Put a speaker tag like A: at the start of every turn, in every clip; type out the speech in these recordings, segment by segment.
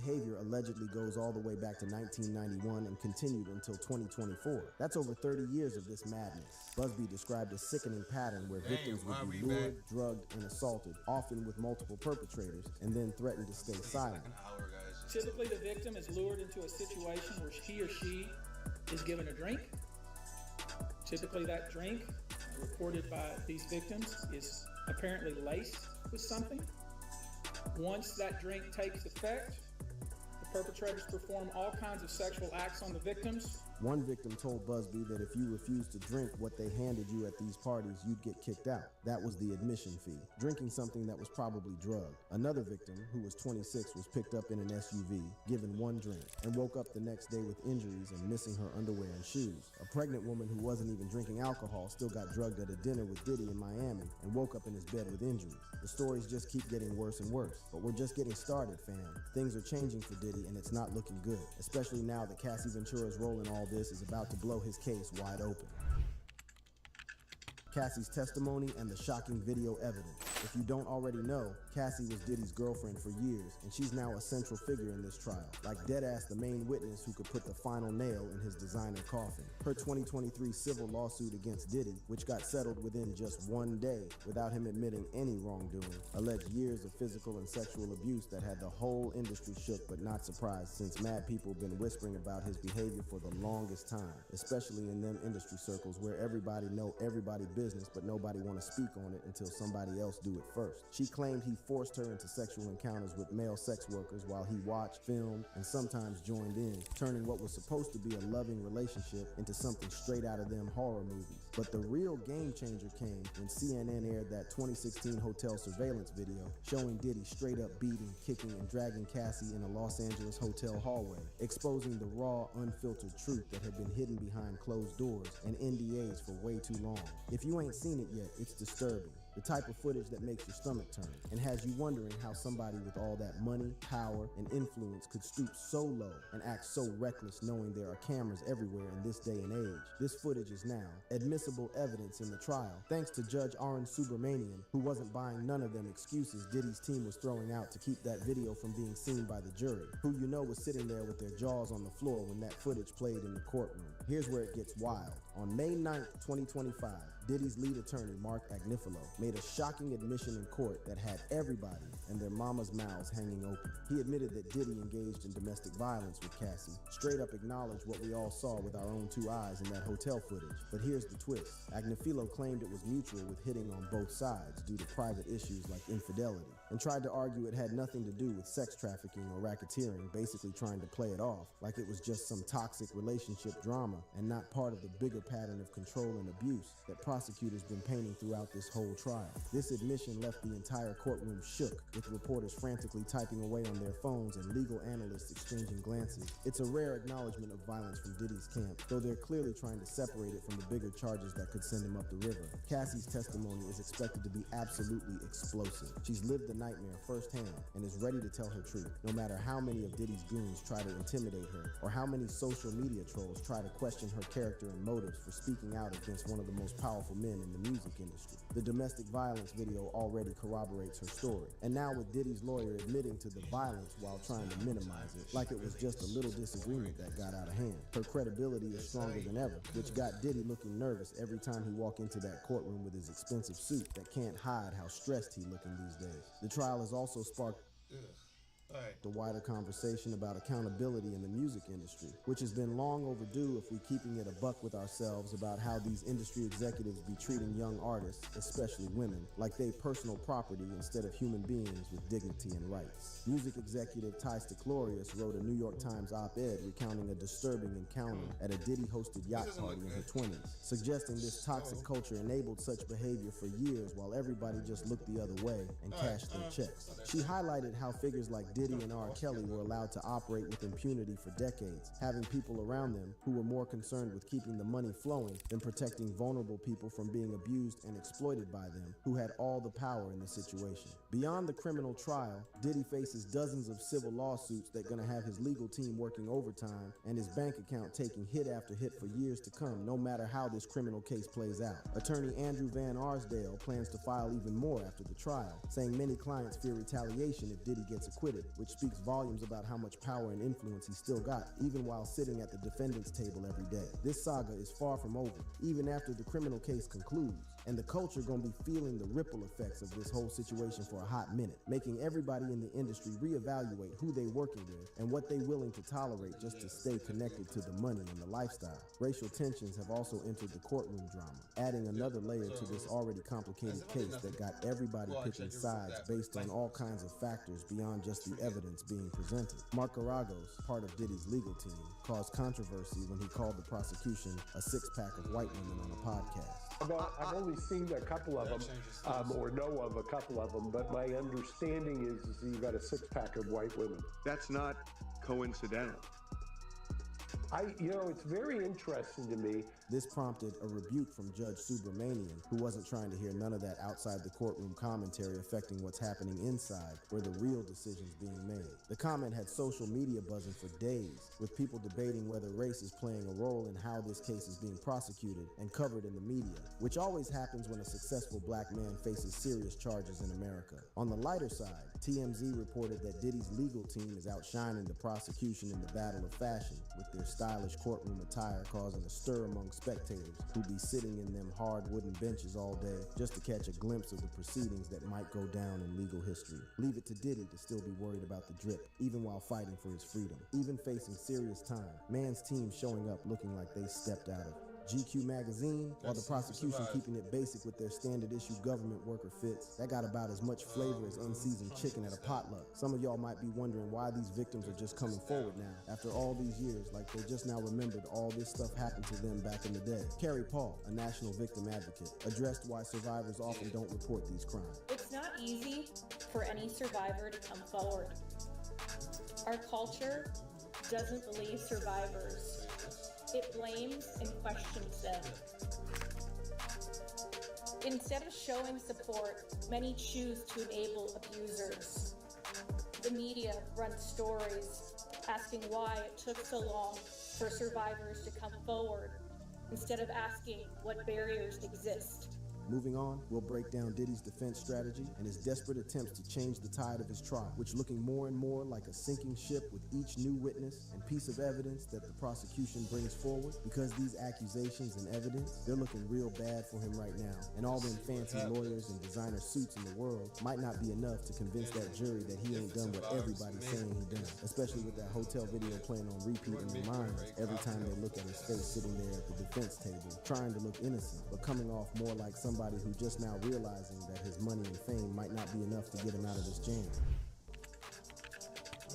A: behavior allegedly goes all the way back to 1991 and continued until 2024. That's over 30 years of this madness. Busby described a sickening pattern where victims would be lured, drugged, and assaulted, often with multiple perpetrators, and then threatened to stay silent.
B: Typically, the victim is lured into a situation where he or she is given a drink. Typically, that drink, reported by these victims, is apparently laced with something. Once that drink takes effect, the perpetrators perform all kinds of sexual acts on the victims.
A: One victim told Busby that if you refused to drink what they handed you at these parties, you'd get kicked out. That was the admission fee, drinking something that was probably drugged. Another victim, who was 26, was picked up in an SUV, given one drink, and woke up the next day with injuries and missing her underwear and shoes. A pregnant woman who wasn't even drinking alcohol still got drugged at a dinner with Diddy in Miami and woke up in his bed with injuries. The stories just keep getting worse and worse, but we're just getting started, fam. Things are changing for Diddy and it's not looking good, especially now that Cassie Ventura's role in all this is about to blow his case wide open. Cassie's testimony and the shocking video evidence. If you don't already know, Cassie was Diddy's girlfriend for years, and she's now a central figure in this trial, like deadass the main witness who could put the final nail in his designer coffin. Her 2023 civil lawsuit against Diddy, which got settled within just one day without him admitting any wrongdoing, alleged years of physical and sexual abuse that had the whole industry shook but not surprised, since mad people been whispering about his behavior for the longest time, especially in them industry circles where everybody know everybody business but nobody want to speak on it until somebody else do it first. She claimed he forced her into sexual encounters with male sex workers while he watched, filmed, and sometimes joined in, turning what was supposed to be a loving relationship into something straight out of them horror movies. But the real game changer came when CNN aired that 2016 hotel surveillance video showing Diddy straight up beating, kicking, and dragging Cassie in a Los Angeles hotel hallway, exposing the raw, unfiltered truth that had been hidden behind closed doors and NDAs for way too long. If you ain't seen it yet, it's disturbing. The type of footage that makes your stomach turn and has you wondering how somebody with all that money, power, and influence could stoop so low and act so reckless knowing there are cameras everywhere in this day and age. This footage is now admissible evidence in the trial, thanks to Judge Aaron Subramanian, who wasn't buying none of them excuses Diddy's team was throwing out to keep that video from being seen by the jury, who you know was sitting there with their jaws on the floor when that footage played in the courtroom. Here's where it gets wild. On May 9th, 2025, Diddy's lead attorney, Mark Agnifilo, made a shocking admission in court that had everybody and their mama's mouths hanging open. He admitted that Diddy engaged in domestic violence with Cassie, straight up acknowledged what we all saw with our own two eyes in that hotel footage. But here's the twist. Agnifilo claimed it was mutual with hitting on both sides due to private issues like infidelity, and tried to argue it had nothing to do with sex trafficking or racketeering, basically trying to play it off like it was just some toxic relationship drama and not part of the bigger pattern of control and abuse that prosecutors been painting throughout this whole trial. This admission left the entire courtroom shook, with reporters frantically typing away on their phones and legal analysts exchanging glances. It's a rare acknowledgement of violence from Diddy's camp, though they're clearly trying to separate it from the bigger charges that could send him up the river. Cassie's testimony is expected to be absolutely explosive. She's lived the nightmare firsthand and is ready to tell her truth, no matter how many of Diddy's goons try to intimidate her or how many social media trolls try to question her character and motives for speaking out against one of the most powerful men in the music industry. The domestic violence video already corroborates her story, and now with Diddy's lawyer admitting to the violence while trying to minimize it, like it was just a little disagreement that got out of hand. Her credibility is stronger than ever, which got Diddy looking nervous every time he walked into that courtroom with his expensive suit that can't hide how stressed he's looking these days. The trial has also sparked the wider conversation about accountability in the music industry, which has been long overdue if we're keeping it a buck with ourselves about how these industry executives be treating young artists, especially women, like they personal property instead of human beings with dignity and rights. Music executive Ty Glorious wrote a New York Times op-ed recounting a disturbing encounter at a Diddy-hosted yacht party in her 20s, suggesting this toxic culture enabled such behavior for years while everybody just looked the other way and cashed their checks. She highlighted how figures like Diddy and R. Kelly were allowed to operate with impunity for decades, having people around them who were more concerned with keeping the money flowing than protecting vulnerable people from being abused and exploited by them, who had all the power in the situation. Beyond the criminal trial, Diddy faces dozens of civil lawsuits that are going to have his legal team working overtime and his bank account taking hit after hit for years to come, no matter how this criminal case plays out. Attorney Andrew Van Arsdale plans to file even more after the trial, saying many clients fear retaliation if Diddy gets acquitted, which speaks volumes about how much power and influence he still got, even while sitting at the defendant's table every day. This saga is far from over, even after the criminal case concludes, and the culture gonna be feeling the ripple effects of this whole situation for a hot minute, making everybody in the industry reevaluate who they working with and what they willing to tolerate just to stay connected to the money and the lifestyle. Racial tensions have also entered the courtroom drama, adding another layer to this already complicated case that got everybody picking sides based on all kinds of factors beyond just the evidence being presented. Mark Garagos, part of Diddy's legal team, caused controversy when he called the prosecution a six-pack of white women on a podcast.
C: I've only seen a couple of them, or know of a couple of them, but my understanding is you've got a six-pack of white women.
D: That's not coincidental.
C: It's very interesting to me.
A: This prompted a rebuke from Judge Subramanian, who wasn't trying to hear none of that outside the courtroom commentary affecting what's happening inside, where the real decision's being made. The comment had social media buzzing for days, with people debating whether race is playing a role in how this case is being prosecuted and covered in the media, which always happens when a successful black man faces serious charges in America. On the lighter side, TMZ reported that Diddy's legal team is outshining the prosecution in the battle of fashion, with their stylish courtroom attire causing a stir among spectators who be sitting in them hard wooden benches all day just to catch a glimpse of the proceedings that might go down in legal history. Leave it to Diddy to still be worried about the drip, even while fighting for his freedom. Even facing serious time, man's team showing up looking like they stepped out of GQ magazine, while the prosecution keeping it basic with their standard issue government worker fits. That got about as much flavor as unseasoned chicken at a potluck. Some of y'all might be wondering why these victims are just coming forward now, after all these years, like they just now remembered all this stuff happened to them back in the day. Carrie Paul, a national victim advocate, addressed why survivors often don't report these crimes.
E: It's not easy for any survivor to come forward. Our culture doesn't believe survivors. It blames and questions them. Instead of showing support, many choose to enable abusers. The media runs stories asking why it took so long for survivors to come forward, instead of asking what barriers exist.
A: Moving on, we'll break down Diddy's defense strategy and his desperate attempts to change the tide of his trial, which looking more and more like a sinking ship with each new witness and piece of evidence that the prosecution brings forward. Because these accusations and evidence, they're looking real bad for him right now, and all them fancy lawyers and designer suits in the world might not be enough to convince that jury that he ain't done what everybody's saying he done, especially with that hotel video playing on repeat in their minds every time they look at his face sitting there at the defense table, trying to look innocent, but coming off more like somebody who just now realizing that his money and fame might not be enough to get him out of this jam.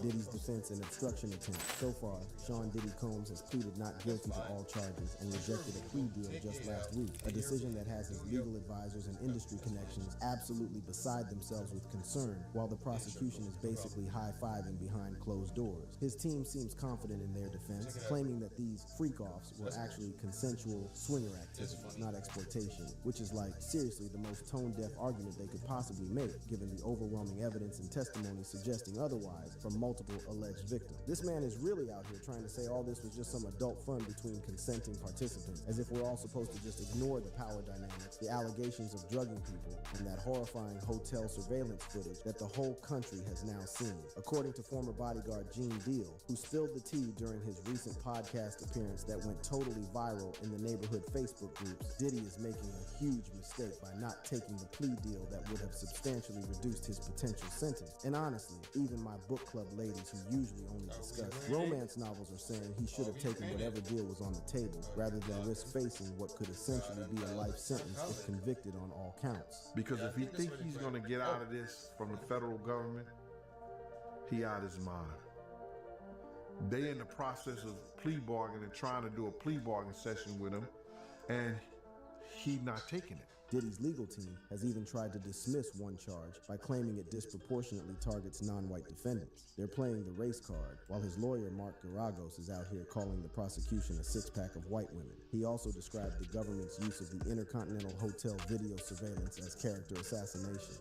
A: Diddy's defense and obstruction attempt. So far, Sean Diddy Combs has pleaded not guilty to all charges and rejected a plea deal just last week, a decision that has his legal advisors and industry connections absolutely beside themselves with concern, while the prosecution is basically high-fiving behind closed doors. His team seems confident in their defense, claiming that these freak-offs were actually consensual swinger activities, not exploitation, which is like, seriously, the most tone-deaf argument they could possibly make, given the overwhelming evidence and testimony suggesting otherwise from multiple alleged victims. This man is really out here trying to say all this was just some adult fun between consenting participants, as if we're all supposed to just ignore the power dynamics, the allegations of drugging people, and that horrifying hotel surveillance footage that the whole country has now seen. According to former bodyguard Gene Deal, who spilled the tea during his recent podcast appearance that went totally viral in the neighborhood Facebook groups, Diddy is making a huge mistake by not taking the plea deal that would have substantially reduced his potential sentence. And honestly, even my book club ladies who usually only discuss romance novels are saying he should have taken whatever deal was on the table rather than risk facing what could essentially be a life sentence if convicted on all counts.
F: Because if he thinks he's going to get out of this from the federal government, he out his mind. They in the process of plea bargaining, trying to do a plea bargain session with him, and he not taking it.
A: Diddy's legal team has even tried to dismiss one charge by claiming it disproportionately targets non-white defendants. They're playing the race card, while his lawyer Mark Garagos is out here calling the prosecution a six-pack of white women. He also described the government's use of the Intercontinental Hotel video surveillance as character assassination.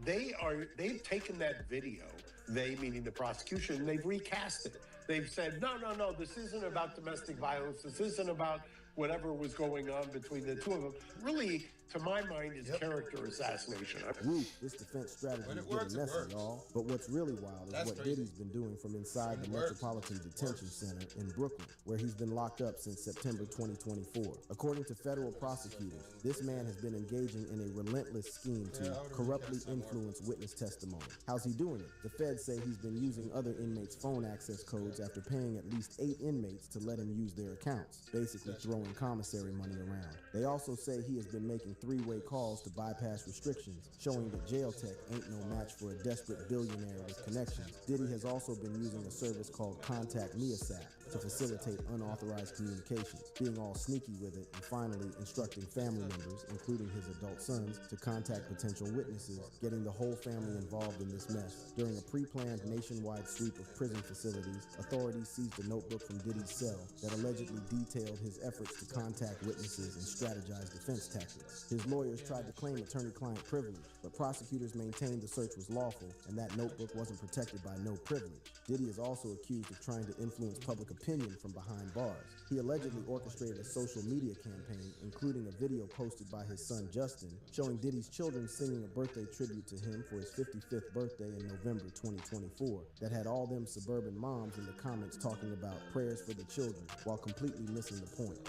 C: They've taken that video, they meaning the prosecution, they've recast it. They've said, no, this isn't about domestic violence. This isn't about whatever was going on between the two of them. Really to my mind, is character assassination.
A: Woo, this defense strategy
G: When
A: is
G: it works,
A: getting
G: it
A: messy,
G: works.
A: y'all. But what's really wild is
G: That's
A: what
G: crazy.
A: Diddy's been doing from inside the
G: When it works,
A: Metropolitan
G: it
A: Detention
G: works.
A: Center in Brooklyn, where he's been locked up since September 2024. According to federal prosecutors, this man has been engaging in a relentless scheme to
G: Yeah, I would've
A: corruptly
G: kept some more.
A: influence witness testimony. How's he doing it? The feds say he's been using other inmates' phone access codes after paying at least 8 inmates to let him use their accounts, basically throwing commissary money around. They also say he has been making three-way calls to bypass restrictions, showing that jail tech ain't no match for a desperate billionaire with connections. Diddy has also been using a service called Contact Me ASAP to facilitate unauthorized communications, being all sneaky with it, and finally instructing family members, including his adult sons, to contact potential witnesses, getting the whole family involved in this mess. During a pre-planned nationwide sweep of prison facilities, authorities seized a notebook from Diddy's cell that allegedly detailed his efforts to contact witnesses and strategize defense tactics. His lawyers tried to claim attorney-client privilege, but prosecutors maintained the search was lawful and that notebook wasn't protected by no privilege. Diddy is also accused of trying to influence public opinion from behind bars. He allegedly orchestrated a social media campaign, including a video posted by his son Justin, showing Diddy's children singing a birthday tribute to him for his 55th birthday in November 2024 that had all them suburban moms in the comments talking about prayers for the children while completely missing the point.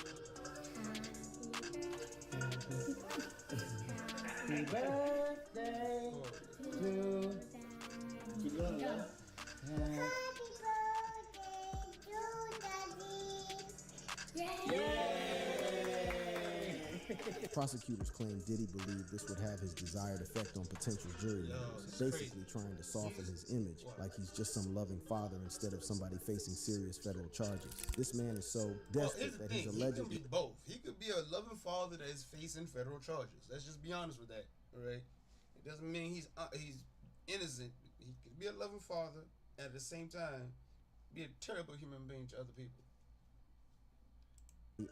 H: Happy birthday to keep going, yeah.
A: Prosecutors claim Diddy believed this would have his desired effect on potential jury members,
G: it's
A: basically trying to soften his image like he's just some loving father instead of somebody facing serious federal charges. This man is so
G: Well,
A: desperate
G: here's the
A: that
G: thing.
A: he's
G: He can
A: allegedly...
G: be both. He could be a loving father that is facing federal charges. Let's just be honest with that, all right? It doesn't mean he's innocent. He could be a loving father and at the same time be a terrible human being to other people.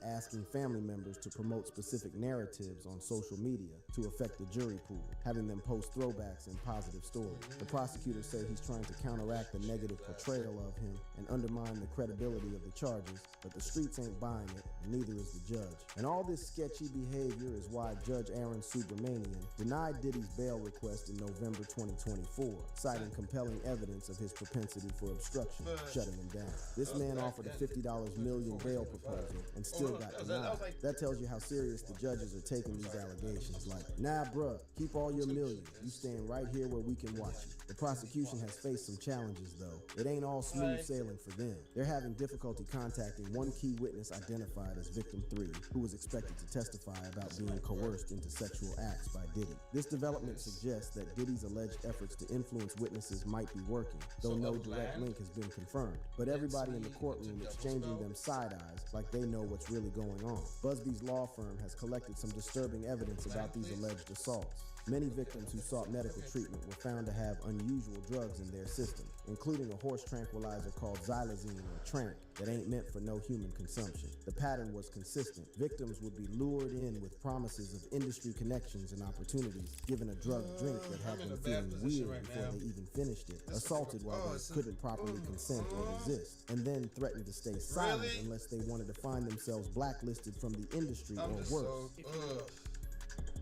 A: asking family members to promote specific narratives on social media to affect the jury pool, having them post throwbacks and positive stories. The prosecutors say he's trying to counteract the negative portrayal of him and undermine the credibility of the charges, but the streets ain't buying it, and neither is the judge. And all this sketchy behavior is why Judge Aaron Subramanian denied Diddy's bail request in November 2024, citing compelling evidence of his propensity for obstruction, shutting him down. This man offered a $50 million bail proposal and still got denied. That tells you how serious the judges are taking these allegations. Like, nah, bruh, keep all your millions. You stand right here where we can watch you. The prosecution has faced some challenges, though. It ain't all smooth sailing for them. They're having difficulty contacting one key witness identified as Victim 3, who was expected to testify about being coerced into sexual acts by Diddy. This development suggests that Diddy's alleged efforts to influence witnesses might be working, though no direct link has been confirmed. But everybody in the courtroom exchanging them side eyes like they know what's really going on. Busby's law firm has collected some disturbing evidence about these alleged assaults. Many victims who sought medical treatment were found to have unusual drugs in their system, including a horse tranquilizer called xylazine or Tranq that ain't meant for no human consumption. The pattern was consistent. Victims would be lured in with promises of industry connections and opportunities, given a drug drink that had them feeling weird before they even finished it, assaulted while they couldn't properly consent or resist, and then threatened to stay silent unless they wanted to find themselves blacklisted from the industry or worse.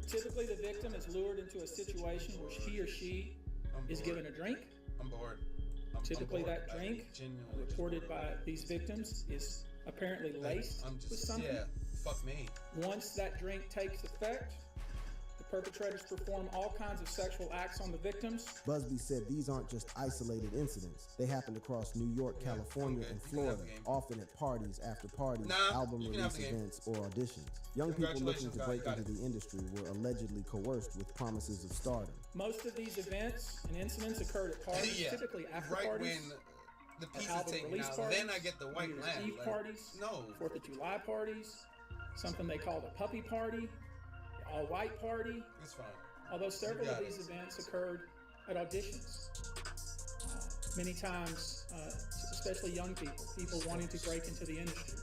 B: Typically, the victim is lured into a situation where he or she is given a drink.
G: I'm bored.
B: Typically, that drink, reported by these victims, is apparently laced with something.
G: Yeah, fuck me.
B: Once that drink takes effect, the perpetrators perform all kinds of sexual acts on the victims.
A: Busby said these aren't just isolated incidents. They happened across New York, California, and Florida, often at parties, after parties, album release events, or auditions. Young people looking to break into the industry were allegedly coerced with promises of stardom.
B: Most of these events and incidents occurred at parties, typically after parties.
G: When the piece is
B: album
G: taken
B: release
G: out,
B: parties,
G: then I get the white
B: New Year's
G: lamp.
B: Eve parties, 4th of July parties, something they call the puppy party, the all-white party.
G: It's fine.
B: Although several of these events occurred at auditions. Many times, especially young people wanting to break into the industry,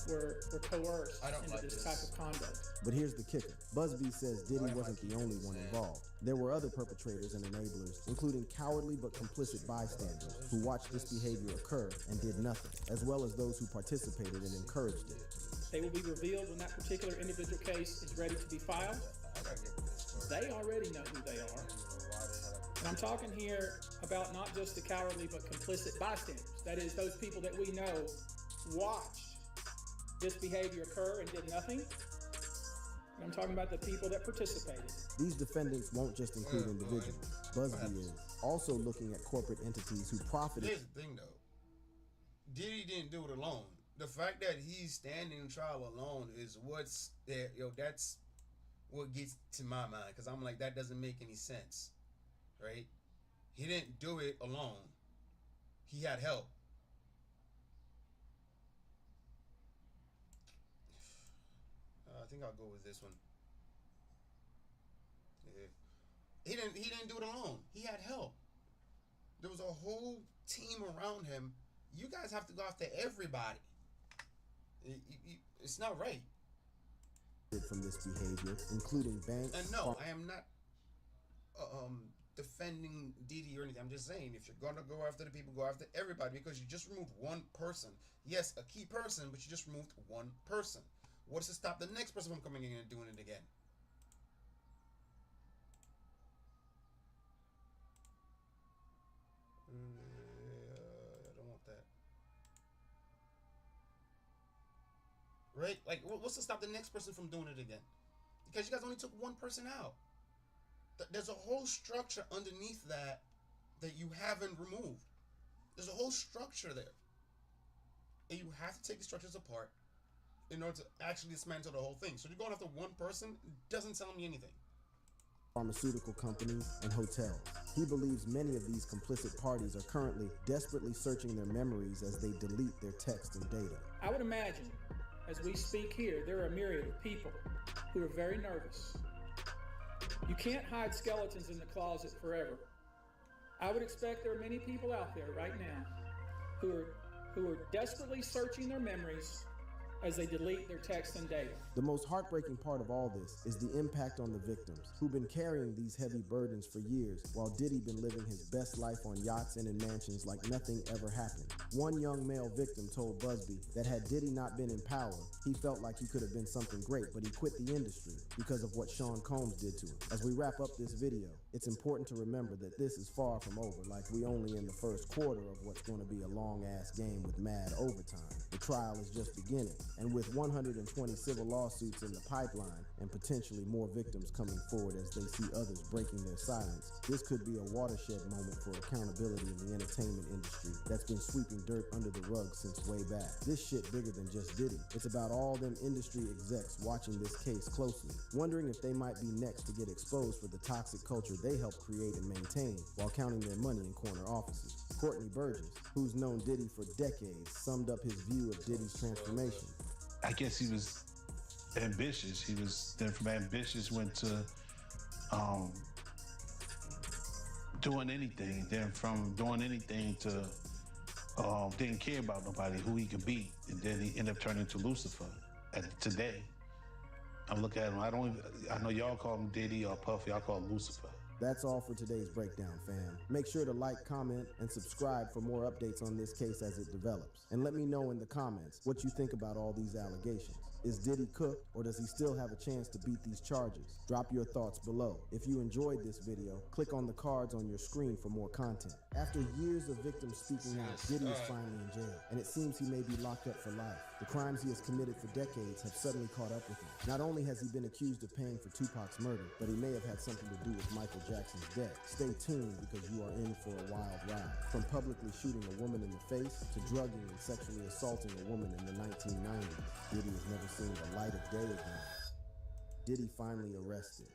B: were coerced into this type of conduct.
A: But here's the kicker. Busby says Diddy wasn't the only one involved. There were other perpetrators and enablers, including cowardly but complicit bystanders who watched this behavior occur and did nothing, as well as those who participated and encouraged it.
B: They will be revealed when that particular individual case is ready to be filed. They already know who they are. And I'm talking here about not just the cowardly but complicit bystanders. That is, those people that we know watched this behavior occur and did nothing. And I'm talking about the people that participated.
A: These defendants won't just include individuals. Busby is also looking at corporate entities who profited.
G: Here's the thing, though. Diddy didn't do it alone. The fact that he's standing trial alone is what's there. That's what gets to my mind, because I'm like, that doesn't make any sense, right? He didn't do it alone. He had help. I think I'll go with this one. Yeah. He didn't do it alone. He had help. There was a whole team around him. You guys have to go after everybody. It's not right.
A: From this behavior, including banks.
G: And no, I am not defending Diddy or anything. I'm just saying, if you're gonna go after the people, go after everybody, because you just removed one person. Yes, a key person, but you just removed one person. What's to stop the next person from coming in and doing it again? I don't want that. Right? Like, what's to stop the next person from doing it again? Because you guys only took one person out. There's a whole structure underneath that you haven't removed. There's a whole structure there. And you have to take the structures apart in order to actually dismantle the whole thing. So you're going after one person, doesn't tell me anything.
A: Pharmaceutical companies and hotels. He believes many of these complicit parties are currently desperately searching their memories as they delete their text and data.
B: I would imagine, as we speak here, there are a myriad of people who are very nervous. You can't hide skeletons in the closet forever. I would expect there are many people out there right now who are desperately searching their memories as they delete their text and data.
A: The most heartbreaking part of all this is the impact on the victims, who've been carrying these heavy burdens for years, while Diddy been living his best life on yachts and in mansions like nothing ever happened. One young male victim told Busby that had Diddy not been in power, he felt like he could have been something great, but he quit the industry because of what Sean Combs did to him. As we wrap up this video, it's important to remember that this is far from over, like we only in the first quarter of what's going to be a long-ass game with mad overtime. The trial is just beginning, and with 120 civil lawsuits in the pipeline and potentially more victims coming forward as they see others breaking their silence, this could be a watershed moment for accountability in the entertainment industry that's been sweeping dirt under the rug since way back. This shit bigger than just Diddy. It's about all them industry execs watching this case closely, wondering if they might be next to get exposed for the toxic culture they helped create and maintain while counting their money in corner offices. Courtney Burgess, who's known Diddy for decades, summed up his view of Diddy's transformation.
I: I guess he was ambitious. He was then from ambitious went to doing anything. Then from doing anything to didn't care about nobody, who he could beat, and then he ended up turning to Lucifer. And today, I look at him. I know y'all call him Diddy or Puffy. I call him Lucifer.
A: That's all for today's breakdown, fam. Make sure to like, comment, and subscribe for more updates on this case as it develops. And let me know in the comments what you think about all these allegations. Is Diddy cooked, or does he still have a chance to beat these charges? Drop your thoughts below. If you enjoyed this video, click on the cards on your screen for more content. After years of victims speaking out, Diddy is finally in jail, and it seems he may be locked up for life. The crimes he has committed for decades have suddenly caught up with him. Not only has he been accused of paying for Tupac's murder, but he may have had something to do with Michael Jackson's death. Stay tuned, because you are in for a wild ride. From publicly shooting a woman in the face to drugging and sexually assaulting a woman in the 1990s, Diddy has never seen the light of day again. Diddy finally arrested.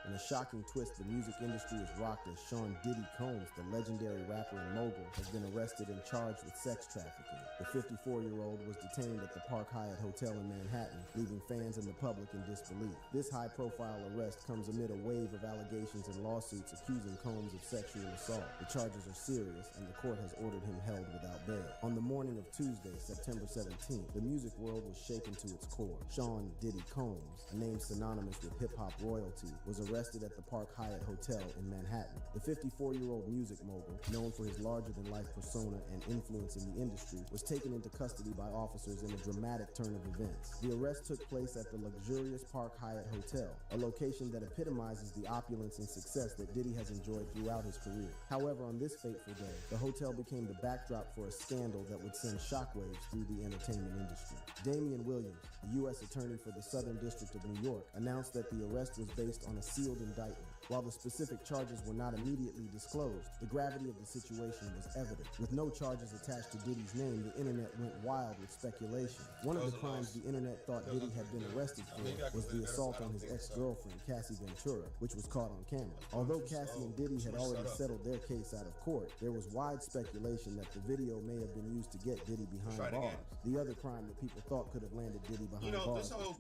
A: In a shocking twist, the music industry is rocked as Sean Diddy Combs, the legendary rapper and mogul, has been arrested and charged with sex trafficking. The 54-year-old was detained at the Park Hyatt Hotel in Manhattan, leaving fans and the public in disbelief. This high-profile arrest comes amid a wave of allegations and lawsuits accusing Combs of sexual assault. The charges are serious, and the court has ordered him held without bail. On the morning of Tuesday, September 17th, the music world was shaken to its core. Sean Diddy Combs, a name synonymous with hip-hop royalty, was arrested arrested at the Park Hyatt Hotel in Manhattan. The 54-year-old music mogul, known for his larger-than-life persona and influence in the industry, was taken into custody by officers in a dramatic turn of events. The arrest took place at the luxurious Park Hyatt Hotel, a location that epitomizes the opulence and success that Diddy has enjoyed throughout his career. However, on this fateful day, the hotel became the backdrop for a scandal that would send shockwaves through the entertainment industry. Damian Williams, the U.S. Attorney for the Southern District of New York, announced that the arrest was based on a sealed indictment. While the specific charges were not immediately disclosed, the gravity of the situation was evident. With no charges attached to Diddy's name, the internet went wild with speculation. One of the crimes the internet thought Diddy had been arrested for was the assault on his ex-girlfriend, Cassie Ventura, which was caught on camera. Although Cassie and Diddy had already settled their case out of court, there was wide speculation that the video may have been used to get Diddy behind bars. The other crime that people thought could have landed Diddy behind bars.
G: This whole...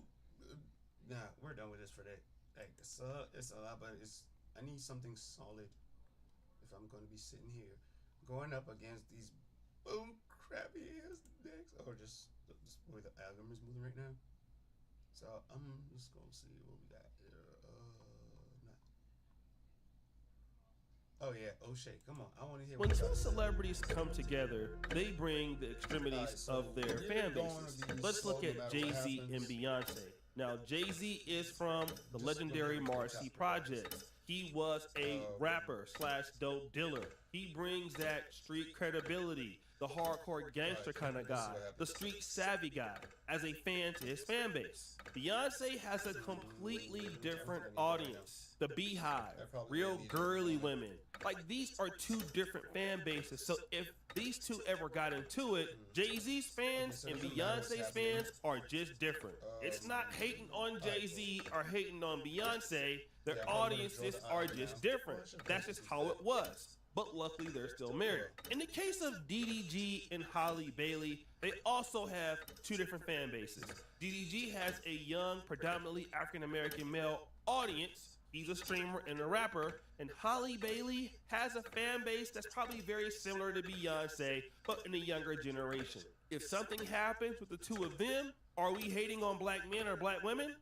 G: Nah, we're done with this for today. Like, it's a lot, but I need something solid if I'm going to be sitting here going up against these boom crappy ass decks. Or just the way the algorithm is moving right now. So I'm just going to see what we got here. Oh yeah, O'Shea, come on, I want to hear.
J: When two celebrities come together, they bring the extremities of their fan bases. Let's look at Jay-Z and Beyonce. Now, Jay-Z is from the legendary Marcy Projects. He was a rapper / dope dealer. He brings that street credibility, the hardcore gangster kind of guy, the street savvy guy, as a fan to his fan base. Beyonce has a completely different audience. The Beehive, real girly women. Like, these are two different fan bases. So if these two ever got into it, Jay-Z's fans and Beyonce's fans are just different. It's not hating on Jay-Z or hating on Beyonce. Their audiences are just different. That's just how it was. But luckily, they're still married. In the case of DDG and Halle Bailey, they also have two different fan bases. DDG has a young, predominantly African-American male audience. He's a streamer and a rapper. And Halle Bailey has a fan base that's probably very similar to Beyonce, but in a younger generation. If something happens with the two of them, are we hating on black men or black women?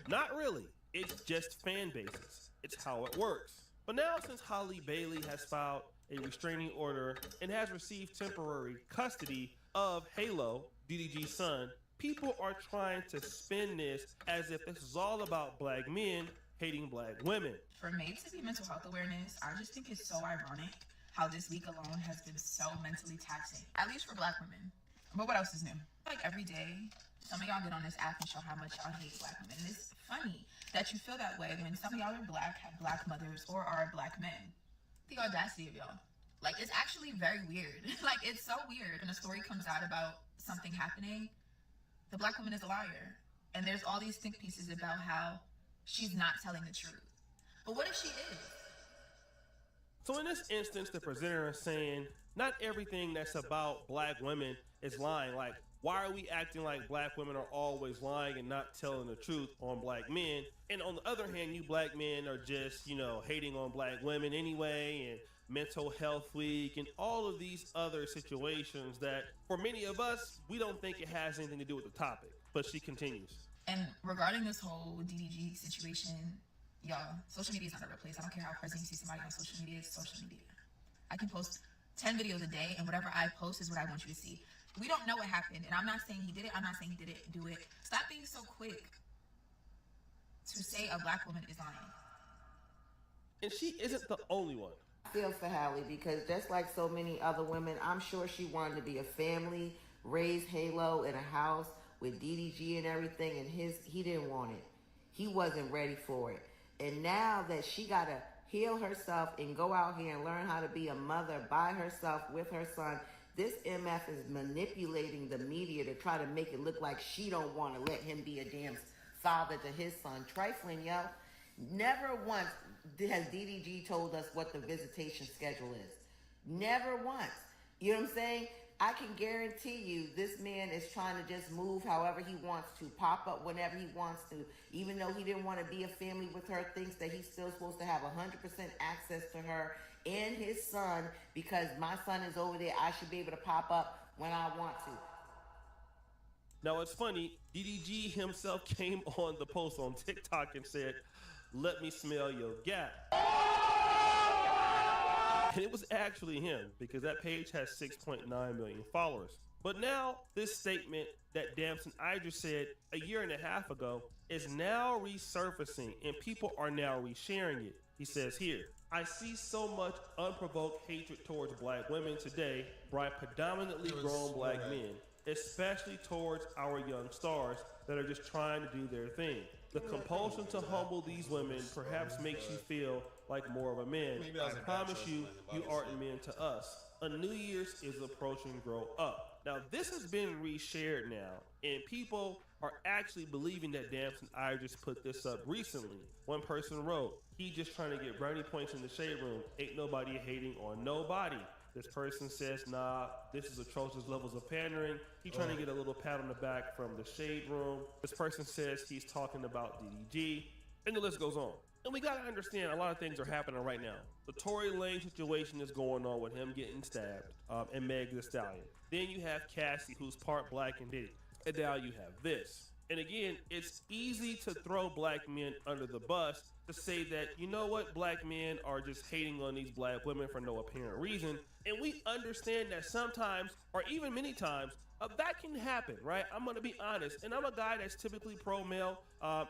J: Not really. It's just fan bases. It's how it works. But now, since Halle Bailey has filed a restraining order and has received temporary custody of Halo, DDG's son, people are trying to spin this as if this is all about black men hating black women.
K: For May to be mental health awareness, I just think it's so ironic how this week alone has been so mentally taxing, at least for black women. But what else is new? Like every day, some of y'all get on this app and show how much y'all hate black women. And it's funny that you feel that way when some of y'all are black, have black mothers, or are black men. The audacity of y'all. Like, it's actually very weird. Like, it's so weird when a story comes out about something happening, the black woman is a liar. And there's all these think pieces about how she's not telling the truth. But what if she is?
J: So in this instance, the presenter is saying, not everything that's about black women is lying. Like, why are we acting like black women are always lying and not telling the truth on black men? And on the other hand, you black men are just, hating on black women anyway, and mental health week, and all of these other situations that, for many of us, we don't think it has anything to do with the topic. But she continues.
K: And regarding this whole DDG situation, y'all, social media is not a real place. I don't care how present you see somebody on social media, it's social media. I can post 10 videos a day, and whatever I post is what I want you to see. We don't know what happened, and I'm not saying he did it. I'm not saying he didn't do it. Stop being so quick to say a black woman is lying.
J: And she isn't the only one.
L: I feel for Halle because just like so many other women, I'm sure she wanted to be a family, raise Halo in a house with DDG and everything, and he didn't want it. He wasn't ready for it. And now that she got to heal herself and go out here and learn how to be a mother by herself with her son, this MF is manipulating the media to try to make it look like she don't want to let him be a damn father to his son. Trifling, yo. Never once has DDG told us what the visitation schedule is. Never once. You know what I'm saying? I can guarantee you this man is trying to just move however he wants to, pop up whenever he wants to. Even though he didn't want to be a family with her, thinks that he's still supposed to have 100% access to her and his son, because my son is over there, I should be able to pop up when I want to.
J: Now it's funny, DDG himself came on the post on TikTok and said, let me smell your gap. And it was actually him, because that page has 6.9 million followers. But now this statement that Damson Idris said a year and a half ago is now resurfacing, and people are now resharing it. He says here, I see so much unprovoked hatred towards black women today by predominantly grown black men, especially towards our young stars that are just trying to do their thing. The compulsion to humble these women perhaps makes you feel like more of a man. I promise you, you aren't men to us. A New Year's is approaching, grow up. Now, this has been reshared now, and people are actually believing that Damson Idris put this up recently. One person wrote, he just trying to get brownie points in the shade room. Ain't nobody hating on nobody. This person says, nah, this is atrocious levels of pandering. He trying to get a little pat on the back from the shade room. This person says he's talking about DDG, and the list goes on. And we gotta understand a lot of things are happening right now. The Tory Lanez situation is going on with him getting stabbed, and Meg Thee Stallion. Then you have Cassie, who's part black and Diddy. And now you have this. And again, it's easy to throw black men under the bus to say that, you know what, black men are just hating on these black women for no apparent reason. And we understand that sometimes, or even many times, that can happen, right? I'm gonna be honest, and I'm a guy that's typically pro-male,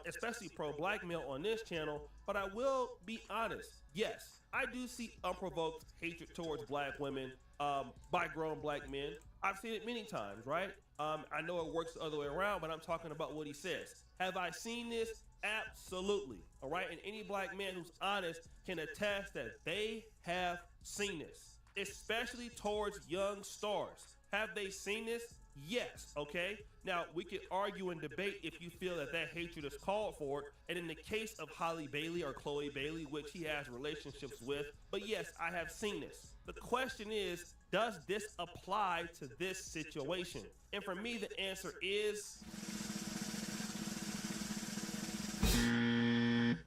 J: especially pro-black male on this channel, but I will be honest. Yes, I do see unprovoked hatred towards black women by grown black men. I've seen it many times, right? I know it works the other way around, but I'm talking about what he says. Have I seen this? Absolutely, all right? And any black man who's honest can attest that they have seen this, especially towards young stars. Have they seen this? Yes, okay? Now, we could argue and debate if you feel that that hatred is called for, and in the case of Holly Bailey or Chloe Bailey, which he has relationships with, but yes, I have seen this. The question is, does this apply to this situation? And for me, the answer is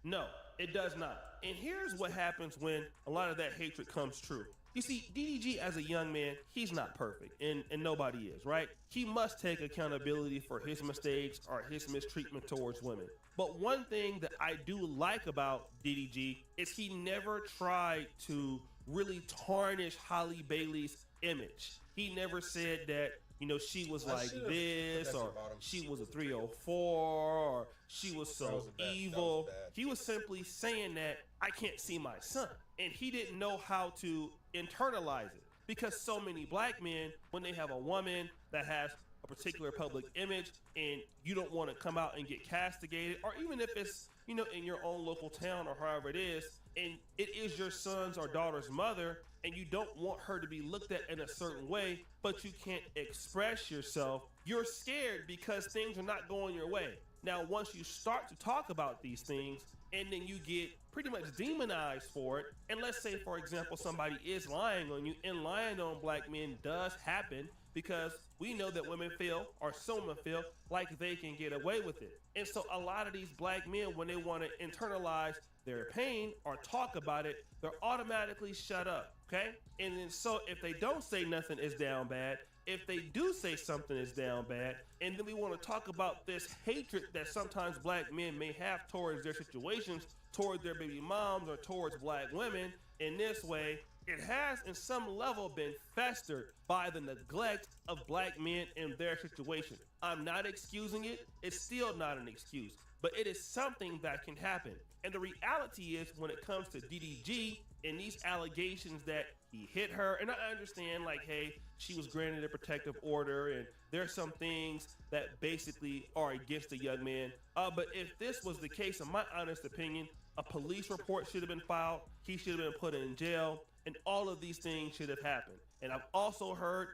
J: no, it does not. And here's what happens when a lot of that hatred comes true. You see, DDG as a young man, he's not perfect, and nobody is, right? He must take accountability for his mistakes or his mistreatment towards women. But one thing that I do like about DDG is he never tried to really tarnish Holly Bailey's image. He never said that, you know, she was like this, or she was a 304, or she was so evil. He was simply saying that I can't see my son. And he didn't know how to internalize it, because so many black men, when they have a woman that has a particular public image and you don't want to come out and get castigated, or even if it's, you know, in your own local town or however it is, and it is your son's or daughter's mother, and you don't want her to be looked at in a certain way, but you can't express yourself, you're scared because things are not going your way. Now, once you start to talk about these things, and then you get pretty much demonized for it, and let's say, for example, somebody is lying on you, and lying on black men does happen, because we know that women feel, or some women feel, like they can get away with it. And so a lot of these black men, when they want to internalize their pain or talk about it, they're automatically shut up, okay? And then so if they don't say nothing is down bad, if they do say something is down bad, and then we want to talk about this hatred that sometimes black men may have towards their situations, towards their baby moms, or towards black women, in this way, it has in some level been festered by the neglect of black men in their situation. I'm not excusing it. It's still not an excuse, but it is something that can happen. And the reality is, when it comes to DDG and these allegations that he hit her, and I understand, like, hey, she was granted a protective order, and there's some things that basically are against a young man. But if this was the case, in my honest opinion, a police report should have been filed. He should have been put in jail, and all of these things should have happened. And I've also heard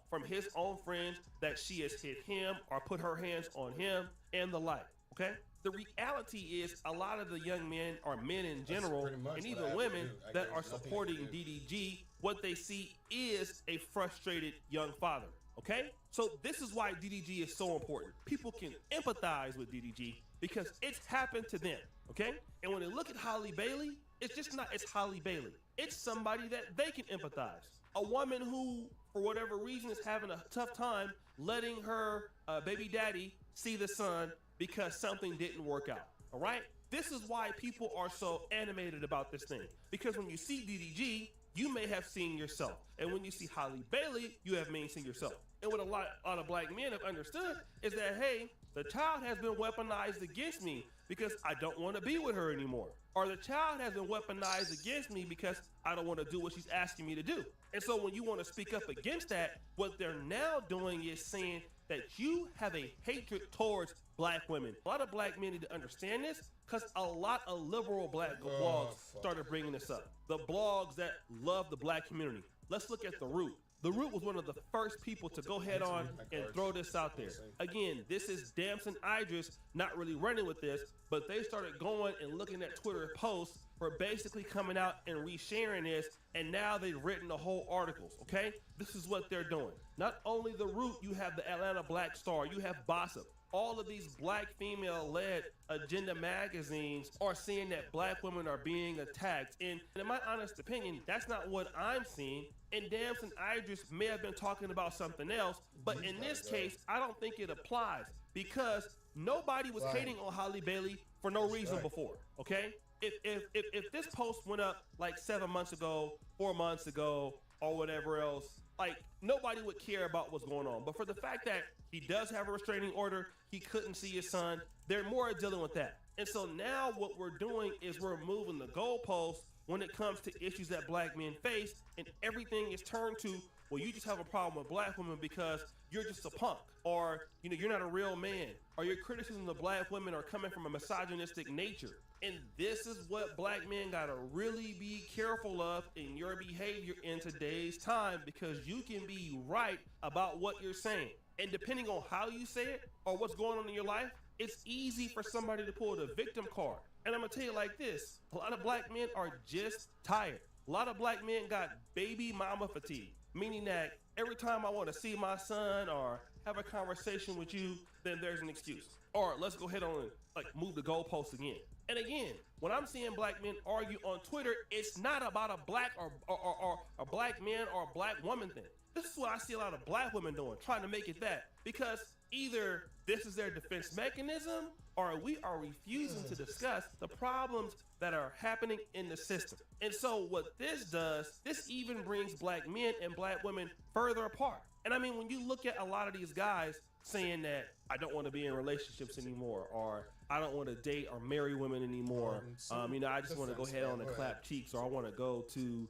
J: from his own friends that she has hit him or put her hands on him and the like, okay? The reality is, a lot of the young men, or men in general, and even women that are supporting DDG, what they see is a frustrated young father, okay? So this is why DDG is so important. People can empathize with DDG because it's happened to them, okay? And when they look at Holly Bailey, it's just not, it's Holly Bailey. It's somebody that they can empathize. A woman who, for whatever reason, is having a tough time letting her baby daddy see the son because something didn't work out, all right? this is why people are so animated about this thing. Because when you see DDG, you may have seen yourself. And when you see Holly Bailey, you have seen yourself. And what a lot of black men have understood is that, hey, the child has been weaponized against me because I don't want to be with her anymore. Or the child has been weaponized against me because I don't want to do what she's asking me to do. And so when you want to speak up against that, what they're now doing is saying that you have a hatred towards black women. A lot of black men need to understand this because a lot of liberal black blogs started bringing this up. The blogs that love the black community. Let's look at The Root. The Root was one of the first people to go head on and throw this out there. Again, this is Damson Idris not really running with this, but they started going and looking at Twitter posts for basically coming out and resharing this, and now they've written the whole articles, okay? This is what they're doing. Not only The Root, you have the Atlanta Black Star, you have Gossip. All of these black female-led agenda magazines are saying that black women are being attacked. And in my honest opinion, that's not what I'm seeing. And Damson Idris may have been talking about something else, but in this case, I don't think it applies because nobody was hating on Holly Bailey for no reason before, okay? If this post went up like 7 months ago, 4 months ago, or whatever else, like nobody would care about what's going on. But for the fact that he does have a restraining order, he couldn't see his son, they're more dealing with that. And so now what we're doing is we're moving the goalposts when it comes to issues that black men face, and everything is turned to, well, you just have a problem with black women because you're just a punk, or you're not a real man, or your criticisms of black women are coming from a misogynistic nature. And this is what black men gotta really be careful of in your behavior in today's time, because you can be right about what you're saying. And depending on how you say it or what's going on in your life, it's easy for somebody to pull the victim card. And I'm gonna tell you like this, a lot of black men are just tired. A lot of black men got baby mama fatigue, meaning that every time I wanna see my son or have a conversation with you, then there's an excuse. Or let's go ahead on and move the goalposts again. And again, when I'm seeing black men argue on Twitter, it's not about a black or a black man or a black woman thing. This is what I see a lot of black women doing, trying to make it that. Because either this is their defense mechanism, or we are refusing to discuss the problems that are happening in the system. And so what this does, this even brings black men and black women further apart. And I mean, when you look at a lot of these guys saying that I don't want to be in relationships anymore, or I don't want to date or marry women anymore, I just want to go ahead on and clap cheeks, or I want to go to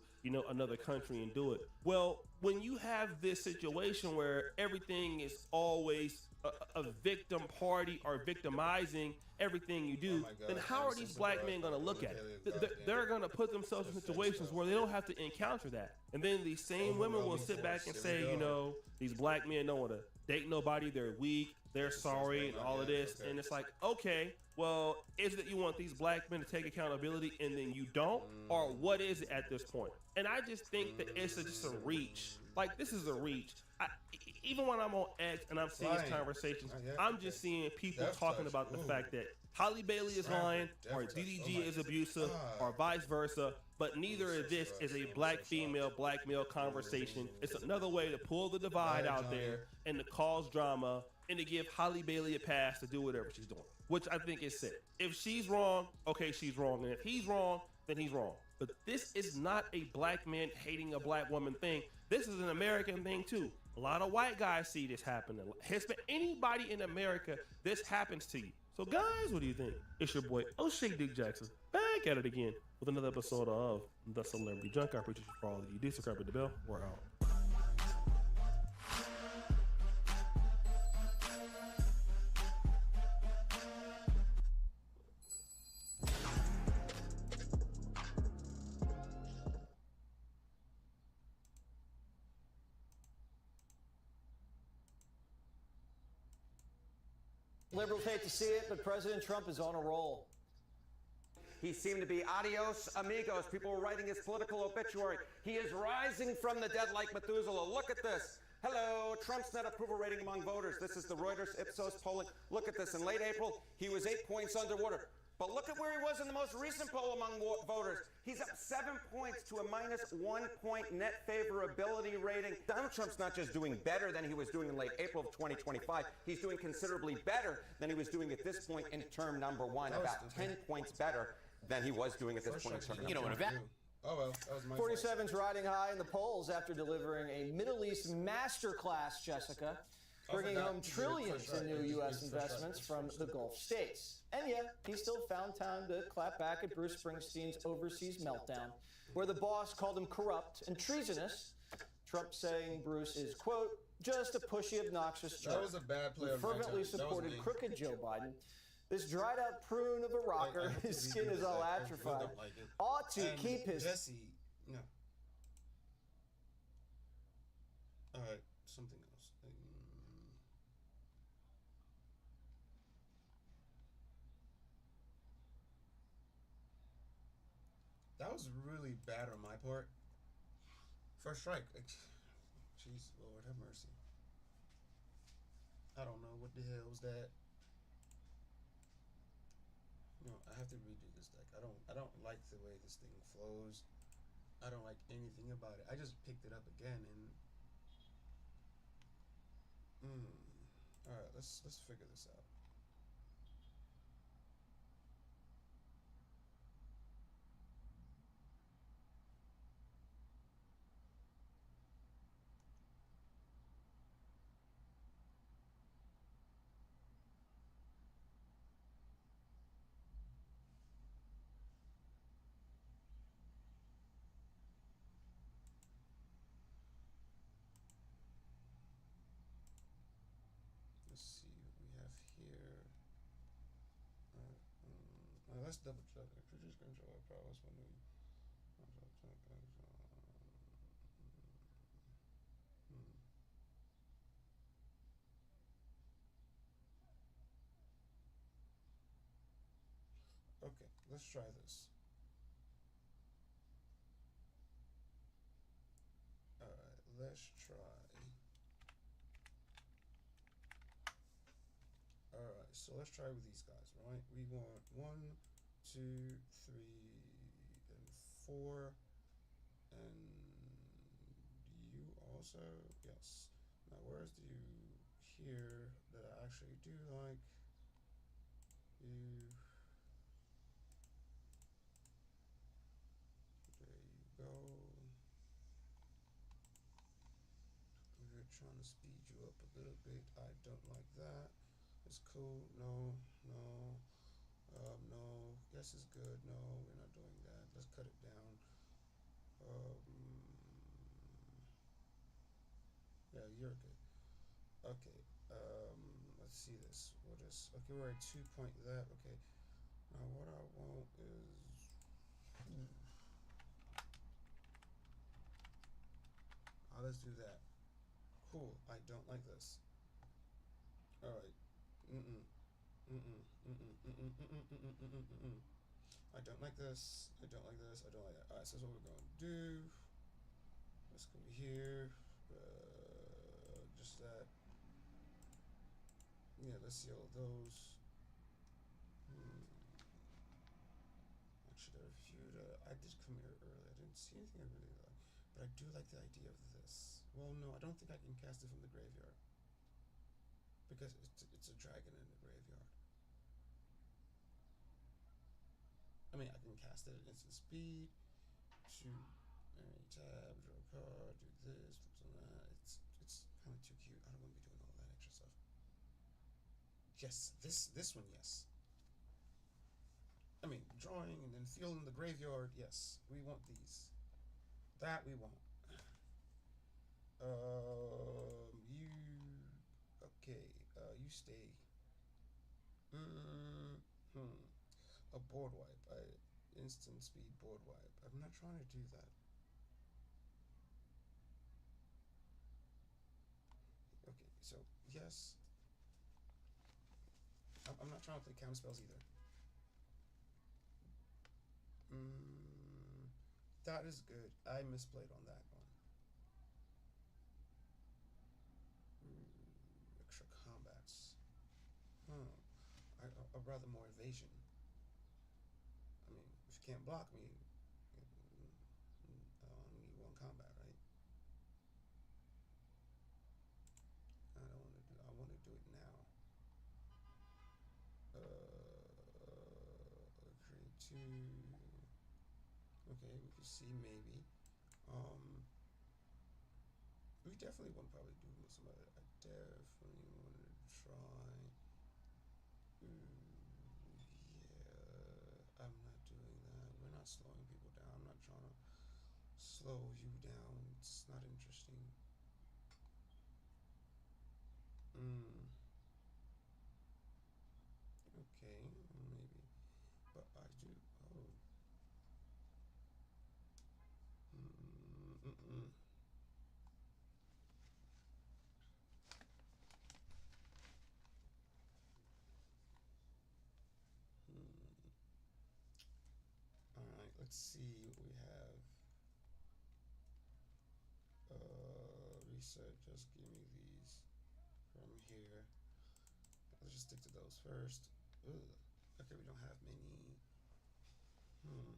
J: another country and do it. Well, when you have this situation where everything is always a victim party or victimizing everything you do, then how are these black men going to look at it? They're going to put themselves in situations where they don't have to encounter that. And then these same women will sit back and say, these black men don't want to date nobody, they're weak, they're sorry, and all of this. And it's like, okay, well, is it that you want these black men to take accountability and then you don't? Or what is it at this point? And I just think that it's just a reach. Like, this is a reach. Even when I'm on X and I'm seeing these conversations, I'm just seeing people talking about the fact that Holly Bailey is lying, or DDG is abusive, or vice versa. But neither of this is a black female, black male conversation. It's another way to pull the divide out there and to cause drama and to give Holly Bailey a pass to do whatever she's doing, which I think is sick. If she's wrong, okay, she's wrong. And if he's wrong, then he's wrong. But this is not a black man hating a black woman thing. This is an American thing too. A lot of white guys see this happening. Anybody in America, this happens to you. So guys, what do you think? It's your boy O'Shea Dick Jackson, back at it again with another episode of The Celebrity Junk. I appreciate you for all that you do. Subscribe to the bell. We're out.
M: Liberals hate to see it, but President Trump is on a roll.
N: He seemed to be adios amigos. People were writing his political obituary. He is rising from the dead like Methuselah. Look at this. Hello, Trump's net approval rating among voters. This is the Reuters Ipsos polling. Look at this. In late April, he was 8 points underwater. But look at where he was in the most recent poll among voters. He's up 7 points to a -1 point net favorability rating. Donald Trump's not just doing better than he was doing in late April of 2025. He's doing considerably better than he was doing at this point in term number one, about 10 points better than he was doing at this point in term number two.
G: Oh well, that was my
M: 47's riding high in the polls after delivering a Middle East masterclass, Jessica, bringing home trillions in new U.S. investments from the Gulf states. And yeah, he still found time to clap back at Bruce Springsteen's overseas meltdown, where the boss called him corrupt and treasonous. Trump saying Bruce is, quote, just a pushy, obnoxious jerk.
G: That was a bad play.
M: Who fervently supported crooked Joe Biden. This dried out prune of a rocker, his skin is all atrophied, ought to keep his...
G: Jesse, no. All right, something else. That was really bad on my part. First strike. Jeez, Lord have mercy. I don't know what the hell was that. No, I have to redo this deck. I don't like the way this thing flows. I don't like anything about it. I just picked it up again and all right, let's figure this out. Let's see what we have here. Let's double check. Produce control prowess when we. Okay, let's try this. Alright, let's try. Alright, so let's try with these guys, right? We want 1, 2, 3, and 4. And you also, yes. Now where's the you here that I actually do like? You. There you go. We're trying to speed you up a little bit. I don't like that. It's cool. No, no, no. Yes, it's good. No, we're not doing that. Let's cut it down. Yeah, you're good. Okay. Let's see this. What is? Okay, we're at 2 point that. Okay. Now what I want is. Let's do that. Cool. I don't like this. All right. I don't like this. I don't like this. I don't like that. Alright, so that's what we're going to do. Let's go here. Just that. Yeah, let's see all those. Actually, there are a few that I did come here early. I didn't see anything I really like. But I do like the idea of this. Well, no, I don't think I can cast it from the graveyard. Because it's a dragon in the graveyard. I mean, I can cast it at instant speed. Shoot, tab, draw a card, do this, flip on that. It's kind of too cute. I don't want to be doing all that extra stuff. Yes, this one, yes. I mean, drawing and then filling the graveyard, yes. We want these. That we want. You. Okay, you stay. A board wipe. Instant speed board wipe. I'm not trying to do that. Okay, so yes. I'm not trying to play counter spells either. That is good. I misplayed on that one. Extra combats. I'd rather more evasion. can't block me. I only need one combat, right? I don't want to do. I want to do it now. Create two. Okay, we can see maybe. We definitely want to probably do some of it. I definitely want to try. Yeah, I'm not doing that. We're not slowing people down. I'm not trying to slow you down. It's not interesting. Okay, maybe. But I do. Oh. Alright, let's see what we have. Reset, just give me these from here. Let's just stick to those first. Ugh. Okay, we don't have many. And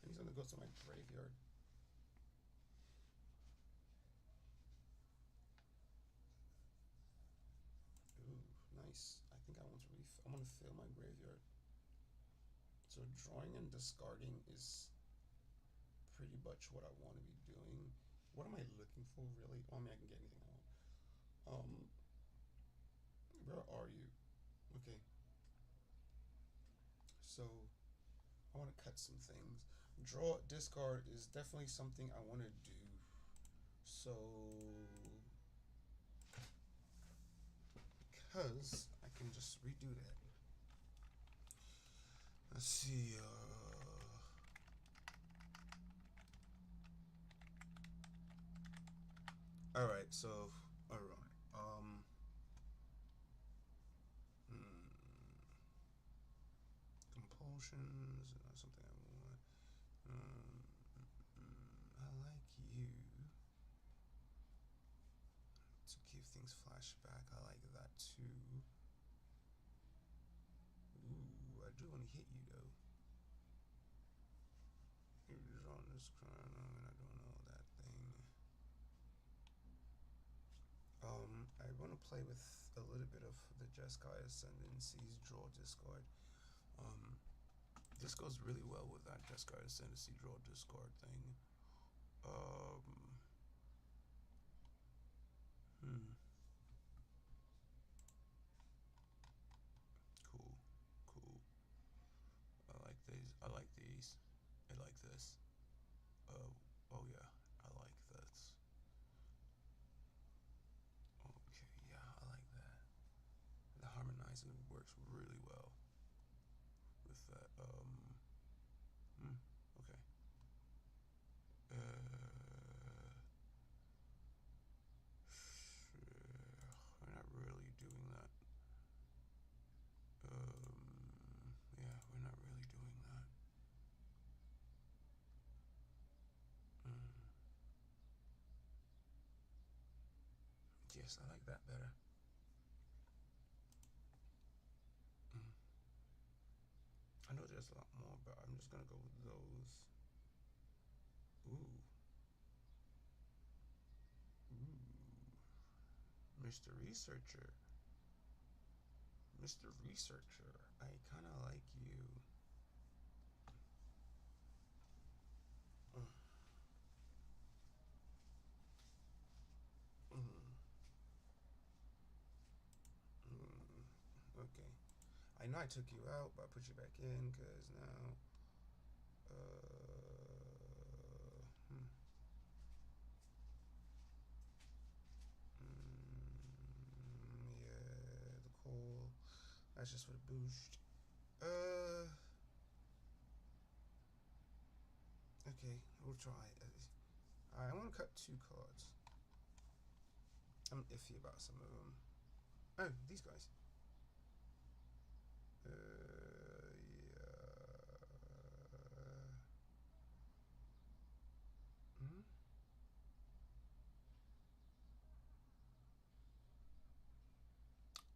G: he's gonna go to my graveyard. Ooh, nice. I think I want to I want to fill my graveyard. So drawing and discarding is pretty much what I want to be doing. What am I looking for, really? Well, I mean, I can get anything I want. Where are you? Okay. So I want to cut some things. Draw, discard is definitely something I want to do. So because I can just redo that. Let's see. All right. So all right. Compulsions. Not something I want. I like you. To keep things flashback. I like that too. Ooh, I do want to hit you though. You're on this crown. I'm not doing all that thing. I want to play with a little bit of the Jeskai Ascendancy's draw discard. This goes really well with that Jeskai Ascendancy draw discard thing. Cool. I like these. I like these. I like this. Oh yeah, I like this. Okay, yeah, I like that. The harmonizing works really well with that. Okay. We're not really doing that. Yeah, we're not really doing that. Yes, I like that better. I know there's a lot more, but I'm just gonna go with those. Ooh. Mr. Researcher. Mr. Researcher, I kind of like you. Okay. I know I took you out, but I put you back in because now. Yeah, the coal. That's just for the boost. Okay, we'll try. I want to cut 2 cards. I'm iffy about some of them. Oh, these guys. Yeah.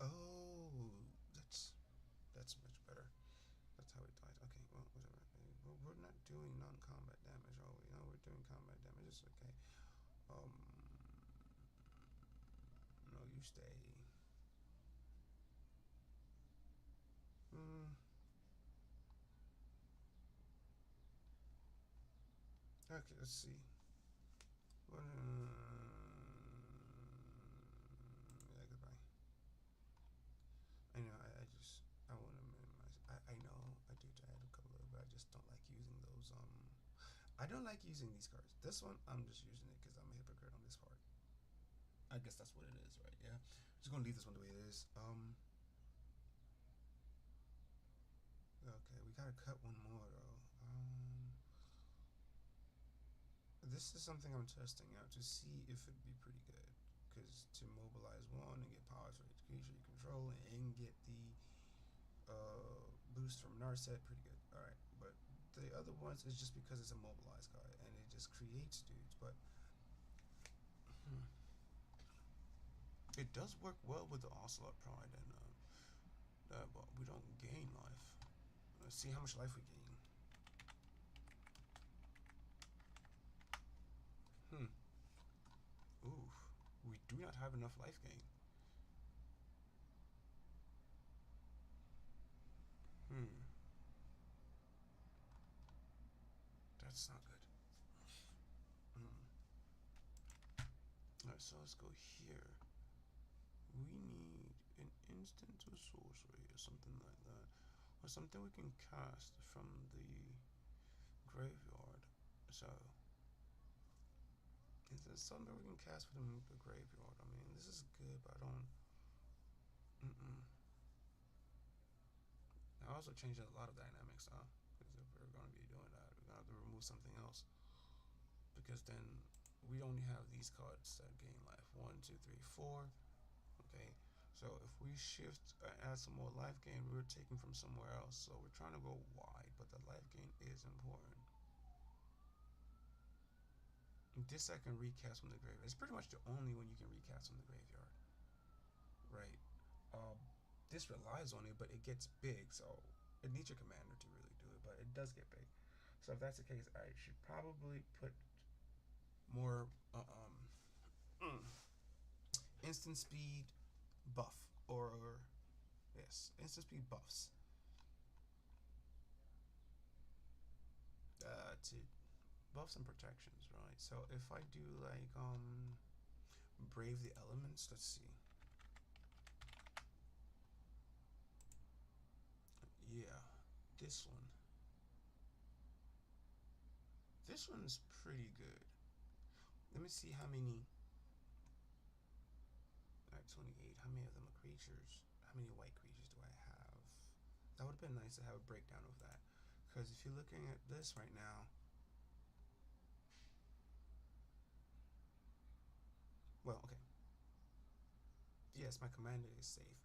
G: Oh, that's much better. That's how we die. doing non-combat damage. Oh, you know, we're doing combat damage. It's okay. No, you stay. Okay, let's see. Yeah, goodbye. I know, I want to minimize. I know, I do add a couple of, but I just don't like using those, I don't like using these cards. This one, I'm just using it because I'm a hypocrite on this part. I guess that's what it is, right? Yeah. Just gonna leave this one the way it is. Okay, we gotta cut one more though. This is something I'm testing out to see if it'd be pretty good. Because to mobilize one and get powers for each creature you control and get the boost from Narset, pretty good. Alright, but the other ones is just because it's a mobilized card and it just creates dudes, but it does work well with the Ocelot Pride and but we don't gain life. Let's see how much life we gain. Ooh, we do not have enough life gain. That's not good. Alright, so let's go here. We need an instant or sorcery or something like that. Or something we can cast from the graveyard. So is there something we can cast from the graveyard? I mean, this is good, but I don't. I also changed a lot of dynamics, huh? Because if we're going to be doing that, we're going to have to remove something else. Because then we only have these cards that gain life. 1, 2, 3, 4. Okay, so if we shift, add some more life gain, we're taking from somewhere else. So we're trying to go wide, but the life gain is important. This I can recast from the graveyard. It's pretty much the only one you can recast from the graveyard, right? This relies on it, but it gets big, so it needs your commander to really do it, but it does get big. So if that's the case, I should probably put more instant speed buff, or yes, instant speed buffs to buffs and protections, right? So if I do like brave the elements, let's see. Yeah, this one. This one's pretty good. Let me see how many. Alright, 28. How many of them are creatures? How many white creatures do I have? That would have been nice to have a breakdown of that. Because if you're looking at this right now. Well, okay. Yes, my commander is safe.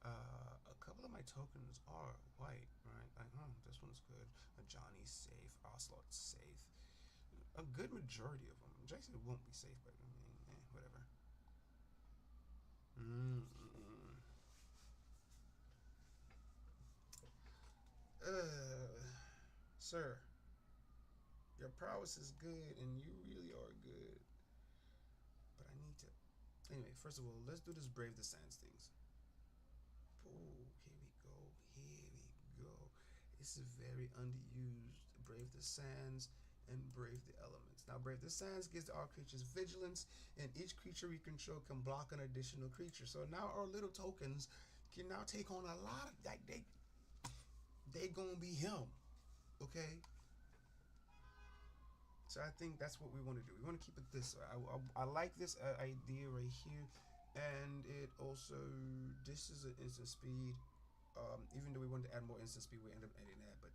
G: A couple of my tokens are white, right? Like, this one's good. Johnny's safe. Ocelot's safe. A good majority of them. Jason won't be safe, but I mean, whatever. Sir, your prowess is good, and you really are good. But I need to. Anyway, first of all, let's do this Brave the Sands things. Oh, here we go. Here we go. This is very underused. Brave the Sands and Brave the Elements. Now, Brave the Sands gives our creatures vigilance, and each creature we control can block an additional creature. So now our little tokens can now take on a lot of like they gonna be him, okay? So I think that's what we want to do. We want to keep it this way. I like this idea right here, and it also, this is an instant speed. Even though we wanted to add more instant speed, we end up adding that. But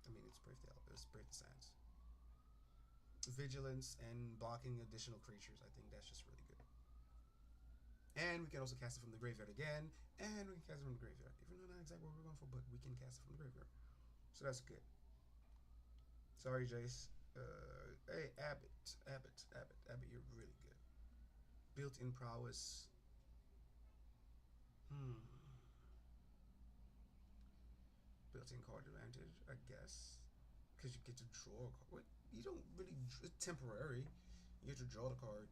G: I mean, it's Brave the Sands. Vigilance and blocking additional creatures. I think that's just really good. And we can also cast it from the graveyard again, and we can cast it from the graveyard. Even though not exactly what we're going for, but we can cast it from the graveyard. So that's good. Sorry, Jace. Hey, Abbott, you're really good. Built-in prowess. Built-in card advantage, I guess. because you get to draw a card. You don't really. It's temporary. You get to draw the card.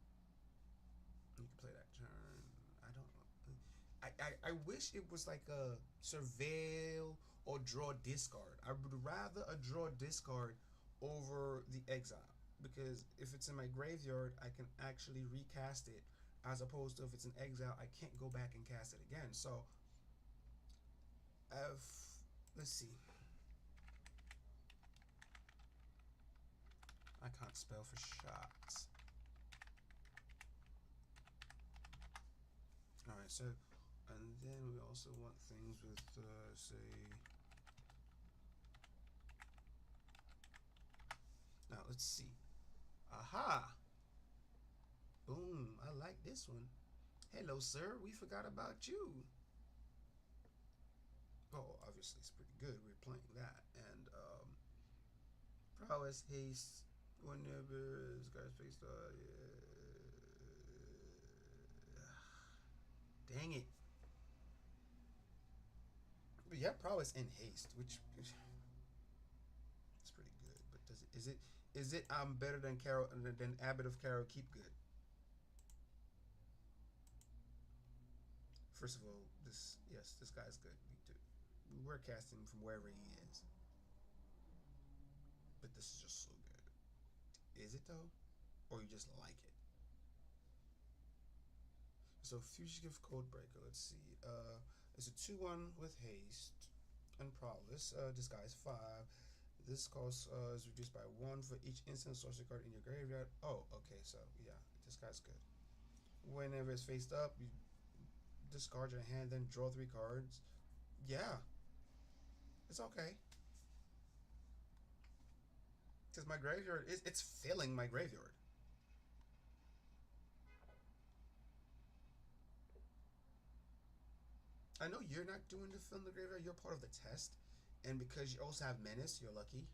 G: You can play that turn. I don't know. I wish it was like a surveil or draw discard. I would rather a draw discard over the exile, because if it's in my graveyard, I can actually recast it, as opposed to if it's in exile, I can't go back and cast it again. So, let's see. I can't spell for shots. Alright, so, and then we also want things with, say, now let's see. Aha! Boom, I like this one. Hello, sir, we forgot about you. Oh, obviously it's pretty good. We're playing that. And, prowess, haste, whenever this guy's faced, dang it. But yeah, prowess and haste, which it's pretty good. But is it better than Abbot of Carrow Keep good? First of all, this guy's good. We're casting from wherever he is. But this is just so good. Is it though? Or you just like it? So Fugitive Codebreaker, let's see. It's a 2/1 with haste and prowess. Disguise 5. This cost is reduced by 1 for each instant sorcery card in your graveyard. Oh, okay, so yeah, this guy's good. Whenever it's faced up, you discard your hand, then draw 3 cards. Yeah. It's okay. Because my graveyard it's filling my graveyard. I know you're not doing the fill in the graveyard, you're part of the test. And because you also have Menace, you're lucky.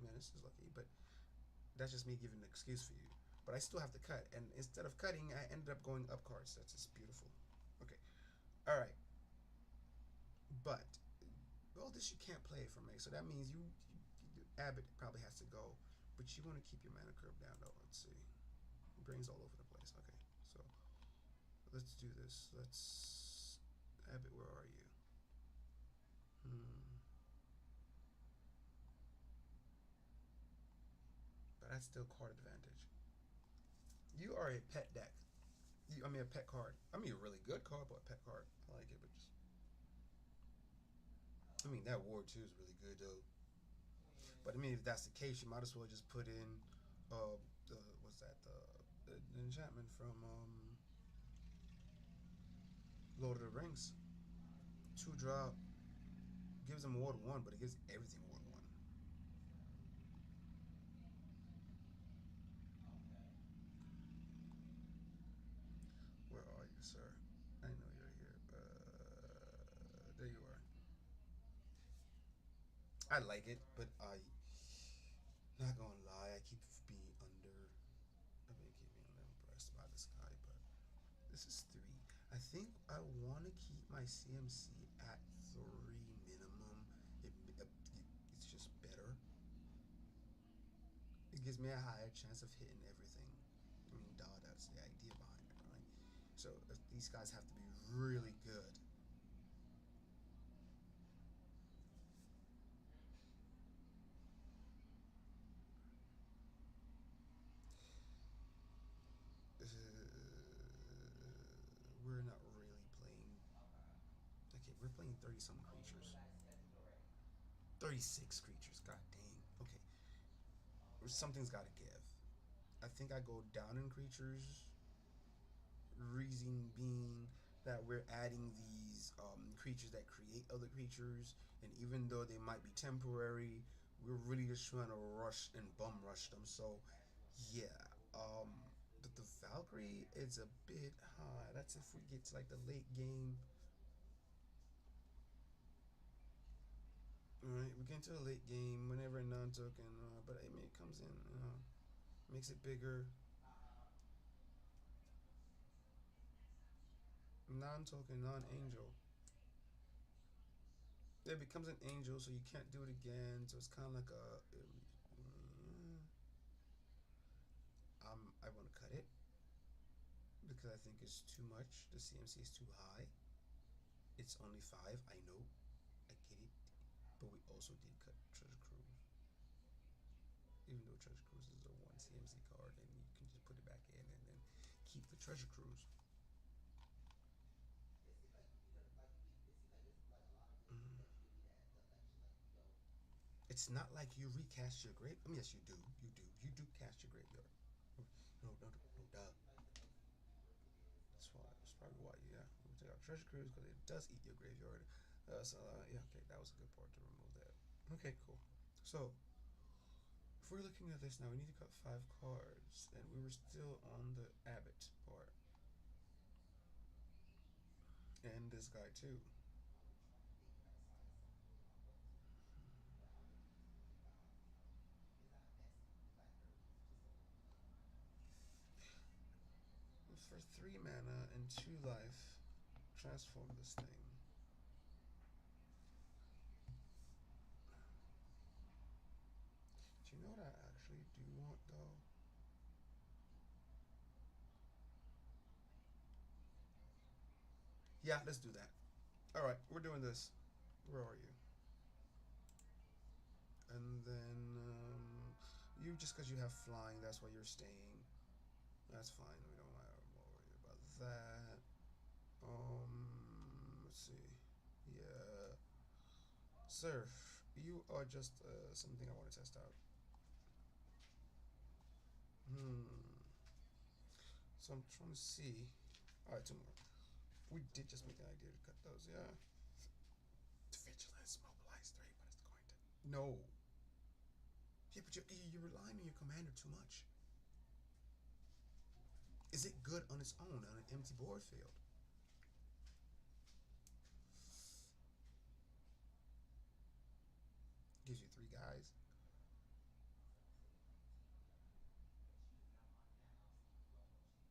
G: Menace is lucky, but that's just me giving an excuse for you. But I still have to cut, and instead of cutting, I ended up going up cards. That's just beautiful. Okay. Alright. But all this you can't play for me, so that means you Abbott probably has to go, but you want to keep your mana curve down though. Let's see, brains all over the place. Okay, so let's do this. Let's Abbott, where are you? But that's still card advantage. You are a pet deck. I mean a pet card. I mean a really good card, but a pet card. I like it, but just. I mean, that Ward 2 is really good, though. But, I mean, if that's the case, you might as well just put in, the enchantment from, Lord of the Rings. 2-drop. Gives them Ward 1, but it gives everything Ward 1. Where are you, sir? I know you're here. There you are. I like it, but not gonna lie, I keep being impressed by this guy, but this is 3. I think I want to keep my CMC at 3 minimum. It's just better. It gives me a higher chance of hitting everything. I mean, that's the idea behind it, right? So if these guys have to be really good. We're not really playing. Okay, we're playing 30-some creatures. 36 creatures. God dang. Okay, something's got to give. I think I go down in creatures. Reason being that we're adding these creatures that create other creatures, and even though they might be temporary, we're really just trying to rush and bum rush them. So, yeah. But the Valkyrie is a bit high. That's if we get to like the late game. Alright, we get into the late game whenever a non-token, but I mean, it comes in, makes it bigger. Non-token, non-angel. It becomes an angel, so you can't do it again. So it's kind of like a. I want to cut it because I think it's too much. The CMC is too high. It's only 5. I know. I get it. But we also did cut Treasure Cruise. Even though Treasure Cruise is a 1 CMC card, and you can just put it back in and then keep the Treasure Cruise. It's not like you recast your grave. I mean, yes, you do. You do cast your graveyard. No, duh. That's probably why. Yeah, we take out Treasure Cruise because it does eat your graveyard. Yeah, okay, that was a good part to remove that. Okay, cool. So, if we're looking at this now, we need to cut 5 cards, and we were still on the Abbott part, and this guy too. For 3 mana and 2 life, transform this thing. Do you know what I actually do want though? Yeah, let's do that. Alright, we're doing this. Where are you? And then you, just because you have flying, that's why you're staying. That's fine. We don't worry about that. Let's see. Yeah. Surf. You are just something I want to test out. So I'm trying to see. Alright, 2 more. We did just make an idea to cut those, yeah. Vigilance, mobilize 3, but it's going to. No. Yeah, but you're relying on your commander too much. Is it good on its own on an empty board field? Gives you 3 guys.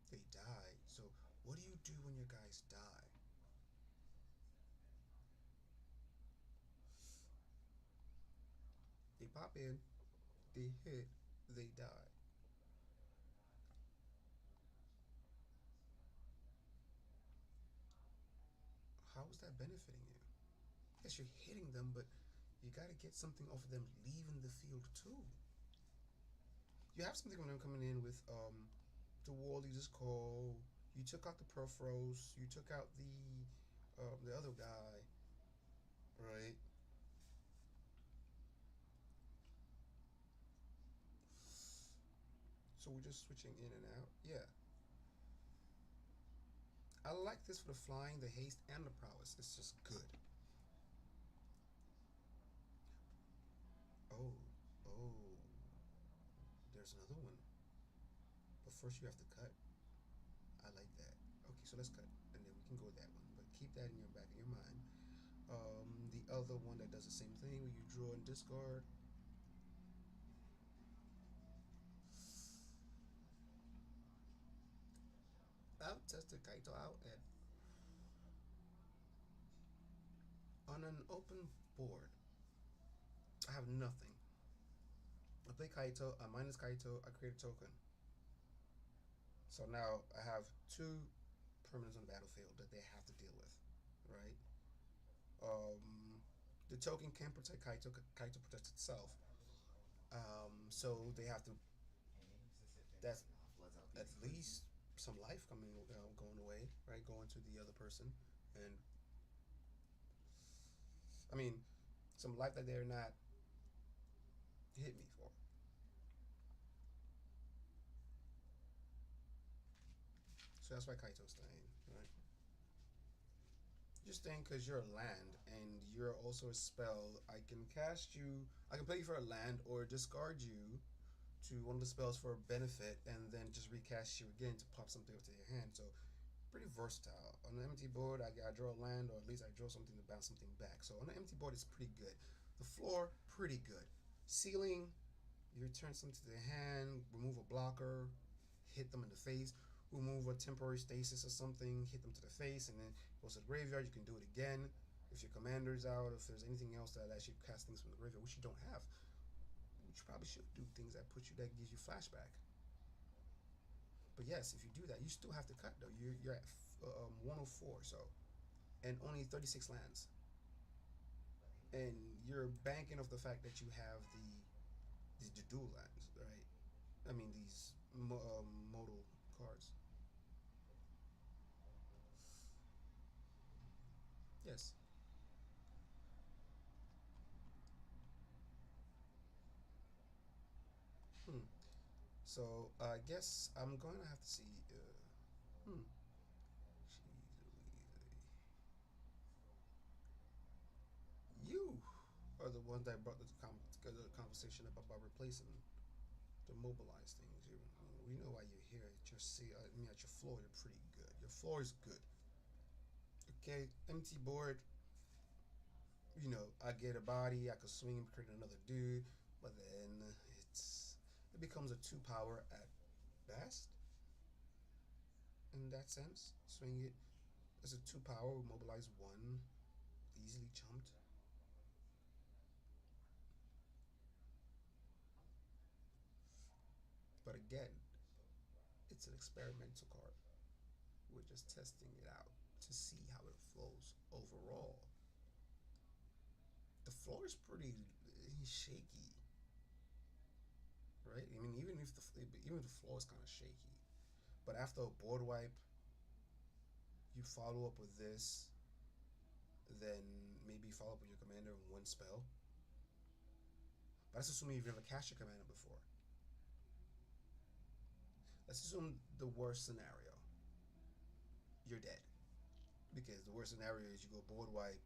G: They die. So what do you do when your guys die? They pop in, they hit, they die. How is that benefiting you? Yes, you're hitting them, but you got to get something off of them leaving the field too. You have something when they're coming in with the War Leader's Call. You took out the Perforos. You took out the other guy, right? So we're just switching in and out. Yeah. I like this for the flying, the haste, and the prowess. It's just good. Oh. There's another one. But first you have to cut. I like that. Okay, so let's cut. And then we can go with that one. But keep that in your back of your mind. The other one that does the same thing where you draw and discard. I've tested Kaito out on an open board. I have nothing. I play Kaito, I minus Kaito, I create a token. So now I have 2 permanents on the battlefield that they have to deal with, right? The token can protect Kaito. Kaito protects itself. So they have to. That's at least some life going away, right? Going to the other person, and I mean, some life that they're not hit me for. So that's why Kaito's staying, right? You're staying because you're a land, and you're also a spell. I can cast you. I can play you for a land, or discard you to one of the spells for a benefit, and then just recast you again to pop something up to your hand. So pretty versatile. On an empty board, I draw a land, or at least I draw something to bounce something back. So on an empty board, it's pretty good. The floor, pretty good. Ceiling, you return something to the hand, remove a blocker, hit them in the face, remove a temporary stasis or something, hit them to the face, and then goes to the graveyard. You can do it again. if your commander's out, if there's anything else that lets you cast things from the graveyard, which you don't have, which you probably should do things that gives you flashback. But yes, if you do that, you still have to cut though. You're at 104, so, and only 36 lands, and you're banking off the fact that you have the dual lands, right? I mean these modal cards. Yes. So I guess I'm going to have to see. You are the one that brought the conversation up about replacing the mobilized things. We know why you're here. At your at your floor, you're pretty good. Your floor is good. Okay, empty board. You know, I get a body. I could swing and create another dude, but then it becomes a 2-power at best. In that sense, swing it as a 2-power, mobilize 1, easily chumped. But again, it's an experimental card. We're just testing it out to see how it flows overall. The floor is pretty shaky, right? I mean, even if the floor is kind of shaky, but after a board wipe, you follow up with this, then maybe follow up with your commander in 1 spell. But that's assuming you've never cast your commander before. Let's assume the worst scenario. You're dead. Because the worst scenario is you go board wipe,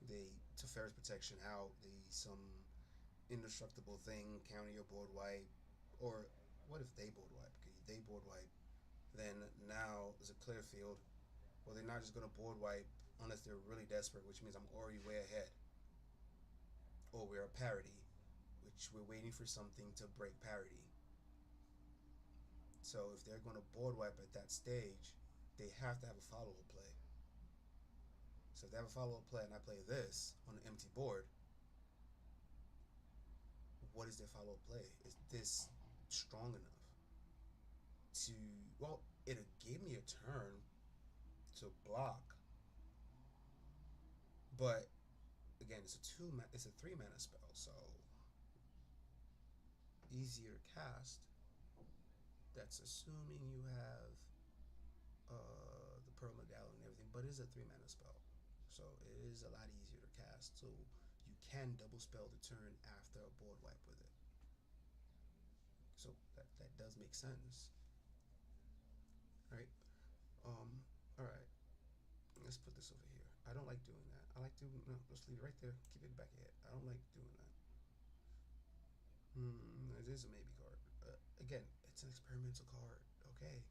G: they Teferi's Protection out, they some indestructible thing counter your board wipe, or what if they board wipe? Okay, they board wipe, then now there's a clear field. Well, they're not just gonna board wipe unless they're really desperate, which means I'm already way ahead. Or we're a parity, which we're waiting for something to break parity. So if they're gonna board wipe at that stage, they have to have a follow-up play. So if they have a follow-up play and I play this on an empty board, what is their follow-up play? Is this strong enough to, well, it'll give me a turn to block, but again, it's a 3 mana spell, so easier to cast. That's assuming you have the Pearl Medallion and everything, but it is a 3 mana spell, so it is a lot easier to cast. So you can double spell the turn after a board wipe with it. So that does make sense, right? All right. Let's put this over here. I don't like doing that. I like to no. Let's leave it right there. Keep it back ahead. I don't like doing that. It is a maybe card. Again, it's an experimental card. Okay.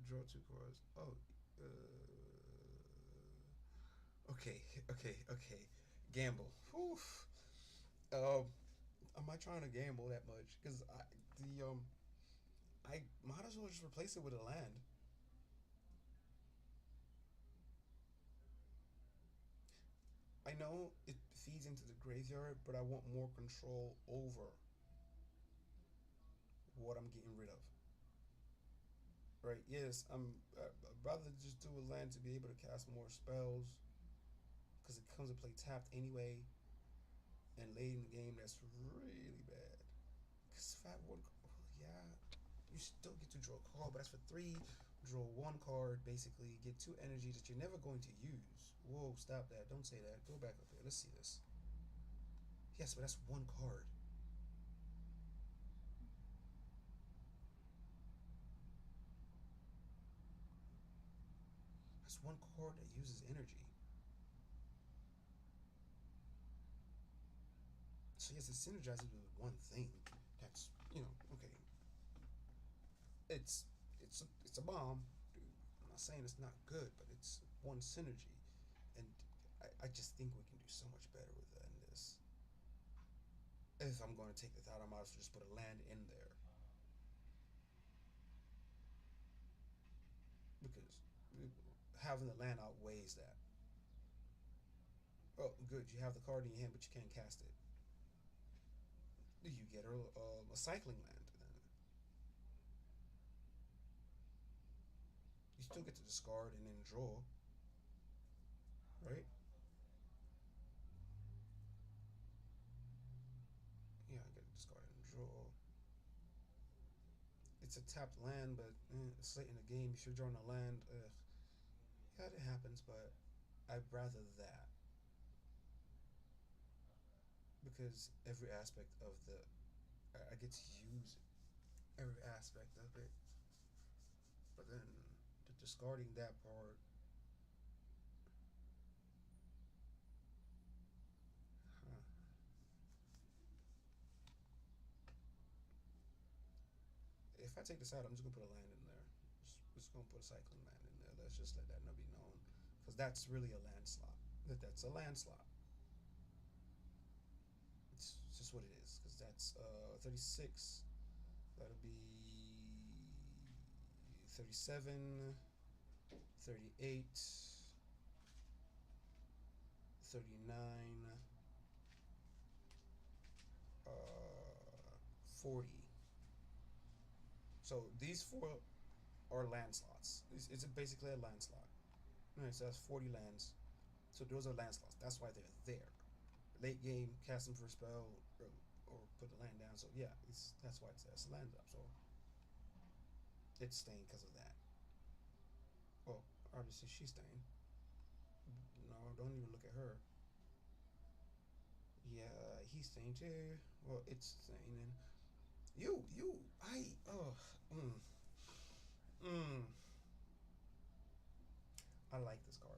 G: Draw 2 cards. Oh. Okay. Gamble. Whew. Am I trying to gamble that much? Because I might as well just replace it with a land. I know it feeds into the graveyard, but I want more control over what I'm getting rid of. Right? Yes, I'd rather just do a land to be able to cast more spells, because it comes to play tapped anyway, and late in the game that's really bad. Because if I have yeah, you still get to draw a card, but that's for 3. Draw 1 card, basically get 2 energy that you're never going to use. Whoa, stop that. Don't say that. Go back up here. Let's see this. Yes, but that's 1 card. That's 1 card that uses energy. So yes, it synergizes with 1 thing. That's, okay. It's a bomb, dude. I'm not saying it's not good, but it's 1 synergy. And I just think we can do so much better with that in this. If I'm going to take the thought, I might as well just put a land in there. Because having the land outweighs that. Oh, good. You have the card in your hand, but you can't cast it. You get a cycling land. Then. You still get to discard and then draw. Right? Yeah, I get to discard and draw. It's a tapped land, but it's late in the game. If you're drawing a land, yeah, it happens, but I'd rather that. Because every aspect of I get to use every aspect of it. But then discarding that part, if I take this out, I'm just gonna put a land in there. Just gonna put a cycling land in there. Let's just let that be known, because that's really a land slot. That's a land slot. It's just what it is, because that's 36. That'll be 37, 38, 39, 40. So these 4 are land slots. It's basically a land slot. Alright, so that's 40 lands. So those are land slots. That's why they're there. Late game, cast them for a spell, or put the land down. So yeah, that's why it's a land drop. So it's staying because of that. Well, obviously she's staying. No, don't even look at her. Yeah, he's staying too. Well, it's staying in. I like this card.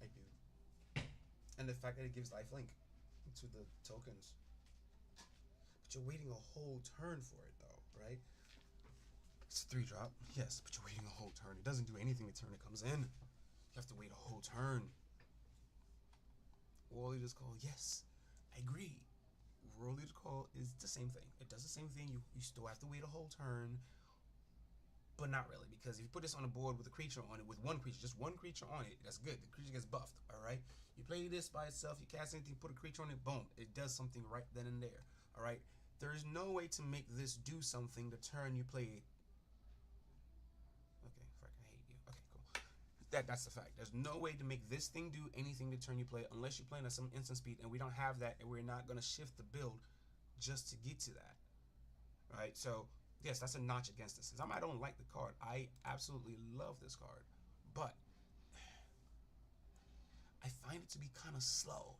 G: I do. And the fact that it gives lifelink to the tokens. But you're waiting a whole turn for it though, right? It's a 3-drop, yes, but you're waiting a whole turn. It doesn't do anything the turn it comes in. You have to wait a whole turn. War Leader's Call, yes, I agree. War Leader's Call is the same thing. It does the same thing. You still have to wait a whole turn. But not really, because if you put this on a board with a creature on it, with one creature, just one creature on it, that's good. The creature gets buffed, alright? You play this by itself, you cast anything, put a creature on it, boom. It does something right then and there, alright? There is no way to make this do something the turn you play it. Okay, frick, I hate you. Okay, cool. That's the fact. There's no way to make this thing do anything the turn you play it, unless you're playing at some instant speed, and we don't have that, and we're not going to shift the build just to get to that. Alright, so yes, that's a notch against this. I don't like the card. I absolutely love this card. But I find it to be kind of slow.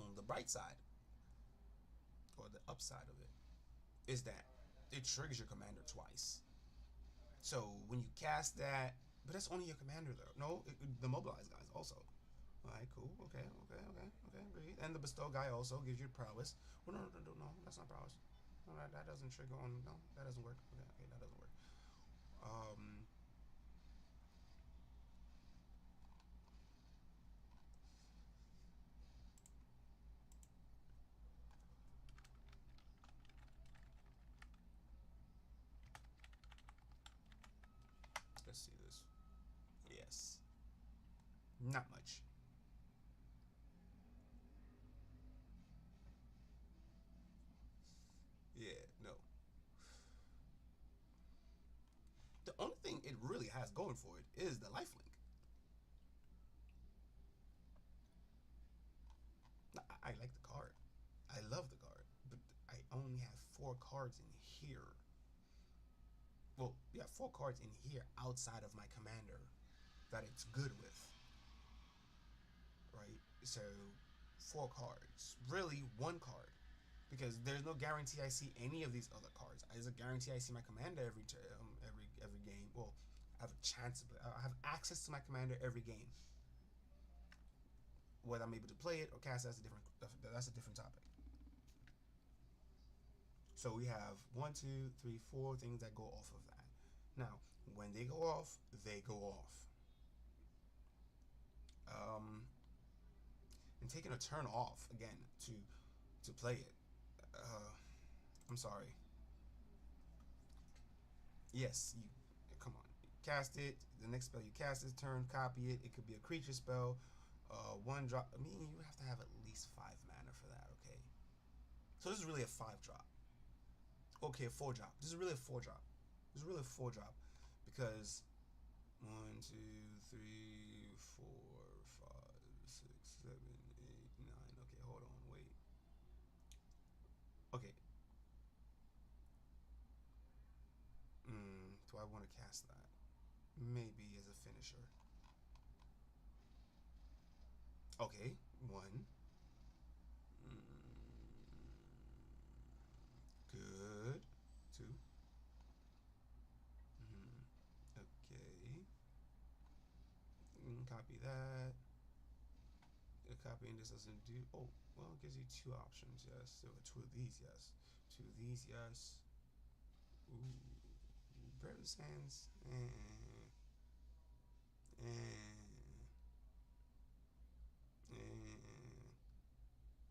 G: On the bright side, or the upside of it, is that it triggers your commander twice. So when you cast that, but that's only your commander though. No, the mobilize guys also. Alright, cool. Okay, agreed. And the bestow guy also gives you prowess. Well, no, that's not prowess. No, that doesn't trigger on. No, that doesn't work. Okay, that doesn't work. Let's see this. Yes. Not much. Yeah, no. The only thing it really has going for it is the lifelink. I like the card. I love the card, but I only have 4 cards in here. Well, yeah, 4 cards in here outside of my commander that it's good with. Right? So 4 cards. Really 1 card. Because there's no guarantee I see any of these other cards. There's a guarantee I see my commander every game. Well, I have a chance. I have access to my commander every game. Whether I'm able to play it or cast it, that's a different topic. So we have 1, 2, 3, 4 things that go off of that. Now, when they go off, they go off. And taking a turn off again to play it. I'm sorry. Yes, you come on. Cast it. The next spell you cast is turn. Copy it. It could be a creature spell. 1 drop. I mean, you have to have at least 5 mana for that. Okay. So this is really a 5 drop. Okay, a 4 drop. This is really a 4 drop. This is really a 4 drop because 1, 2, 3, 4, 5, 6, 7, 8, 9. Okay, hold on, wait. Okay. Do I want to cast that? Maybe as a finisher. Okay, 1. Good. 2. Okay. Copy that. Copying this doesn't do. Oh, well, it gives you 2 options. Yes. So 2 of these. Yes. 2 of these. Yes. Ooh. Brave Sands.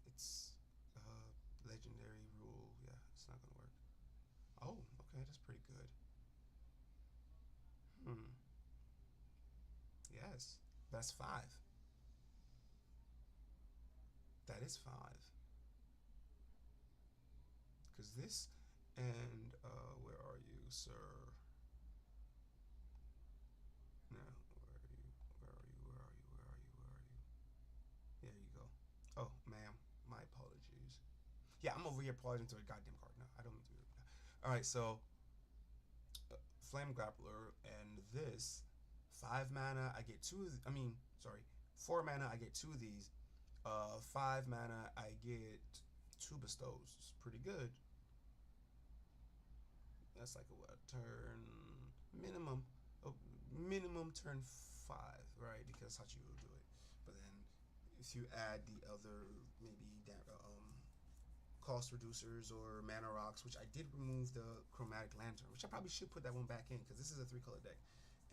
G: It's legendary rule. Yeah, it's not gonna work. Oh, okay, that's pretty good. Yes, that's 5. That is 5. Because this and where are you, sir? No, where are you? Where are you? Where are you? Where are you? Where are you? There you go. Oh, ma'am, my apologies. Yeah, I'm over here apologizing to a goddamn card. No, I don't mean to do that. All right, so Flame Grappler and this 5 mana. I get 2. I mean, sorry, 4 mana. I get 2 of these. 5 mana. I get 2 bestows. It's pretty good. That's like a what, turn minimum. Minimum turn 5, right? Because that's how you will do it. But then if you add the other maybe cost reducers or mana rocks, which I did remove the Chromatic Lantern, which I probably should put that one back in because this is a 3-color deck.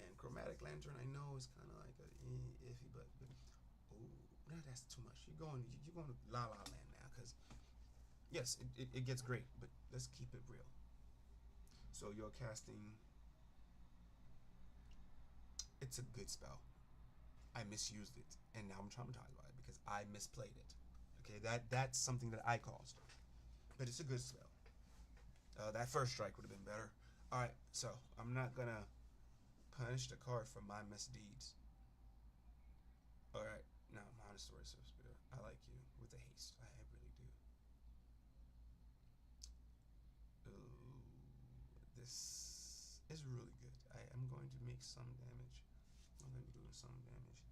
G: And Chromatic Lantern, I know is kind of like a iffy, but oh, no, that's too much. You're going La La Land now because yes, it gets great, but let's keep it real. So you're casting. It's a good spell. I misused it, and now I'm traumatized by it because I misplayed it. Okay, that's something that I caused, but it's a good spell. That first strike would have been better. All right, so I'm not gonna punish the card for my misdeeds. All right, now Montessori Spitter. I like you with the haste. I really do. Ooh, this is really good. I am going to make some damage. I'm going to be doing some damage.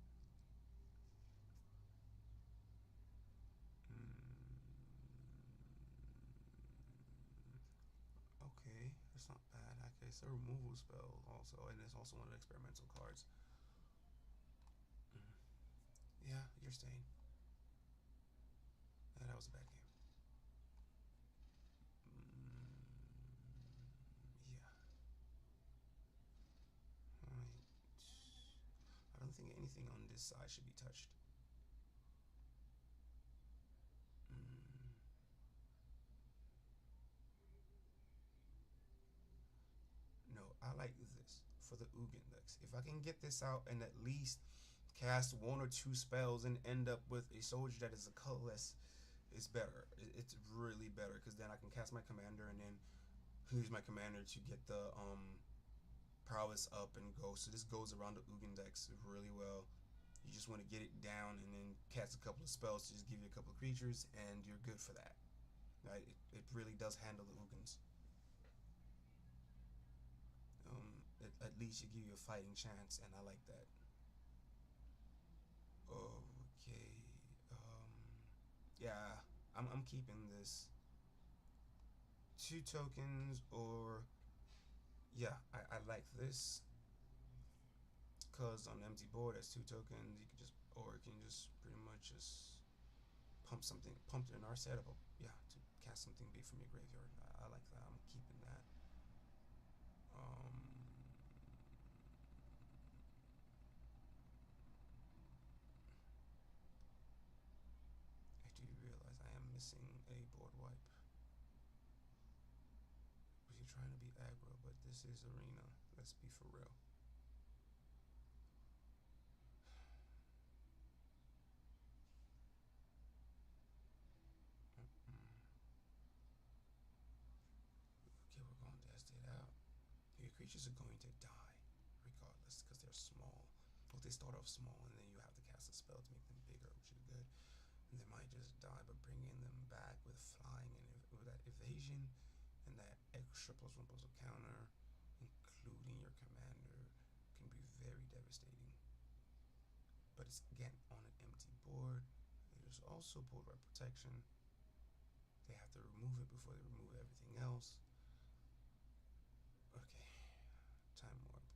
G: Okay, that's not bad. Okay, it's a removal spell also, and it's also one of the experimental cards. Yeah, you're staying. That was a bad game. Yeah. Alright. I don't think anything on this side should be touched. No, I like this for the Ugin decks. If I can get this out and at least cast 1 or 2 spells and end up with a soldier that is a colorless, it's better. It's really better because then I can cast my commander and then use my commander to get the prowess up and go. So this goes around the Ugin decks really well. You just want to get it down and then cast a couple of spells to just give you a couple of creatures and you're good for that. Right? It really does handle the Ugins. At least you give you a fighting chance, and I like that. Okay. Yeah, I'm keeping this. 2 tokens, or yeah, I like this. Cause on an empty board, that's 2 tokens. You can just, or you can just pretty much just pump it in our setup. Yeah, to cast something big from your graveyard. I like that. I'm keeping that. I do realize I am missing a board wipe. Was you trying to be aggro, but this this is Arena. Let's be for real. Okay, we're going to test it out. Your creatures are going to die regardless because they're small. Well, they start off small and then you have to cast a spell to make them bigger, which is good. And they might just die, but bringing them back with flying and with that evasion and that extra +1/+1 counter, including your commander, can be very devastating. But it's again on an empty board. There's also board wipe protection. They have to remove it before they remove everything else. Okay, Time Warp.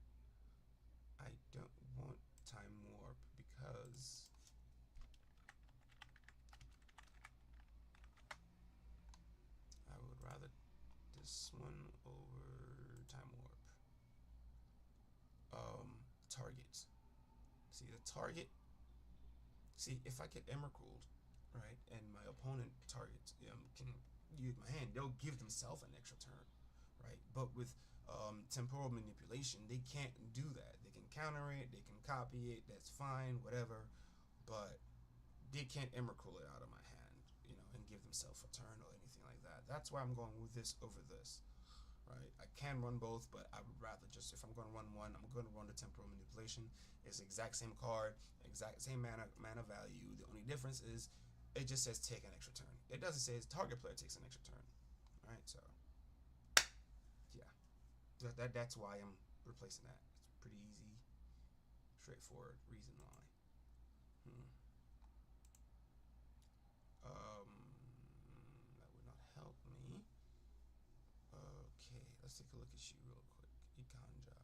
G: I don't want Time Warp because I would rather this one over Time Warp. Target. See the target. See if I get Emrakul, right, and my opponent target can use my hand, they'll give themselves an extra turn, right? But with temporal manipulation, they can't do that. They can counter it, they can copy it, that's fine, whatever, but they can't Emrakul it out of my hand, and give themselves a turn or anything like that. That's why I'm going with this over this, right? I can run both, but I would rather just, if I'm going to run one, I'm going to run the temporal manipulation. It's the exact same card, exact same mana value. The only difference is it just says take an extra turn. It doesn't say target player takes an extra turn, right? So yeah, that's why I'm replacing that. It's pretty easy, straightforward reason why. That would not help me. Okay, let's take a look at you real quick. Ikanjao.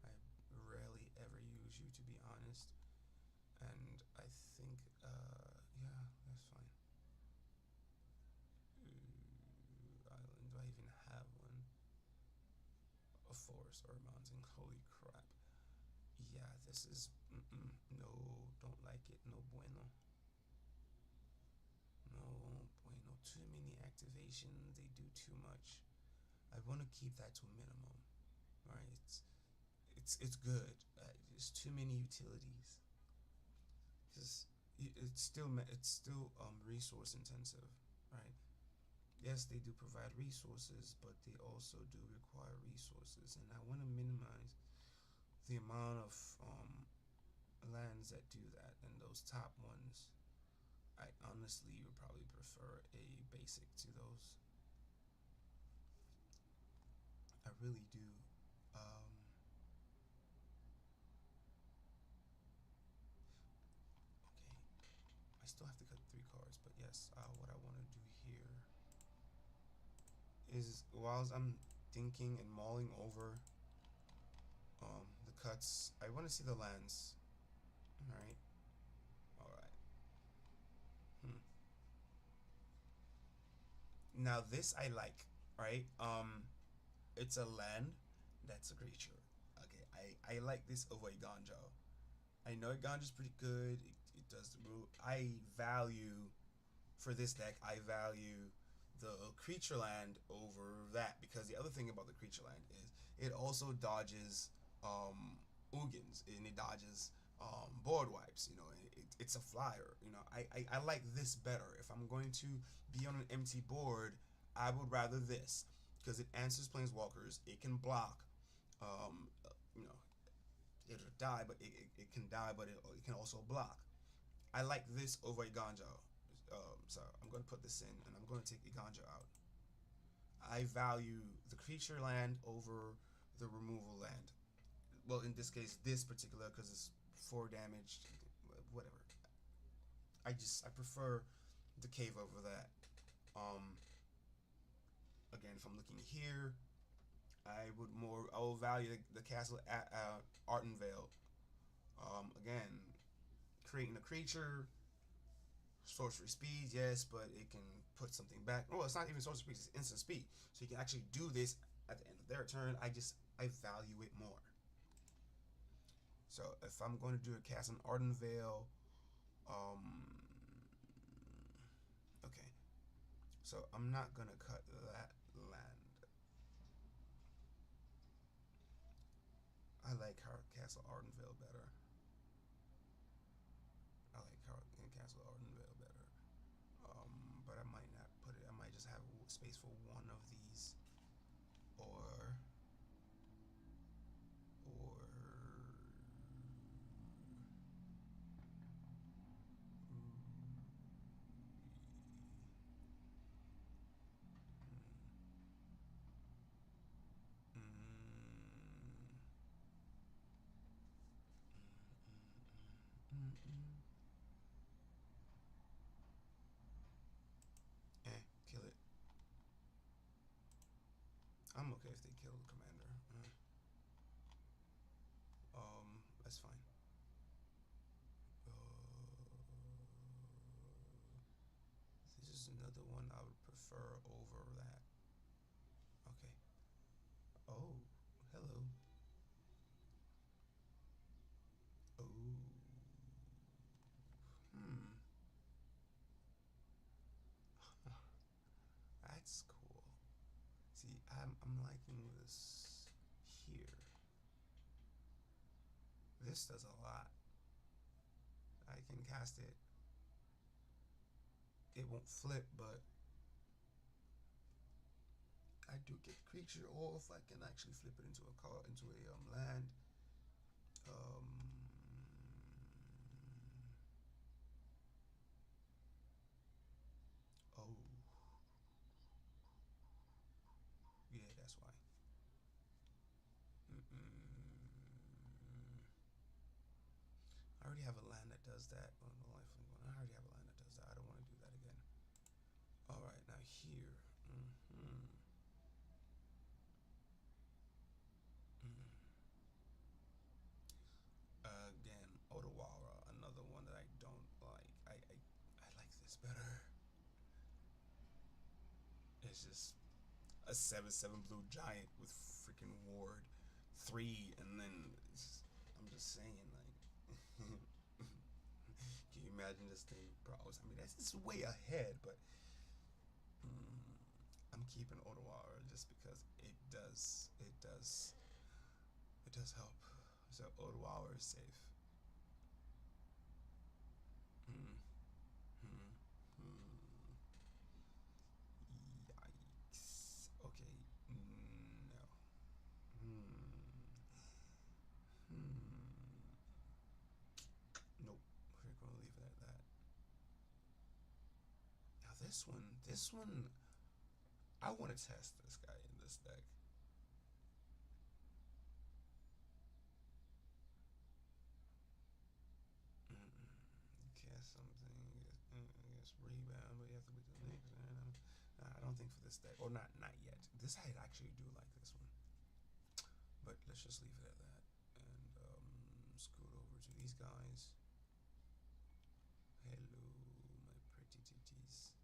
G: I rarely ever use you, to be honest. And I think, yeah, that's fine. Island, do I even have one? A forest or a mountain? Holy crap. Yeah, this is, no, don't like it, no bueno. No bueno, too many activations, they do too much. I want to keep that to a minimum, right? It's good. There's too many utilities. Because it's still resource intensive, right? Yes, they do provide resources, but they also do require resources, and I want to minimize the amount of lands that do that. And those top ones, I honestly would probably prefer a basic to those. I really do. Okay, I still have to cut 3 cards, but yes, what I want to do here is, whilst I'm thinking and mulling over the cuts, I want to see the lands. Alright. Now this I like, right? It's a land that's a creature. Okay, I like this over Iganjo. I know Iganjo's pretty good. It does the move. I value, for this deck, I value the creature land over that, because the other thing about the creature land is it also dodges Ugins, and it dodges board wipes. It's a flyer. I like this better. If I'm going to be on an empty board, I would rather this, because it answers planeswalkers. It can block. It'll die, but it can die, but it can also block. I like this over Iganjo. So I'm going to put this in, and I'm going to take Iganjo out. I value the creature land over the removal land. Well, in this case, this particular, because it's 4 damage, whatever. I prefer the cave over that. Again, if I'm looking here, I will value the castle at Ardenvale. Again, creating a creature, sorcery speed, yes, but it can put something back. Well, it's not even sorcery speed, it's instant speed. So you can actually do this at the end of their turn. I value it more. So if I'm going to do a cast on Ardenvale, okay. So I'm not gonna cut that land. like Castle Ardenvale better. I like Castle Ardenvale better. But I might not put it. I might just have space for one of these, or kill it. I'm okay if they kill the commander. That's fine. This is another one I would prefer over that. Okay. Oh, hello. Oh. That's cool. See, I'm liking this here. This does a lot. I can cast it. It won't flip, but I do get creature off. I can actually flip it into a land. Oh. Yeah, that's why. I already have a land that does that. Oh, no, I already have a land that does that. I don't want to do that again. All right, now here. Again, Otawara, another one that I don't like. I like this better. It's just a 7/7 blue giant with freaking ward 3, and then I'm just saying, like, can you imagine this thing prowess? I mean, this is way ahead, but I'm keeping Otawara just because it does help. So Otawara is safe. Yikes. Okay. No. Nope. We're gonna leave it at that. Now this one, I want to test this guy in this deck. Cast something, yes, rebound, but you have to wait till next. I don't think for this deck, or not yet. This I actually do like this one, but let's just leave it at that and scoot over to these guys. Hello, my pretty titties.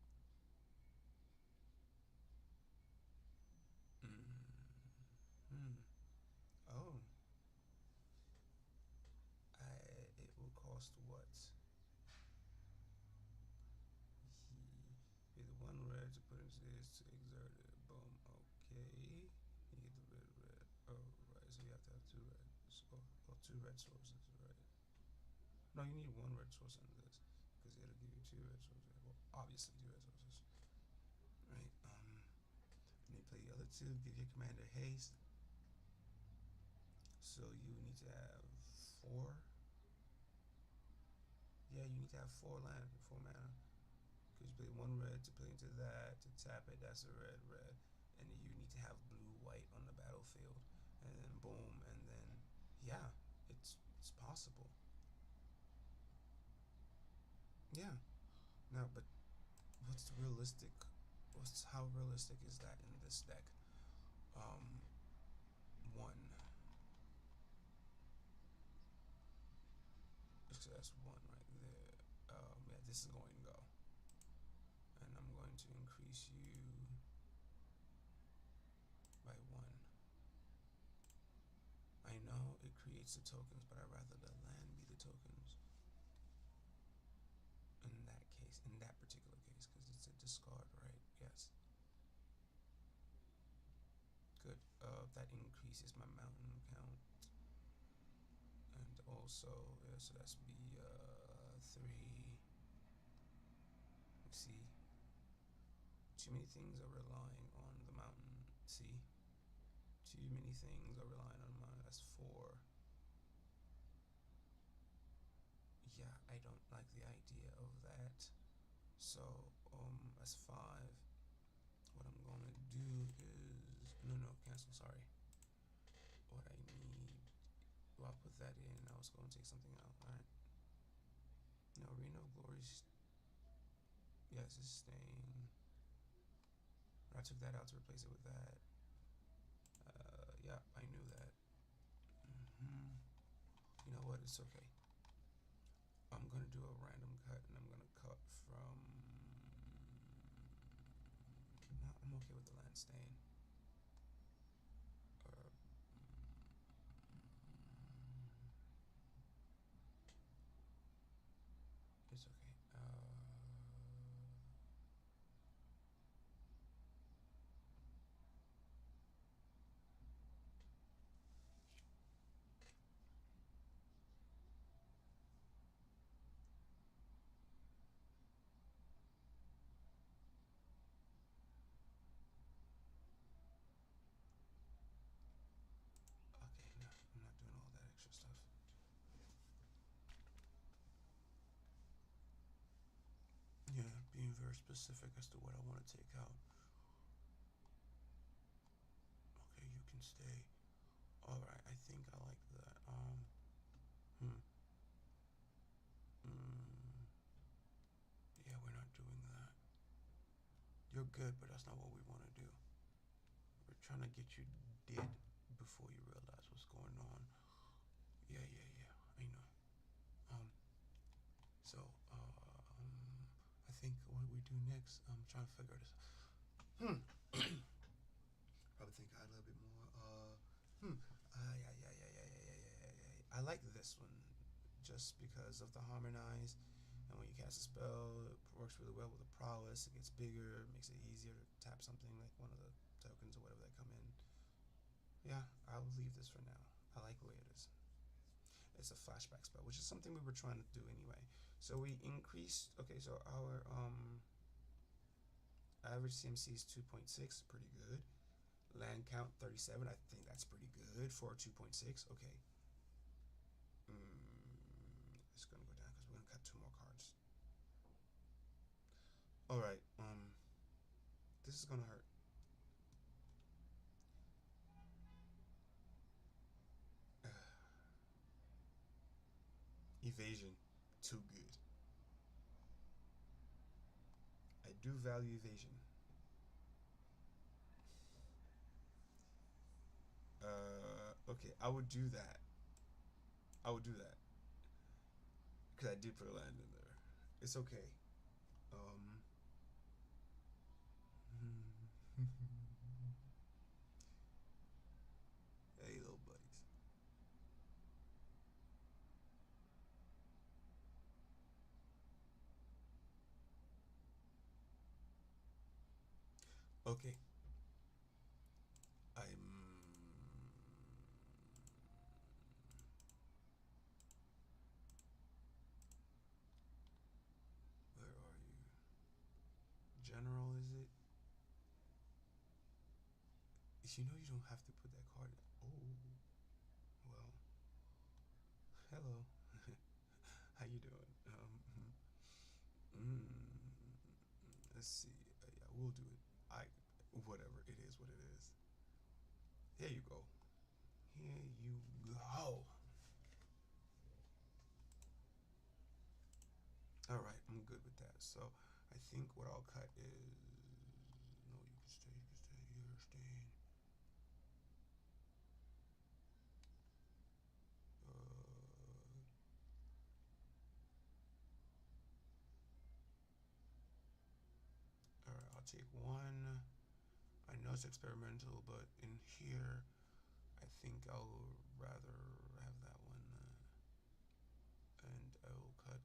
G: Oh. It will cost what? Either 1 red to put into this to exert it. Boom. Okay. You get the red. Alright, so you have to have 2 red. Well, 2 red sources, right? No, you need 1 red source under this, because it'll give you 2 red sources. Well, obviously 2 red sources. Right. And you play the other 2, give your commander haste. So you need to have 4. Yeah, you need to have 4 mana. Because you play 1 red to play into that, to tap it, that's a red. And you need to have blue-white on the battlefield. And then boom, and then, yeah, it's possible. Yeah. Now, but how realistic is that in this deck? 1. So that's 1 right there. Yeah, this is going to go. And I'm going to increase you by 1. I know it creates the tokens, but I'd rather the land be the tokens. In that particular case, because it's a discard, right? Yes. Good. That increases my mountain count. also, so that's be 3. C. Too many things are relying on the mountain. C. Too many things are relying on the mountain. That's 4. Yeah, I don't like the idea of that. So, that's 5. What I'm gonna do is no, cancel. Sorry. What I need. Well, I'll put that in. I was going to take something out. All right. No, Arena of Glory's. Yes, it's staying. I took that out to replace it with that. Yeah, I knew that. You know what? It's okay. I'm gonna do a random cut, and I'm gonna cut from. No, I'm okay with the land staying. It's okay. Okay, no, I'm not doing all that extra stuff. Yeah, being very specific as to what I want to take out. Okay, you can stay. Alright, I think I like that. Yeah, we're not doing that. You're good, but that's not what we want to do. We're trying to get you dead before you realize what's going on. Yeah, I know. So, I think what we do next, I'm trying to figure this out. Probably think a little bit more. I like this one just because of the harmonize, and when you cast a spell, it works really well with the prowess. It gets bigger, it makes it easier to tap something like one of the tokens or whatever that come in. Yeah, I'll leave this for now. I like the way it is. It's a flashback spell, which is something we were trying to do anyway. So we increased. Okay, so our average CMC is 2.6, pretty good. Land count 37. I think that's pretty good for 2.6. Okay. It's gonna go down because we're gonna cut 2 more cards. All right. This is gonna hurt. Evasion, too good. I do value evasion. Okay, I would do that. Because I did put a land in there. It's okay. Hey, little buddies. Okay. Where are you? General, is it? You know you don't have to put that card in. Oh. Well. Hello. How you doing? Let's see. Yeah, we'll do it. Whatever. It is what it is. Here you go. Here you go. Alright, I'm good with that. So I think what I'll cut is no, you can stay, you're staying. Alright, I'll take 1. I know it's experimental, but in here I think I'll rather have that one. And I will cut.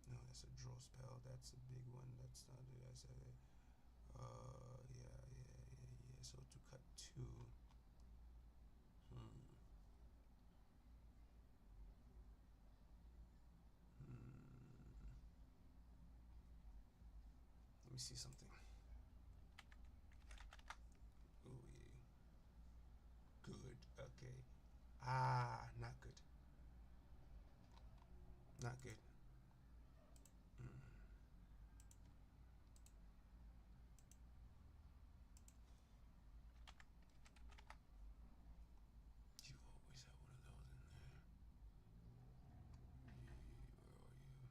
G: No, that's a draw spell. That's a big one. That's not it. I said it. Yeah. so to cut 2. Let me see something. Ooh, yeah. Good. Okay. Not good. Not good. You always have one of those in there. Where are you?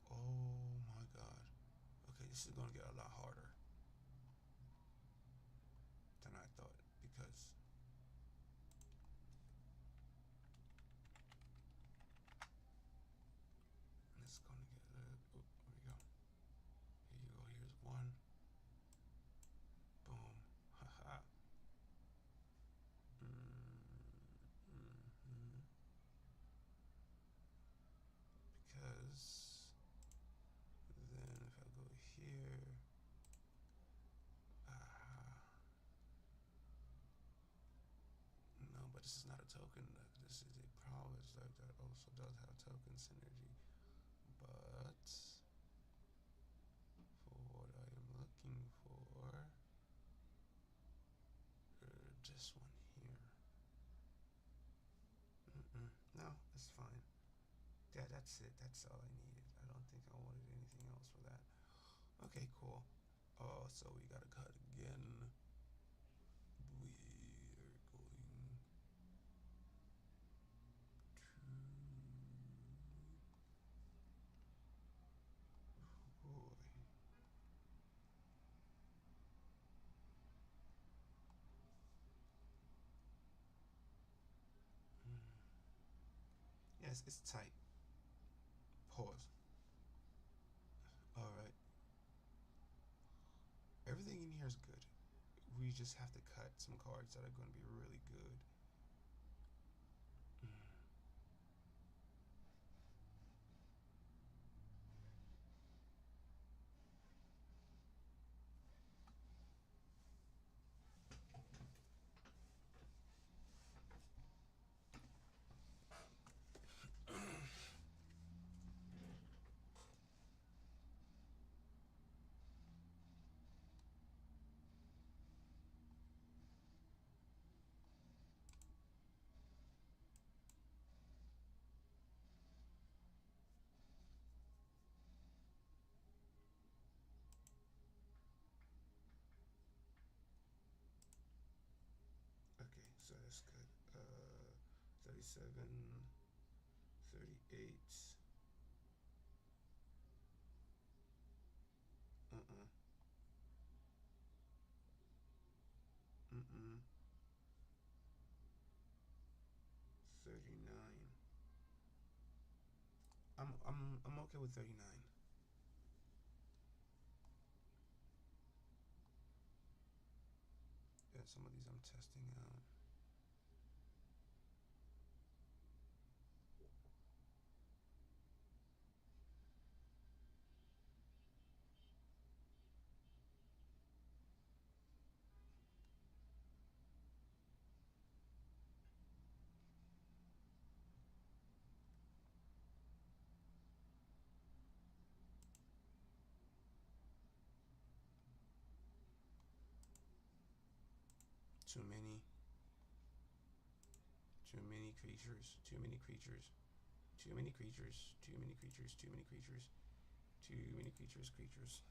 G: Oh my God. Okay, this is gonna get a lot harder than I thought because it's gonna get oh, here we go. Here you go. Here's 1. Boom. Haha. Because then if I go here, no, but this is not a token. This is a prowess that also does have token synergy. But for what I am looking for, this one here. No, it's fine. Yeah, that's it. That's all I needed. I don't think I wanted anything else for that. Okay, cool. Oh, so we gotta cut again. We are going to boy. Yes, it's tight. Pause. Alright. Everything in here is good. We just have to cut some cards that are going to be really good. Okay, so that's good. 37, 38. 39. I'm okay with 39. Yeah, some of these I'm testing out. Too many creatures, too many creatures, too many creatures, too many creatures, too many creatures, too many creatures.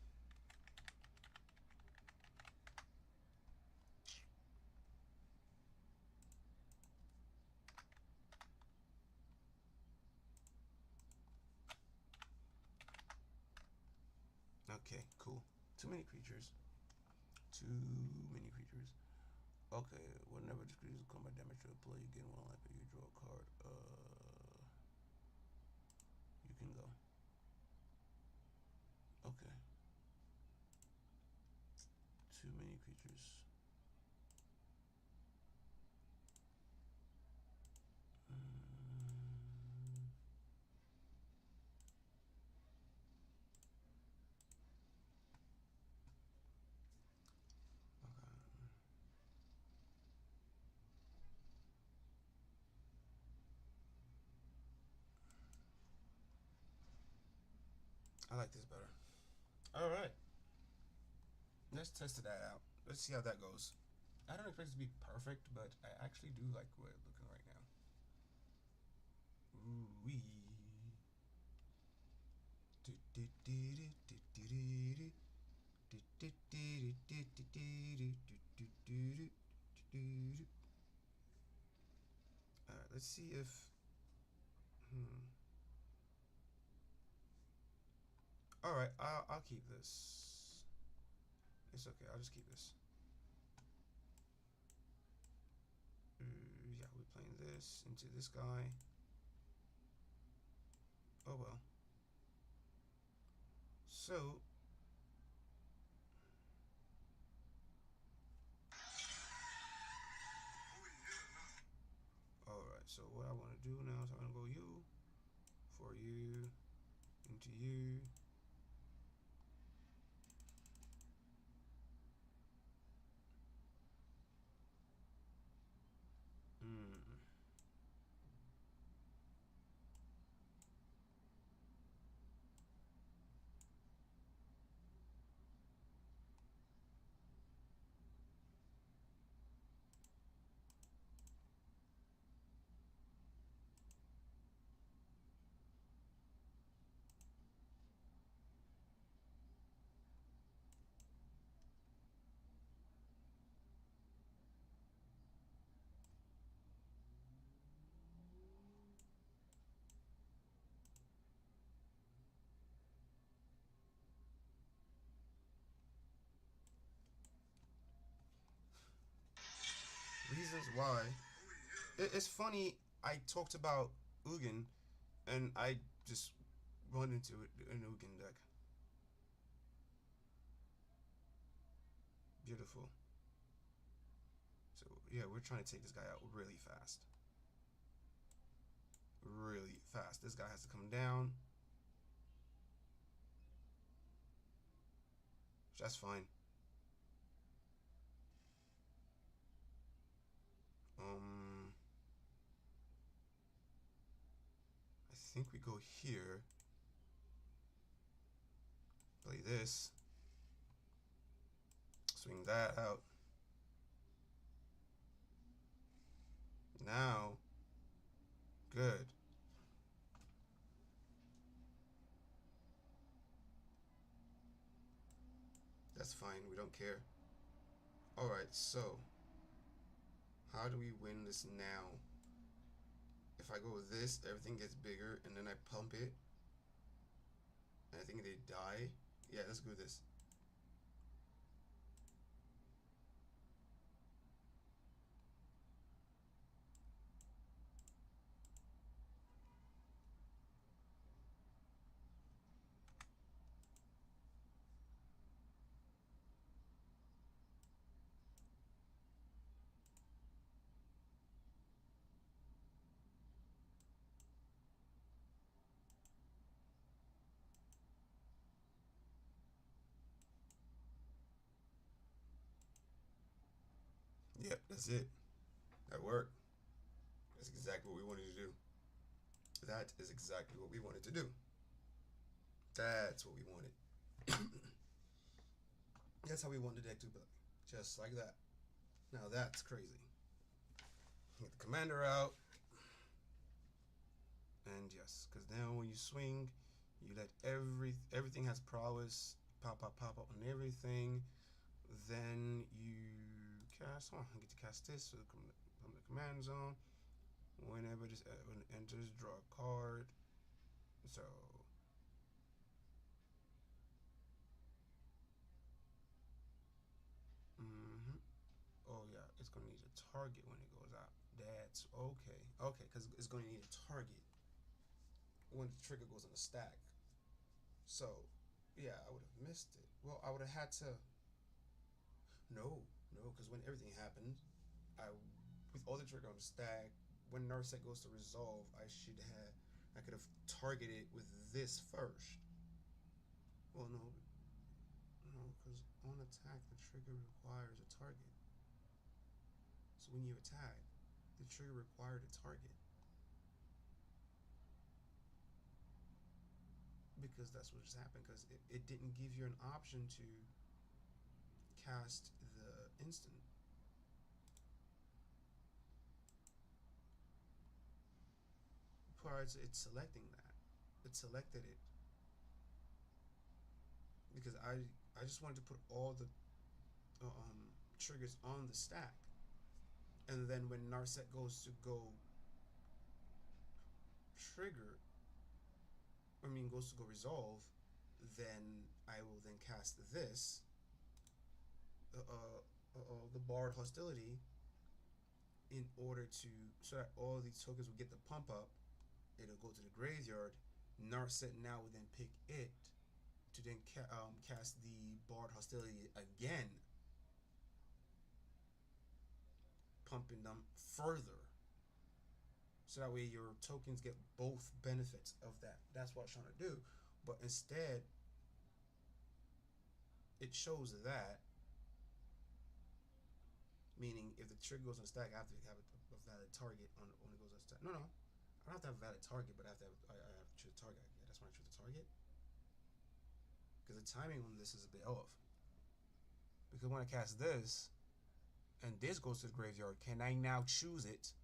G: Okay, cool. Too many creatures. Too many creatures. Okay, whenever this creature is combat damage to a player, you gain 1 life or you draw a card. You can go. Okay. Too many creatures. I like this better. All right. Let's test that out. Let's see how that goes. I don't expect it to be perfect, but I actually do like the way it's looking right now. Ooh-wee. All right, let's see if all right, I'll keep this. It's okay, I'll just keep this. Yeah, we're playing this into this guy. Oh well. So alright, so what I want to do now is I'm gonna go you, for you, into you. Reasons why. It's funny, I talked about Ugin, and I just run into an Ugin deck. Beautiful. So, yeah, we're trying to take this guy out really fast. Really fast. This guy has to come down. That's fine. I think we go here. Play this. Swing that out. Now, good. That's fine, we don't care. Alright, so how do we win this now? If I go with this, everything gets bigger, and then I pump it, and I think they die. Yeah, let's go with this. Yep, that's it. That worked. That's exactly what we wanted to do. That is exactly what we wanted to do. That's what we wanted. That's how we want the deck to play. Just like that. Now that's crazy. Get the commander out. And yes, because now when you swing, you let everything has prowess, pop on everything. Then you cast on. I get to cast this from the command zone. Whenever this enters, draw a card. So oh yeah, it's gonna need a target when it goes out. That's okay. Okay, because it's gonna need a target when the trigger goes on the stack. So yeah, I would have missed it. Well, I would have had to. No, because when everything happened, with all the trigger on the stack, when Narset goes to resolve, I could have targeted with this first. Well, no, because on attack, the trigger requires a target. So when you attack, the trigger required a target. Because that's what just happened. Because it didn't give you an option to cast the instant. Prior to it selecting that, it selected it because I just wanted to put all the triggers on the stack, and then when Narset goes to go trigger, goes to go resolve, then I will then cast this, the barred hostility, in order to, so that all these tokens will get the pump up. It'll go to the graveyard. Narset now will then pick it to then cast the barred hostility again, pumping them further. So that way your tokens get both benefits of that. That's what I'm trying to do. But instead, it shows that, meaning if the trigger goes on the stack, I have to have a valid target on when it goes on the stack. No, I don't have to have a valid target, but I have to choose a target. Yeah, that's when I choose the target. Because the timing on this is a bit off. Because when I cast this, and this goes to the graveyard, can I now choose it?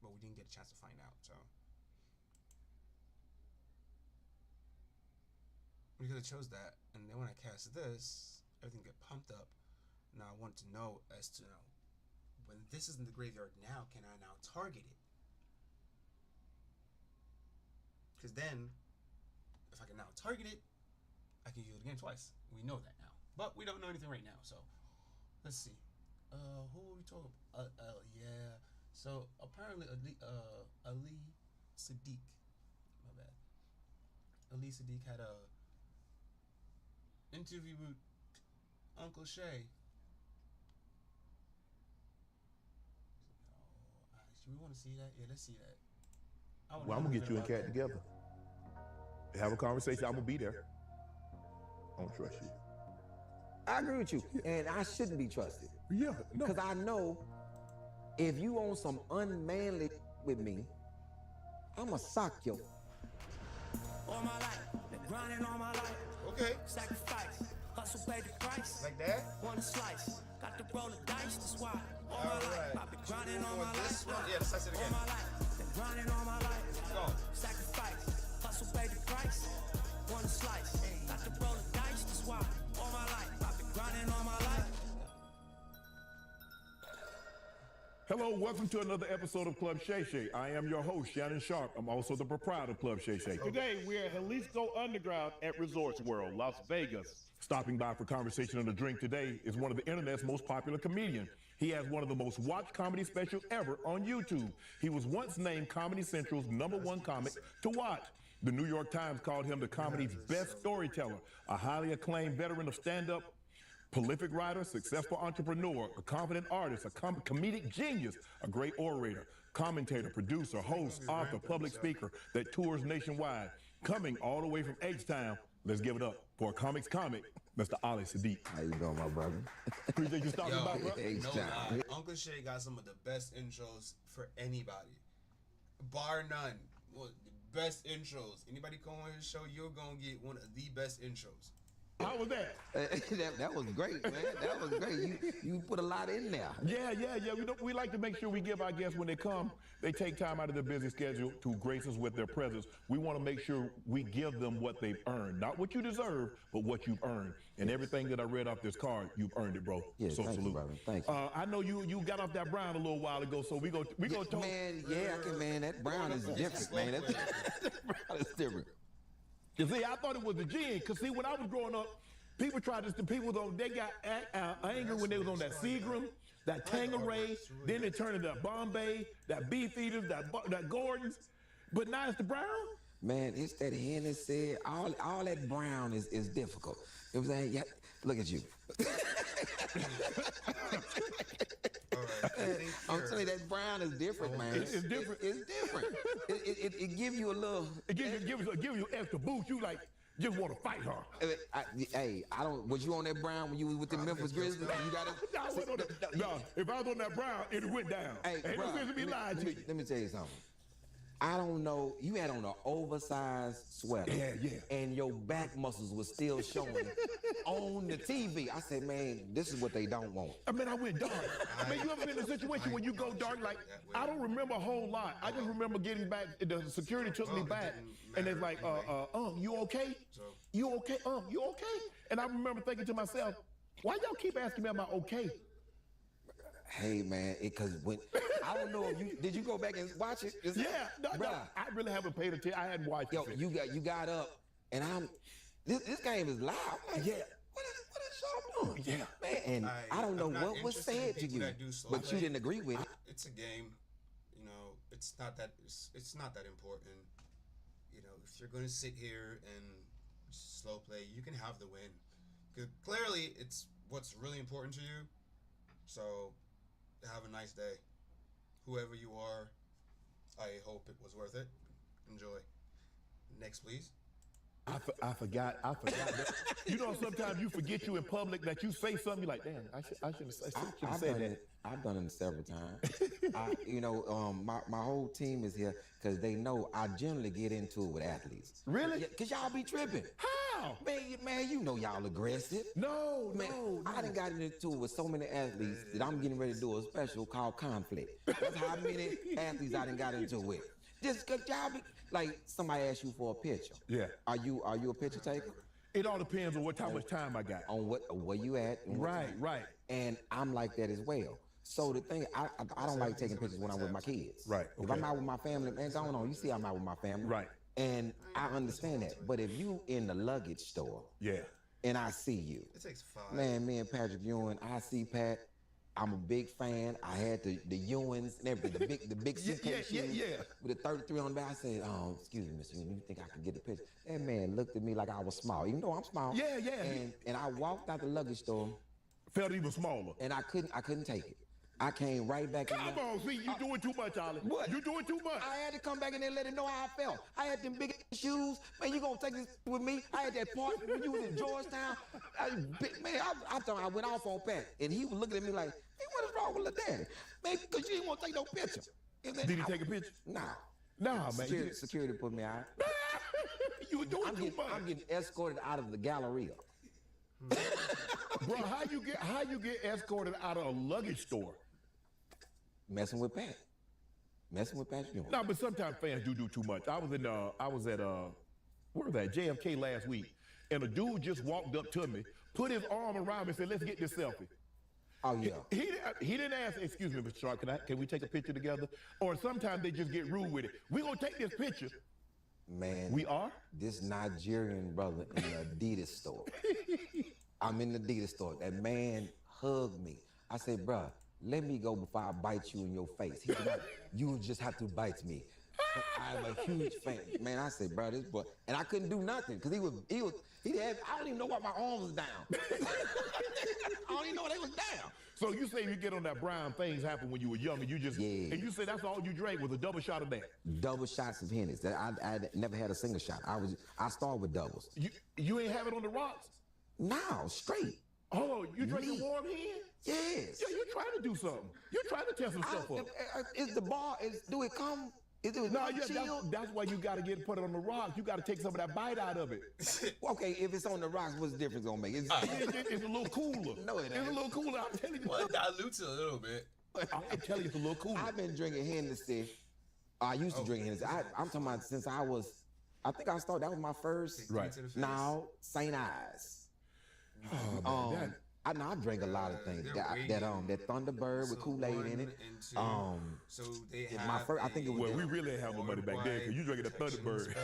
G: But we didn't get a chance to find out, so. Because I chose that, and then when I cast this, everything get pumped up. Now I want to know as to when this is in the graveyard now, can I now target it? Because then, if I can now target it, I can use it again twice. We know that now. But we don't know anything right now, so. Let's see. Who are we talking about? Yeah. So, apparently, Ali Sadiq, my bad. Ali Sadiq had a interview with Uncle Shay. Do we want to see that? Yeah, let's see that.
O: Well, I'm gonna get you and Cat together. Have a conversation. I'm gonna be there. I don't trust you.
P: I agree with you, and I shouldn't be trusted.
O: Yeah, no.
P: Because I know if you on some unmanly with me, I'ma sock you.
Q: All my life, been grinding all my life.
G: Okay.
Q: Sacrifice, hustle, pay the price.
G: Like that?
Q: Want a slice, got to roll the dice, that's why. All my life, I've been grinding all my life.
G: Yeah, let's say it again.
Q: All my life, been grinding all my life.
G: Go.
Q: Sacrifice, hustle, pay the price. Want a slice, got to roll the dice, that's why. All my life, I've been grinding all my life.
O: Hello, welcome to another episode of Club Shay Shay. I am your host, Shannon Sharp. I'm also the proprietor of Club Shay Shay.
R: Today, we're at Jalisco Underground at Resorts World, Las Vegas.
O: Stopping by for conversation and a drink today is one of the internet's most popular comedians. He has one of the most watched comedy specials ever on YouTube. He was once named Comedy Central's #1 comic to watch. The New York Times called him the comedy's best storyteller, a highly acclaimed veteran of stand-up, prolific writer, successful entrepreneur, a confident artist, a comedic genius, a great orator, commentator, producer, host, author, public speaker that tours nationwide. Coming all the way from H-Town, let's give it up for a comics comic, Mr. Ali Sadiq.
P: How you doing, my brother?
O: Appreciate you stopping by, bro.
G: No, Uncle Shay got some of the best intros for anybody, bar none. Well, the best intros. Anybody come on his show, you're gonna get one of the best intros.
O: How was that?
P: That was great, man. That was great. You put a lot in there.
O: Yeah. We like to make sure we give our guests when they come, they take time out of their busy schedule to grace us with their presence. We want to make sure we give them what they've earned. Not what you deserve, but what you've earned. And everything that I read off this card, you've earned it, bro.
P: Yeah,
O: so
P: thank
O: salute.
P: you, brother. Thank you.
O: I know you got off that brown a little while ago, so we go talk.
P: Man, man, that brown is different, man. That brown is different.
O: You see, I thought it was the gin, because see, when I was growing up, they got angry when they was on that Seagram, that Tanqueray, then they turned to that Bombay, that Beefeaters, that Gordon's, but now it's the brown?
P: Man, it's that Hennessy, all that brown is difficult. You know what I'm saying? Yeah, look at you. I'm telling you, that brown is different, man.
O: It's different.
P: It's different. It gives you a little.
O: It gives you extra boost. You like just want to fight her.
P: Hey, I don't. Was you on that brown when you was with the Memphis Grizzlies? You gotta.
O: No, if I was on that brown, it went down.
P: Hey,
O: ain't
P: bro,
O: no sense to be lying to you.
P: Let me tell you something. I don't know. You had on an oversized sweater.
O: Yeah.
P: And your back muscles were still showing on the TV. I said, man, this is what they don't want.
O: I mean, I went dark. I mean, you ever been in a situation when you go dark? Like, I don't remember a whole lot. I just remember getting back. The security took me back, and it's like, you okay? You okay? You okay? And I remember thinking to myself, why y'all keep asking me about okay?
P: Hey man, because when I don't know if you did you go back and watch it?
O: No, I really haven't paid attention. I hadn't watched it.
P: You got up, and this game is loud. Like,
O: yeah.
P: What is y'all doing?
O: Yeah,
P: man. And I don't know what was said to you, but you didn't agree with it.
G: It's a game, you know. It's not that important. You know, if you're going to sit here and slow play, you can have the win. Because clearly, it's what's really important to you. So. Have a nice day. Whoever you are, I hope it was worth it. Enjoy. Next, please.
O: I forgot that. You know, sometimes you forget you in public that you say something, you're like, damn, I shouldn't have said that.
P: I've done it several times. My whole team is here because they know I generally get into it with athletes.
O: Really?
P: Because y'all be tripping.
O: How?
P: Man, you know y'all aggressive.
O: No.
P: I done got into it with so many athletes that I'm getting ready to do a special called Conflict. That's how many athletes I done got into it with. Just because y'all be, like, somebody asked you for a picture.
O: Yeah.
P: Are you a picture taker?
O: It all depends on how much time I got.
P: On where you at.
O: Right.
P: And I'm like that as well. So the thing, I don't like taking pictures when I'm with my kids.
O: Right.
P: If I'm out with my family, man, going on. You see I'm out with my family.
O: Right.
P: And I understand that. But if you in the luggage store, and I see you,
G: it takes 5.
P: Man, me and Patrick Ewing, I see Pat. I'm a big fan. I had the Ewins and everything, the big suitcase with the 33 on the back. I said, excuse me, Mr. Ewing, you think I can get the picture? That man looked at me like I was small, even though I'm small.
O: Yeah.
P: And I walked out the luggage store.
O: Felt even smaller.
P: And I couldn't take it. I came right back in.
O: Come on, see, you doing too much, Ollie.
P: What?
O: You doing too much.
P: I had to come back in there and let it know how I felt. I had them big shoes. Man, you gonna take this with me? I had that part when you was in Georgetown. I thought I went off on Pat. And he was looking at me like, hey, what is wrong with little daddy? Man, because you didn't want to take no picture.
O: Did he take a picture?
P: Nah, man. Security put me out.
O: You were doing too much.
P: I'm getting escorted out of the Galleria.
O: Bro, how you get escorted out of a luggage store?
P: Messing with Pat.
O: No, but sometimes fans do too much. I was at where was that? JFK last week, and a dude just walked up to me, put his arm around me, and said, "Let's get this selfie."
P: Oh yeah.
O: He didn't ask, "Excuse me, Mr. Sharp, can we take a picture together?" Or sometimes they just get rude with it. We gonna take this picture.
P: Man,
O: we are.
P: This Nigerian brother in the Adidas store. I'm in the Adidas store. That man hugged me. I said, "Bruh, let me go before I bite you in your face." He said, "You just have to bite me." I'm a huge fan. Man, I said, "Bro, this boy," and I couldn't do nothing because he had, I don't even know why my arm was down. I don't even know why they was down.
O: So you say you get on that brown, things happen when you were young, and you just, and you say that's all you drank was a double shot of that.
P: Double shots of Hennessy. I never had a single shot. I started with doubles.
O: You ain't have it on the rocks?
P: No, straight.
O: Oh, you drinking warm hand?
P: Yes.
O: Yeah, you're trying to do something. You're trying to test some stuff up.
P: Is the bar, do it come?
O: That's why you got to put it on the rocks. You got to take some of that bite out of it.
P: Okay, if it's on the rocks, what's the difference gonna make? It's
O: a little cooler.
P: No, it ain't.
O: It's a little cooler. I'm telling you.
G: Well, it dilutes it a little bit.
O: I'm telling you, it's a little cooler.
P: I've been drinking Hennessy. I used to drink Hennessy. I'm talking about since I think I started. That was my first.
O: Right.
P: Now, St. Ives.
O: Oh, man,
P: I drank a lot of things. That Thunderbird with Kool-Aid in it.
G: So they have
P: my first. I think it was.
O: Well, we really didn't have no money back then because you drinking the Thunderbird.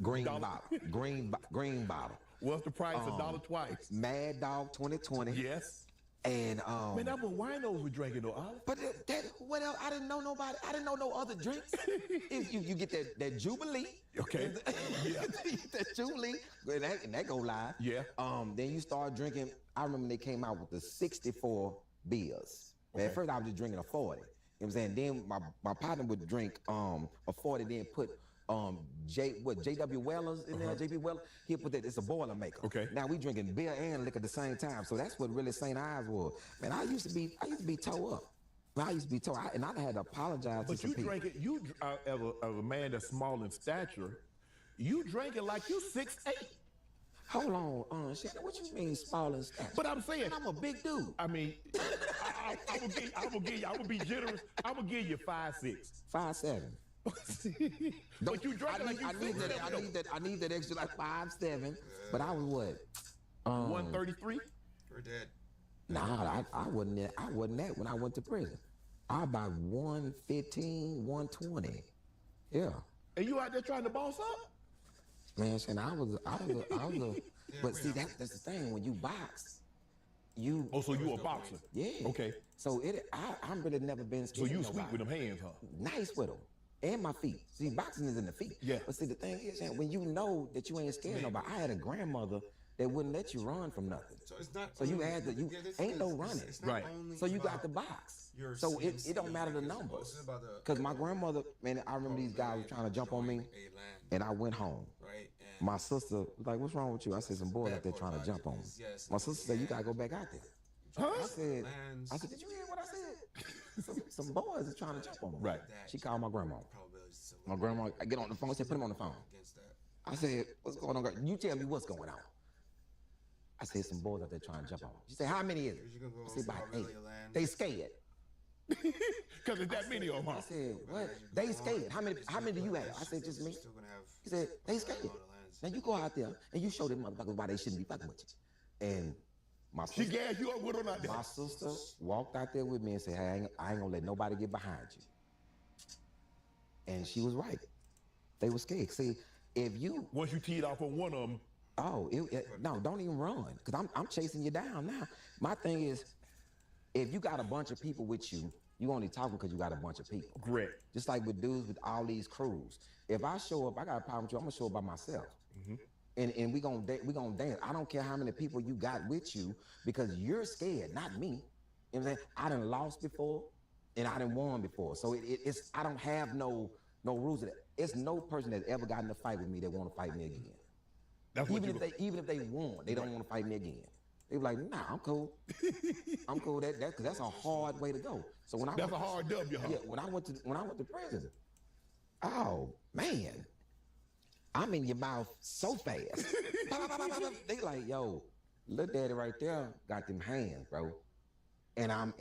P: Green bottle. Green bottle.
O: What's the price? $1 twice.
P: Mad Dog 2020.
O: Yes.
P: And
O: man, that was winos we drinking though, Ollie.
P: But what else? I didn't know nobody. I didn't know no other drinks. you get that Jubilee.
O: Okay.
P: Yeah. That Jubilee, and that go live.
O: Yeah.
P: Then you start drinking. I remember they came out with the 64 beers. Okay. At first I was just drinking a 40. You know what I'm saying? Then my partner would drink a 40, then put J.W. Weller's in there, J.B. Weller. He'll put that, it's a boiler maker.
O: Okay.
P: Now we drinking beer and liquor at the same time. So that's what really St. Ives was. Man, I used to be toe up. I used to be told, and I had to apologize
O: But
P: to some
O: you
P: people.
O: drink it. You as a man that's small in stature, you drink it like you 6'8".
P: Hold on, Shannon, what you mean small in stature?
O: But I'm saying,
P: I'm a big dude.
O: I mean, I'm gonna be generous. I'm gonna give you 5'6".
P: 5'7".
O: But you drink it like you
P: I need that extra like 5'7". But I was what?
O: 133.
G: Or dead.
P: Nah, I wasn't that when I went to prison. I was about 115, 120. Yeah.
O: And you out there trying to boss up?
P: Man, Shannon, I was a but see that's the thing, when you box, you
O: so you a boxer?
P: Yeah.
O: Okay.
P: So I'm really never been
O: So
P: scared.
O: you
P: of
O: sweet
P: nobody.
O: with them hands, huh?
P: Nice with them. And my feet. See, boxing is in the feet.
O: Yeah.
P: But see, the thing is, Shannon, when you know that you ain't scared of nobody, I had a grandmother that wouldn't let you run from nothing.
G: So it's not.
P: So you had to, ain't no running.
G: It's not only
P: So you got
G: about
P: to box.
G: your
P: So it
G: CMC,
P: don't matter the
G: it's
P: numbers.
G: also about the-
P: Because my grandmother, man, I remember these guys were trying to jump on me, and I went home.
G: Right.
P: My sister was like, "What's wrong with you?" I said, "Some boys out there trying to jump on me."
G: yes,
P: My sister said, "You gotta go back out there." I said,
G: lands.
P: "Did you hear what I said?" some boys are trying to jump on me.
O: Right.
P: She called my grandma. My grandma, I get on the phone. I said, "Put him on the phone." I said, "What's going on, girl? You tell me what's going on." I said, "Some boys out there trying to jump on me." She said, "How many is it?" I said, "About 8. They scared."
O: Because there's that many of them.
P: I said, "What? They scared. How many do you have?" I said, "Just me." He said, "They scared." Now you go out there and you show them motherfuckers why they shouldn't be fucking with you. And my sister,
O: She gassed you up with her out there.
P: my sister walked out there with me and said, "Hey, I ain't gonna let nobody get behind you." And she was right. They were scared. See, if you
O: once you teed off on one of them,
P: no, don't even run, because I'm chasing you down now. My thing is, if you got a bunch of people with you, you only talking because you got a bunch of people.
O: Correct.
P: Just like with dudes with all these crews. If I show up, I got a problem with you, I'm gonna show up by myself. And we gonna dance. I don't care how many people you got with you, because you're scared, not me. You know what I'm saying? I done lost before and I done won before. So it's I don't have no rules of that. It's no person that's ever gotten in a fight with me that want to fight me again.
O: That's
P: even if they won, they don't want to fight me again. They be like, "Nah, I'm cool. I'm cool." Because that's a hard way to go. So when
O: That's a hard W, huh?
P: Yeah, when I went to prison, oh man, I'm in your mouth so fast. They like, "Yo, little daddy right there got them hands, bro." And I'm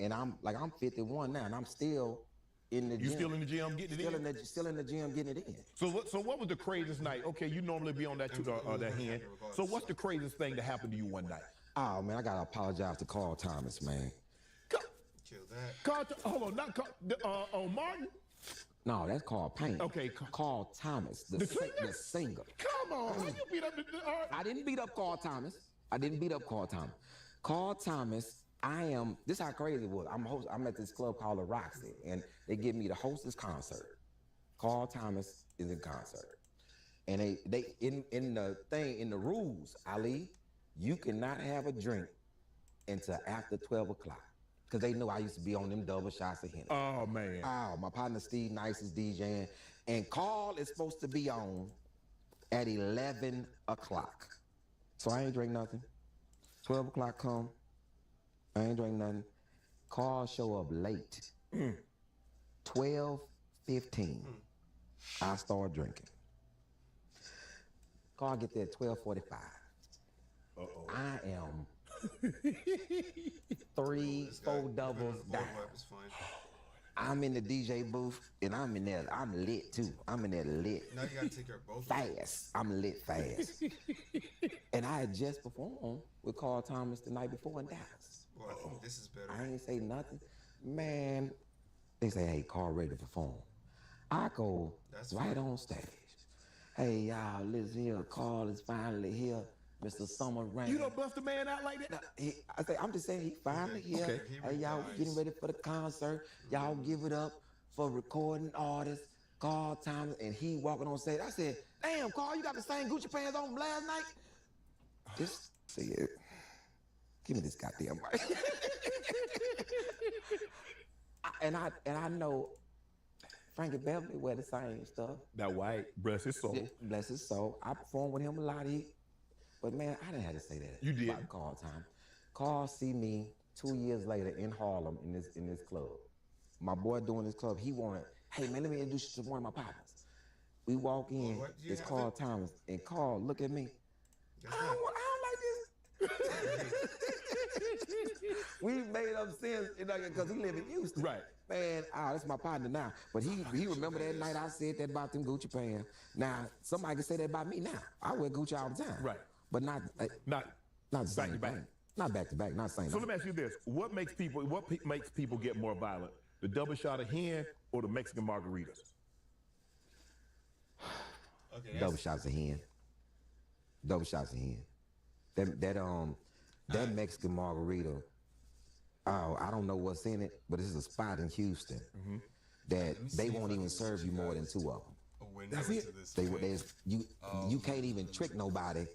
P: 51 now, and I'm still in the gym.
O: You still in the gym getting it in?
P: Still in the gym getting it in.
O: So what was the craziest night? Okay, you normally be on that that hand. So what's the craziest thing that happened to you one night?
P: Oh man, I gotta apologize to Carl Thomas, man.
G: Kill that.
O: Hold on, not on Martin.
P: No, that's Carl Payne.
O: Okay,
P: Carl Thomas, the singer.
O: Come on, how you beat up the
P: I didn't beat up Carl Thomas. Carl Thomas, this is how crazy it was. I'm at this club called the Roxy, and they give me to host this concert. Carl Thomas is in concert. And they in the rules, Ali, you cannot have a drink until after 12 o'clock. Because they know I used to be on them double shots of Henny.
O: Oh, man.
P: Oh, my partner Steve Nice is DJing. And Carl is supposed to be on at 11 o'clock. So I ain't drink nothing. 12 o'clock come. I ain't drink nothing. Carl show up late. 12:15. I start drinking. Carl get there at 12:45. I am 3-4 doubles down. I'm in the DJ booth and I'm in there. I'm lit too. I'm in there lit.
G: Now you gotta take care of both.
P: Fast. I'm lit fast. And I had just performed with Carl Thomas the night before in Dallas.
G: Boy, I think this is better.
P: I ain't say nothing. Man, they say, "Hey, Carl ready to perform." I go right on stage. "Hey, y'all, listen here. Carl is finally here. Mr. Summer Rain."
O: You don't bust a man out like that?
P: I'm just saying he finally here.
O: Okay.
P: Hey, y'all, we getting ready for the concert. Y'all give it up for recording artist Carl Thomas, and he walking on stage. I said, "Damn, Carl, you got the same Gucci pants on from last night?" Just see it. Give me this goddamn mic. And I know Frankie Beverly wear the same stuff.
O: That white, bless his soul.
P: Bless his soul. I performed with him a lot. But man, I didn't have to say that.
O: You did.
P: About Carl Thomas. Carl see me 2 years later in Harlem in this club. my boy doing this club, he wanted, hey man, let me introduce you to one of my partners. We walk in, it's Carl Thomas, and Carl look at me. I don't like this. We made up since, because he live in Houston.
O: Right.
P: Man, that's my partner now. But he remember that night I said that about them Gucci pants. Now, somebody can say that about me now. I wear Gucci all the time.
O: Right.
P: But not the same thing. Not back to back, not same.
O: So let me ask you this: what makes people get more violent? The double shot of hen or the Mexican margaritas?
G: Okay,
P: double shots of hen. Double shots of hen. That Mexican margarita. Oh, I don't know what's in it, but this is a spot in Houston that they won't even serve you more than 2 of them.
O: That's it.
P: You can't even trick nobody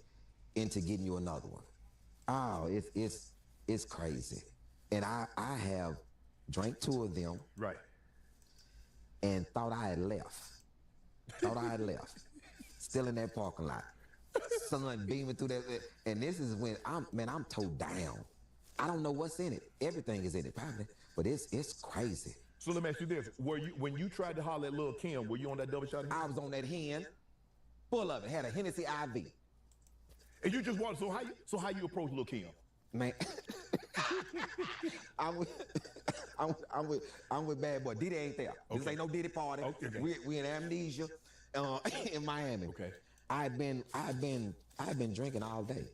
P: into getting you another one. Oh, it's crazy. And I have drank 2 of them.
O: Right.
P: And thought I had left. Still in that parking lot. Sun beaming through that. And this is when I'm towed down. I don't know what's in it. Everything is in it, probably. But it's crazy.
O: So let me ask you this. When you tried to holler at Lil' Kim, were you on that double shot?
P: I was on that hen. Full of it. Had a Hennessy IV.
O: And you just walked, so how you approach Lil' Kim?
P: Man, I'm with Bad Boy. Diddy ain't there. Okay. This ain't no Diddy party. Okay. We in Amnesia, in Miami.
O: Okay.
P: I've been drinking all day.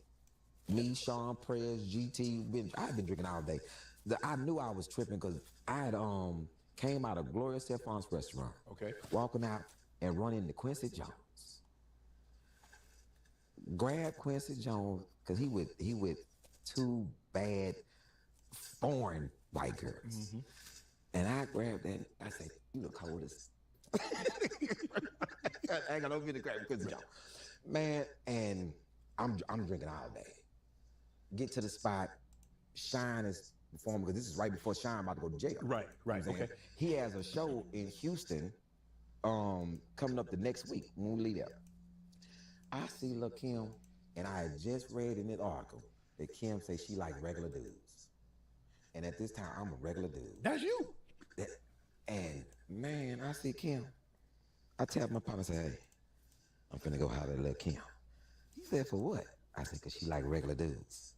P: Me, Sean Prez, GT. I've been drinking all day. I knew I was tripping because I had came out of Gloria Stefan's restaurant.
O: Okay.
P: Walking out and running into Quincy Jones. Grab Quincy Jones because he with 2 bad foreign white girls. And I grabbed that. I said, "You look cold as." I ain't got no video to grab Quincy Jones, man. And I'm drinking all day. Get to the spot. Shine is performing because this is right before Shine about to go to jail.
O: Right. Okay.
P: He has a show in Houston, coming up the next week when we leave there. I see Lil' Kim, and I had just read in that article that Kim says she like regular dudes. And at this time, I'm a regular dude.
O: That's you.
P: And man, I see Kim. I tap my papa and say, hey, I'm finna go holler at Lil' Kim. He said, for what? I said, because she like regular dudes.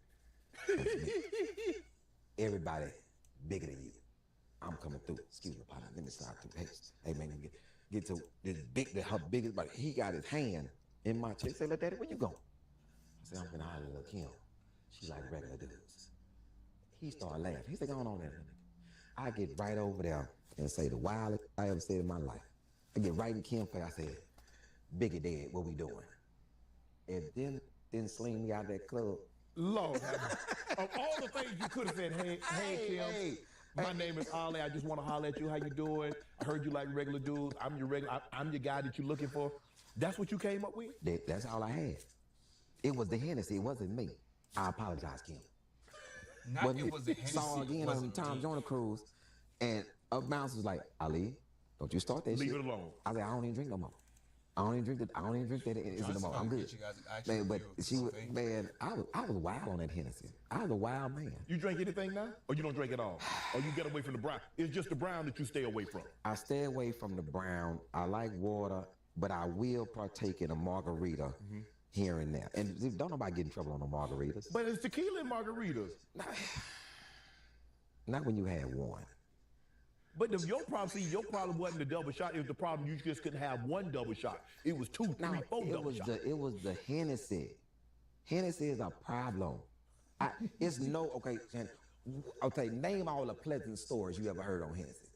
P: Everybody bigger than you. I'm coming through. Excuse me, partner. Let me slide through. Hey man, get to this her biggest body. He got his hand in my chest. Say, look, Daddy, where you going? I said, I'm gonna holler at Lil' Kim. She like regular dudes. He started laughing. He said, go on there. I get right over there and say the wildest I ever said in my life. I get right in Kim's face. I said, Biggie Dad, what we doing? And then sling me out that club.
O: Lord, of all the things you could have said, hey Kim, my name is Ali. I just want to holler at you. How you doing? I heard you like regular dudes. I'm your guy that you're looking for. That's what you came up with?
P: That's all I had. It was the Hennessy. It wasn't me. I apologize, Kim.
G: It was the Hennessy.
P: Saw again on Tom Joyner cruise, and up bounce was like, Ali, don't you start that shit.
O: Leave it alone.
P: I was like, I don't even drink no more. I don't even drink that no more. I'm good. Man, but I was wild on that Hennessy. I was a wild man.
O: You drink anything now? Or you don't drink at all? Or you get away from the brown? It's just the brown that you stay away from?
P: I stay away from the brown. I like water, but I will partake in a margarita here and there. And don't nobody get in trouble on the margaritas.
O: But it's tequila and margaritas.
P: Not when you had one.
O: But your problem wasn't the double shot. It was the problem you just couldn't have one double shot. It was 2, 3, 4 double shots.
P: It was the Hennessy. Hennessy is a problem. Name all the pleasant stories you ever heard on Hennessy.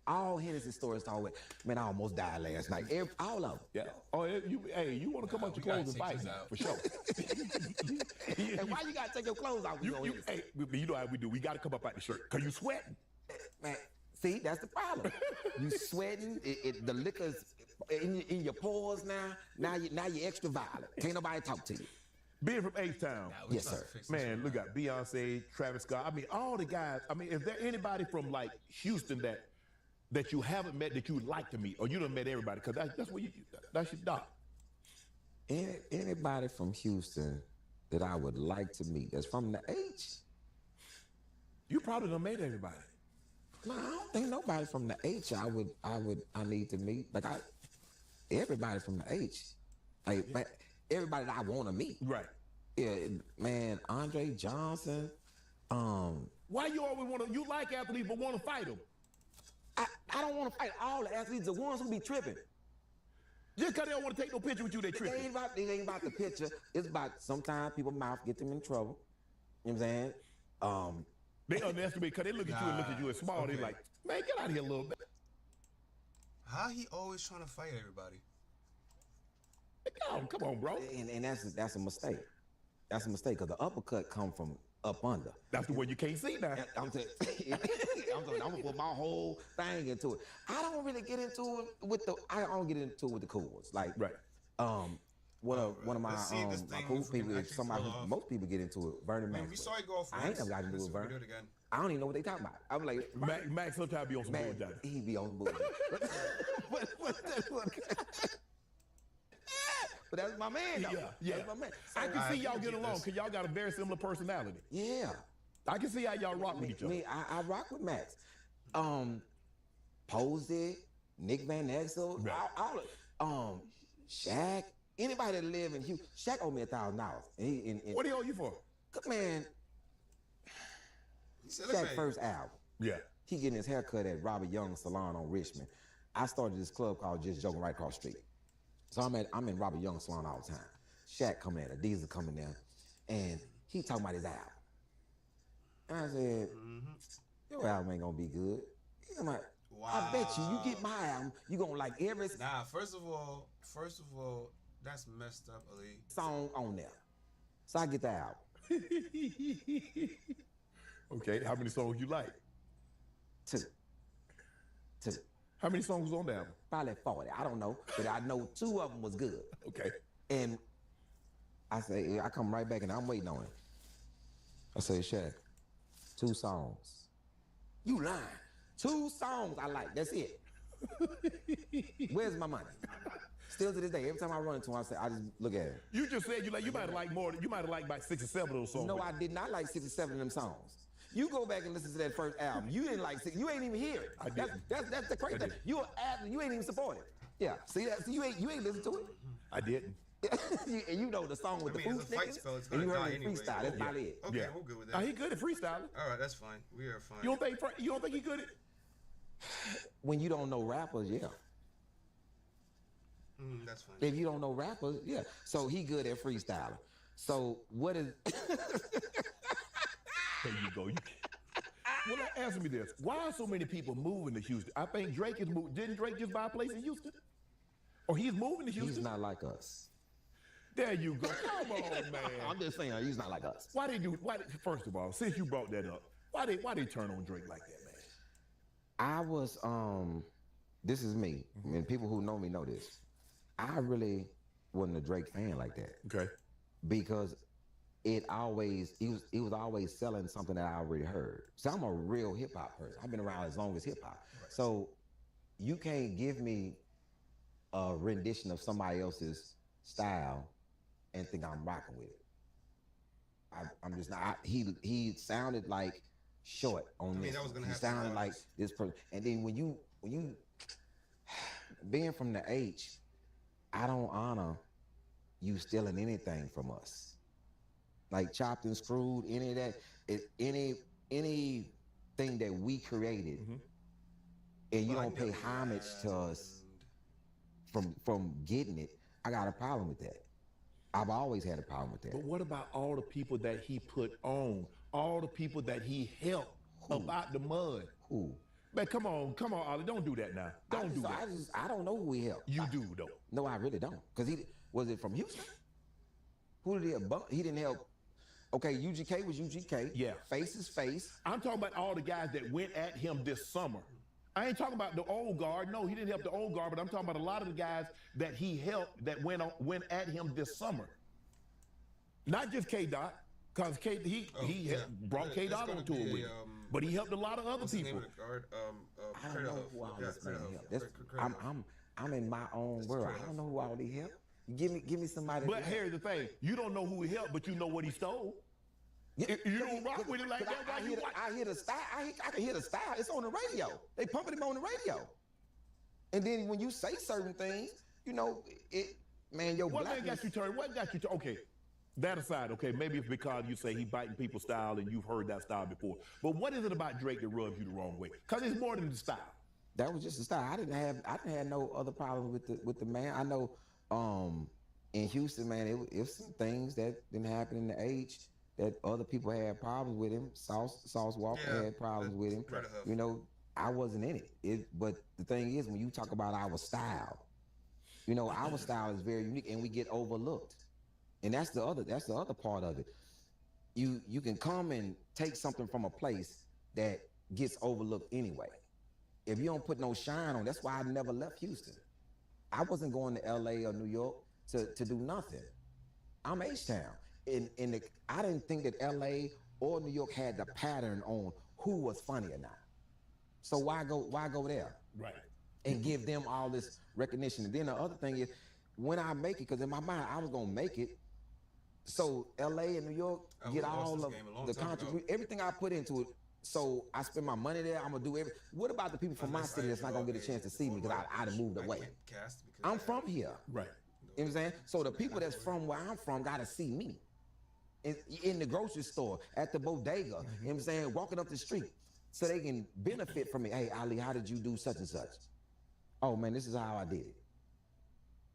P: All Hennessy stories start with, man, I almost died last night. All of them.
O: Yeah. Oh, you want to come out your clothes and fight for sure.
P: And why you gotta take your clothes off?
O: You know how we do. We gotta come up out the shirt because you sweating.
P: Man. See, that's the problem. You sweating, the liquor's in your pores now. Now you're extra violent. Can't nobody talk to you.
O: Being from H-Town.
P: Yes, sir.
O: Man, look at Beyonce, Travis Scott. I mean, all the guys. I mean, is there anybody from like Houston that you haven't met that you would like to meet, or you done met everybody? Because that's your doc.
P: Anybody from Houston that I would like to meet that's from the H.
O: You probably done met everybody.
P: No, I don't think nobody from the H I need to meet. Like everybody from the H. Like man, everybody that I want to meet.
O: Right.
P: Yeah, man, Andre Johnson.
O: Why you always want to? You like athletes, but want to fight them?
P: I don't want to fight all the athletes. The ones who be tripping.
O: Just because they don't want to take no picture with you, they tripping.
P: It ain't about the picture. It's about sometimes people's mouth get them in trouble. You know what I'm saying?
O: They underestimate because they look at you and look at you as small. Okay. They like, man, get out of here a little bit.
G: How he always trying to fight everybody?
O: Come on, bro.
P: And that's a mistake. That's a mistake because the uppercut come from up under.
O: That's the one you can't see now.
P: I'm gonna put my whole thing into it. I don't really get into it with the. I don't get into it with the cool ones. Like
O: right.
P: One of my cool people is somebody who most people get into it. Vernon Maxwell.
G: We saw you go off.
P: I ain't never got into it with Vernon. I don't even know what they talking about. I'm like
O: Max sometimes be on some bullshit.
P: He be on bullshit. But that's my man, though.
O: Yeah.
P: That's my man.
O: So, I can see y'all get along because y'all got a very similar personality.
P: Yeah.
O: I can see how y'all rock with each other.
P: I rock with Max. Posey, Nick Van Exel, all Shaq, anybody that live in Houston. Shaq owe me $1,000.
O: What do he owe you for?
P: Man, Shaq's first album.
O: Yeah.
P: He getting his hair cut at Robert Young's salon on Richmond. I started this club called Just Joking right across the street. So I'm in Robert Young's salon all the time. Shaq coming in, Adiza coming in, and he talking about his album. And I said, your album ain't gonna be good. He's like, wow. I bet you get my album, you gonna like every
G: first of all, that's messed up, Ali.
P: Song on there. So I get the album.
O: Okay, how many songs you like?
P: Two.
O: How many songs was on the album?
P: Probably 40. I don't know, but I know 2 of them was good.
O: Okay.
P: And I say, I come right back and I'm waiting on it. I say, Shaq, 2 songs. You lying. 2 songs I like. That's it. Where's my money? Still to this day, every time I run into him, I just look at him.
O: You just said you might have liked more. You might have liked about 6 or 7 of those songs.
P: No, I did not like 6 or 7 of them songs. You go back and listen to that first album. You didn't like 6. You ain't even hear it.
O: I didn't.
P: That's the crazy thing. You an athlete. You ain't even support it. Yeah. See that? See, you ain't listen to it.
O: I didn't.
P: And you know the song with the food niggas, and you heard him freestyle. That's about it.
G: Okay, we're good with that.
O: He good at freestyling.
G: All right, that's fine. We are fine.
O: You don't think he good at?
P: When you don't know rappers, yeah.
G: That's fine.
P: If you don't know rappers, yeah. So he good at freestyling. So what is?
O: There you go. Well, answer me this. Why are so many people moving to Houston? I think Drake is moving. Didn't Drake just buy a place in Houston? Or he's moving to Houston?
P: He's not like us.
O: There you go. Come on, man.
P: I'm just saying, he's not like us.
O: First of all, since you brought that up, why they turn on Drake like that, man?
P: I was, this is me, and people who know me know this. I really wasn't a Drake fan like that.
O: Okay.
P: Because he was always selling something that I already heard. So I'm a real hip hop person. I've been around as long as hip hop. Right. So you can't give me a rendition of somebody else's style and think I'm rocking with it. I'm just not. He sounded like short on this. He sounded like this person. And then when you being from the H, I don't honor you stealing anything from us. Like Chopped and Screwed, any of that, anything that we created, and you don't pay homage to us from getting it, I got a problem with that. I've always had a problem with that.
O: But what about all the people that he put on, all the people that he helped up out the mud?
P: Who?
O: Man, come on, Ollie, don't do that now. Don't do that.
P: I don't know who he helped.
O: You do though.
P: No, I really don't. Because was it from Houston? Who did he help? He didn't help. Okay, UGK was UGK.
O: Yeah.
P: Face is Face.
O: I'm talking about all the guys that went at him this summer. I ain't talking about the old guard. No, he didn't help the old guard, but I'm talking about a lot of the guys that he helped that went at him this summer. Not just K-Dot, because he brought K-Dot onto it with him. But he helped a lot of other people.
P: I don't know who all this man helped. I'm in my own world. I don't know who all he helped. Give me somebody.
O: But here's the thing: you don't know who he helped, but you know what he stole. You don't rock with it like that.
P: I hear the style. I can hear the style. It's on the radio. They pumping him on the radio. And then when you say certain things, you know, your
O: what
P: blackness.
O: got you turned? What got you? Okay, that aside, okay, maybe it's because you say he biting people's style and you've heard that style before. But what is it about Drake that rubs you the wrong way? Because it's more than the style.
P: That was just the style. I didn't have no other problems with the man. I know in Houston, man, it was some things that didn't happen in the age that other people had problems with him. Sauce Walker had problems with him. You know, I wasn't in it. But the thing is, when you talk about our style, you know, our style is very unique and we get overlooked. And that's the other part of it. You can come and take something from a place that gets overlooked anyway. If you don't put no shine on, that's why I never left Houston. I wasn't going to LA or New York to do nothing. I'm H-Town. And I didn't think that LA or New York had the pattern on who was funny or not. So why go there?
O: Right.
P: And give them all this recognition. And then the other thing is, when I make it, because in my mind I was gonna make it, so LA and New York get all of the contribution, everything I put into it. So I spend my money there. I'm gonna do everything. What about the people from my city that's not gonna get a chance to see me because I'd have moved away? I'm from here.
O: Right.
P: You know what I'm saying? So the people that's from where I'm from gotta see me. In the grocery store, at the bodega, you know what I'm saying? Walking up the street. So they can benefit from it. Hey, Ali, how did you do such and such? Oh man, this is how I did it.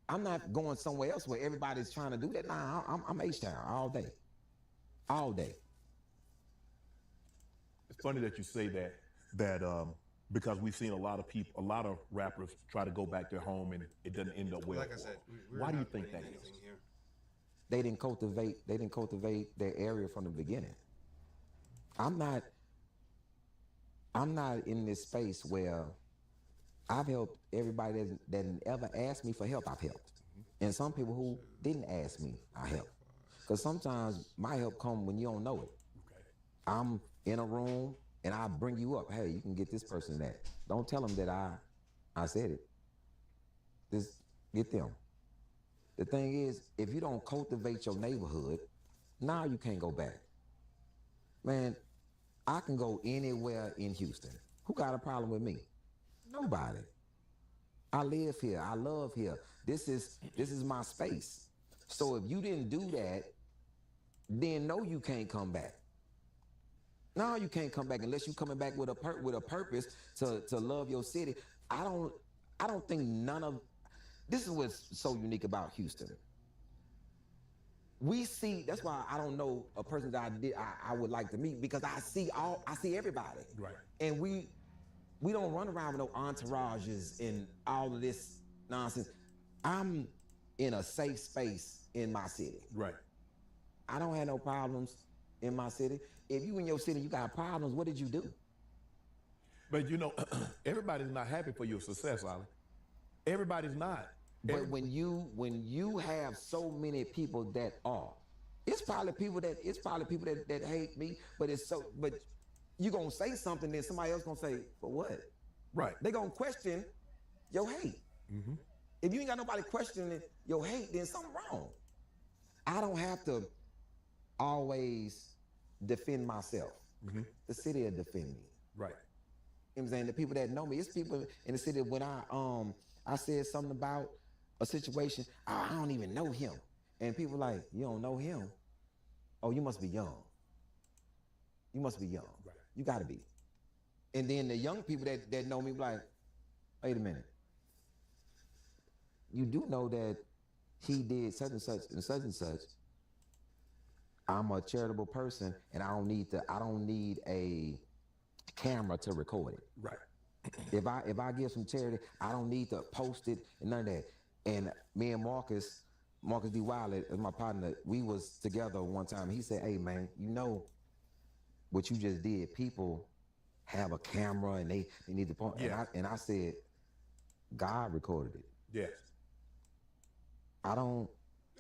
P: I'm not going somewhere else where everybody's trying to do that. Nah, I'm H-Town all day. All day.
O: It's funny that you say that because we've seen a lot of rappers try to go back to their home and it doesn't end up well.
G: Like I said,
O: why do you think that is?
P: They didn't cultivate their area from the beginning. I'm not in this space where I've helped everybody that ever asked me for help, I've helped. And some people who didn't ask me, I helped. Because sometimes my help comes when you don't know it.
O: Okay.
P: I'm in a room and I bring you up. Hey, you can get this person that. Don't tell them that I said it. Just get them. The thing is, if you don't cultivate your neighborhood, now you can't go back. Man, I can go anywhere in Houston. Who got a problem with me? Nobody. I live here. I love here. This is my space. So if you didn't do that, then no, you can't come back. No, you can't come back unless you're coming back with a purpose to love your city. I don't think none of this is what's so unique about Houston. We see, that's why I don't know a person that I would like to meet, because I see everybody.
O: Right.
P: And we don't run around with no entourages and all of this nonsense. I'm in a safe space in my city.
O: Right.
P: I don't have no problems in my city. If you in your city, you got problems, what did you do?
O: But you know, everybody's not happy for your success, Ali. Everybody's not.
P: But when you have so many people that are, it's probably people that hate me, but you gonna say something, then somebody else gonna say, for what?
O: Right.
P: They gonna question your hate.
O: Mm-hmm.
P: If you ain't got nobody questioning your hate, then something wrong. I don't have to always defend myself.
O: Mm-hmm.
P: The city will defend me.
O: Right.
P: You know what I'm saying? The people that know me, it's people in the city when I said something about a situation, I don't even know him. And people like, you don't know him? Oh, you must be young. You must be young.
O: Right.
P: You gotta be. And then the young people that know me be like, wait a minute. You do know that he did such and such and such and such. I'm a charitable person and I don't need a camera to record it.
O: Right.
P: If I give some charity, I don't need to post it and none of that. And me and Marcus D. Wiley, as my partner, we was together one time. He said, hey man, you know what you just did? People have a camera and they need to post.
O: Yeah.
P: And I said, God recorded it.
O: Yes.
P: I don't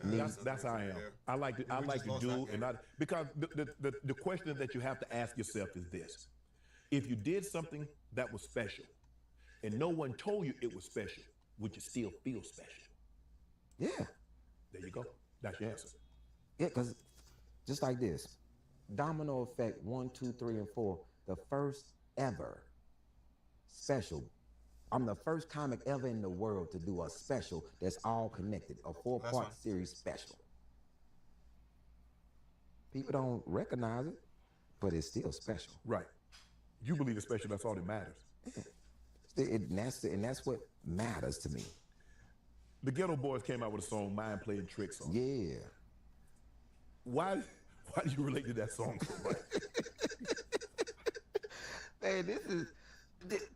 P: need.
O: That's how I am. I like to do, and because the question that you have to ask yourself is this: if you did something that was special, and no one told you it was special, would you still feel special?
P: Yeah.
O: There you go. That's your answer.
P: Yeah, because just like this, Domino Effect 1, 2, 3, and 4, the first ever special. I'm the first comic ever in the world to do a special that's all connected, a 4-part series special. People don't recognize it, but it's still special.
O: Right. You believe it's special, that's all that matters.
P: And that's what matters to me.
O: The Ghetto Boys came out with a song, Mind Playing Tricks on.
P: Yeah.
O: Why do you relate to that song so much?
P: Man, this is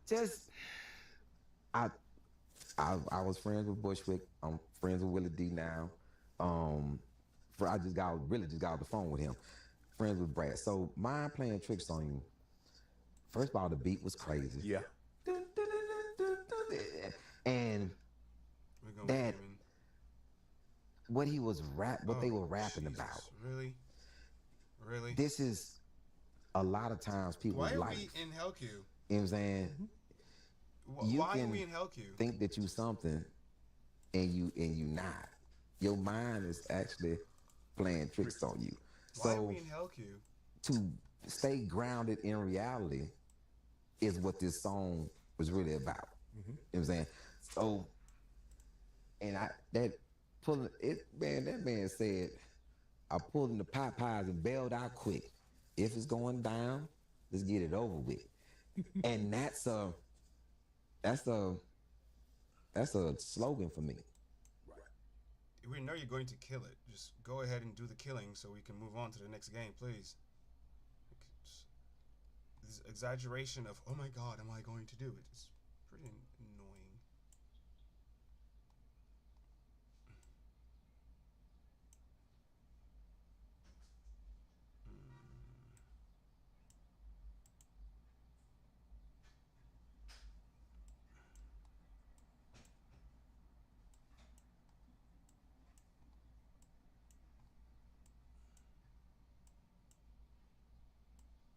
P: just I was friends with Bushwick. I'm friends with Willie D now. I just got off the phone with him. Friends with Brad. So Mind Playing Tricks on You. First of all, the beat was crazy.
O: Yeah.
P: And that what they were rapping about.
G: Really?
P: This is a lot of times people's life.
G: Why are we in Hell Q?
P: You know what I'm saying?
G: Why are we in Hell Q?
P: Think that you something and you not. Your mind is actually playing tricks on you.
G: Why are
P: So
G: we in Hell Q?
P: to stay grounded in reality is what this song was really about. You know what I'm saying? So, and that man said, I pulled in the Popeyes and bailed out quick. If it's going down, let's get it over with. And that's a slogan for me.
G: We know you're going to kill it. Just go ahead and do the killing so we can move on to the next game, please. This exaggeration of, oh my God, am I going to do it? It's pretty annoying.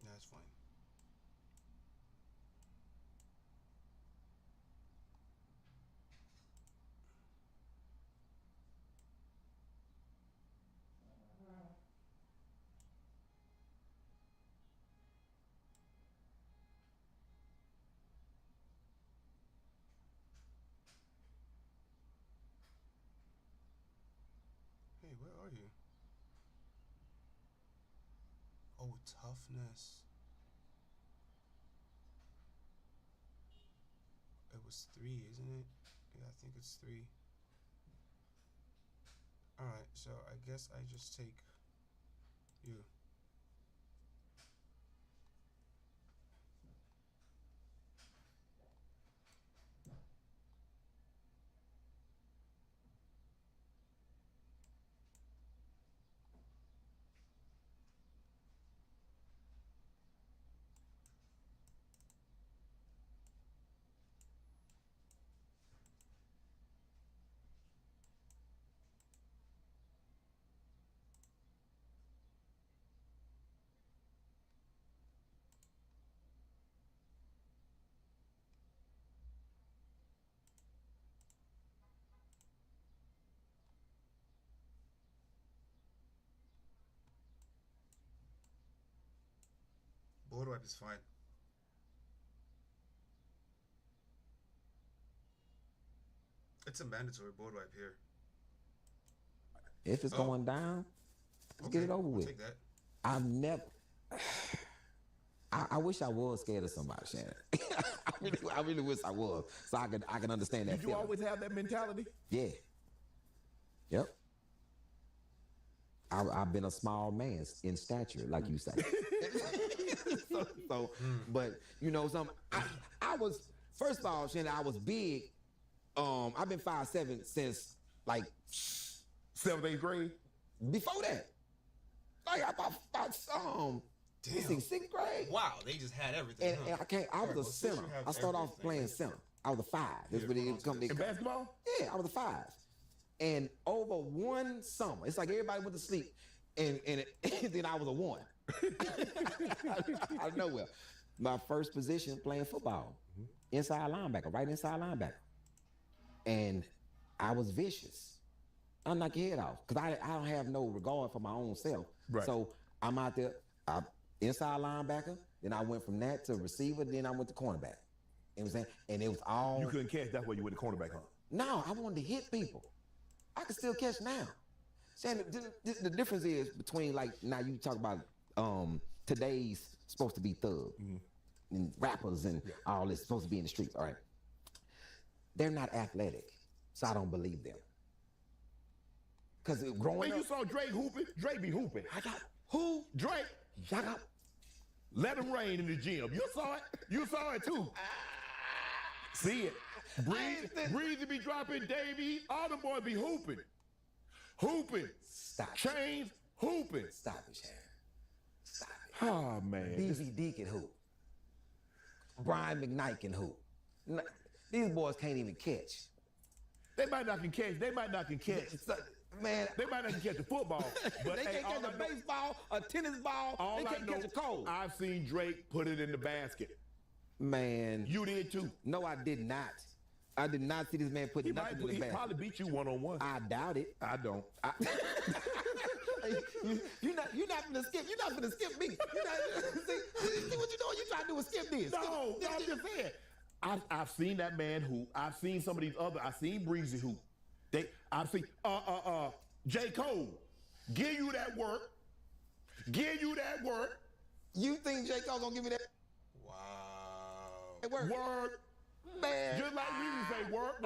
G: That's fine. Hey, where are you? Oh, toughness. It was 3, isn't it? Yeah, I think it's 3. Alright, so I guess I just take you. Board wipe is fine. It's a mandatory board wipe here.
P: If it's going down, let's get it over with.
G: Take that.
P: I've never. I wish I was scared of somebody, Shannon. I really wish I was, so I can understand that.
O: Did you always have that mentality?
P: Yeah. Yep. I've been a small man in stature, like you say. But you know something. I was, first of all, Shannon, I was big. I've been 5'7" since like
O: 7th, 8th grade.
P: Before that, like about
G: Damn.
P: 6th grade.
G: Wow, they just had everything.
P: And I was a center. I started off playing center. I was a 5. That's what it come.
O: In basketball?
P: Yeah, I was a 5. And over one summer, it's like everybody went to sleep, and then I was a 1. Out of nowhere. My first position playing football, inside linebacker, right inside linebacker. And I was vicious. I knock your head off because I don't have no regard for my own self.
O: Right.
P: So I'm out there. inside linebacker. Then I went from that to receiver. Then I went to cornerback. You know what I'm saying? And it was all.
O: You couldn't catch. That's why you went to cornerback, huh?
P: No, I wanted to hit people. I can still catch now. Saying the difference is between like now you talk about today's supposed to be thug and rappers and all this supposed to be in the streets. All right, they're not athletic, so I don't believe them. Cause growing
O: Man,
P: up,
O: you saw Drake hooping. Drake be hooping.
P: I got who?
O: Drake.
P: I got.
O: Let him rain in the gym. You saw it. You saw it too. See it. Breezy be dropping. Davey. All them boys be hooping. Hooping.
P: Stop.
O: Chains. Hooping.
P: Stop it, Sharon. Stop it.
O: Oh man.
P: DVD can hoop. Brian McKnight can hoop. These boys can't even catch.
O: They might not can catch. They might not can catch.
P: Man,
O: they might not can catch the football, but
P: they can't catch a baseball, a tennis ball. They can't catch a cold.
O: I've seen Drake put it in the basket.
P: Man,
O: you did too.
P: No, I did not. I did not see this man put nothing in the basket.
O: He probably beat you one-on-one.
P: I doubt it.
O: I don't.
P: You're not gonna skip. You're not gonna skip me. See what you doing? You trying to do is skip this.
O: No, I'm just saying. I've seen that man hoop. I've seen some of these other. I've seen Breezy hoop. I've seen J. Cole. Give you that work. Give you that work.
P: You think J. Cole gonna give me that?
G: Wow.
O: Work.
P: Man.
O: Just like we would say, work.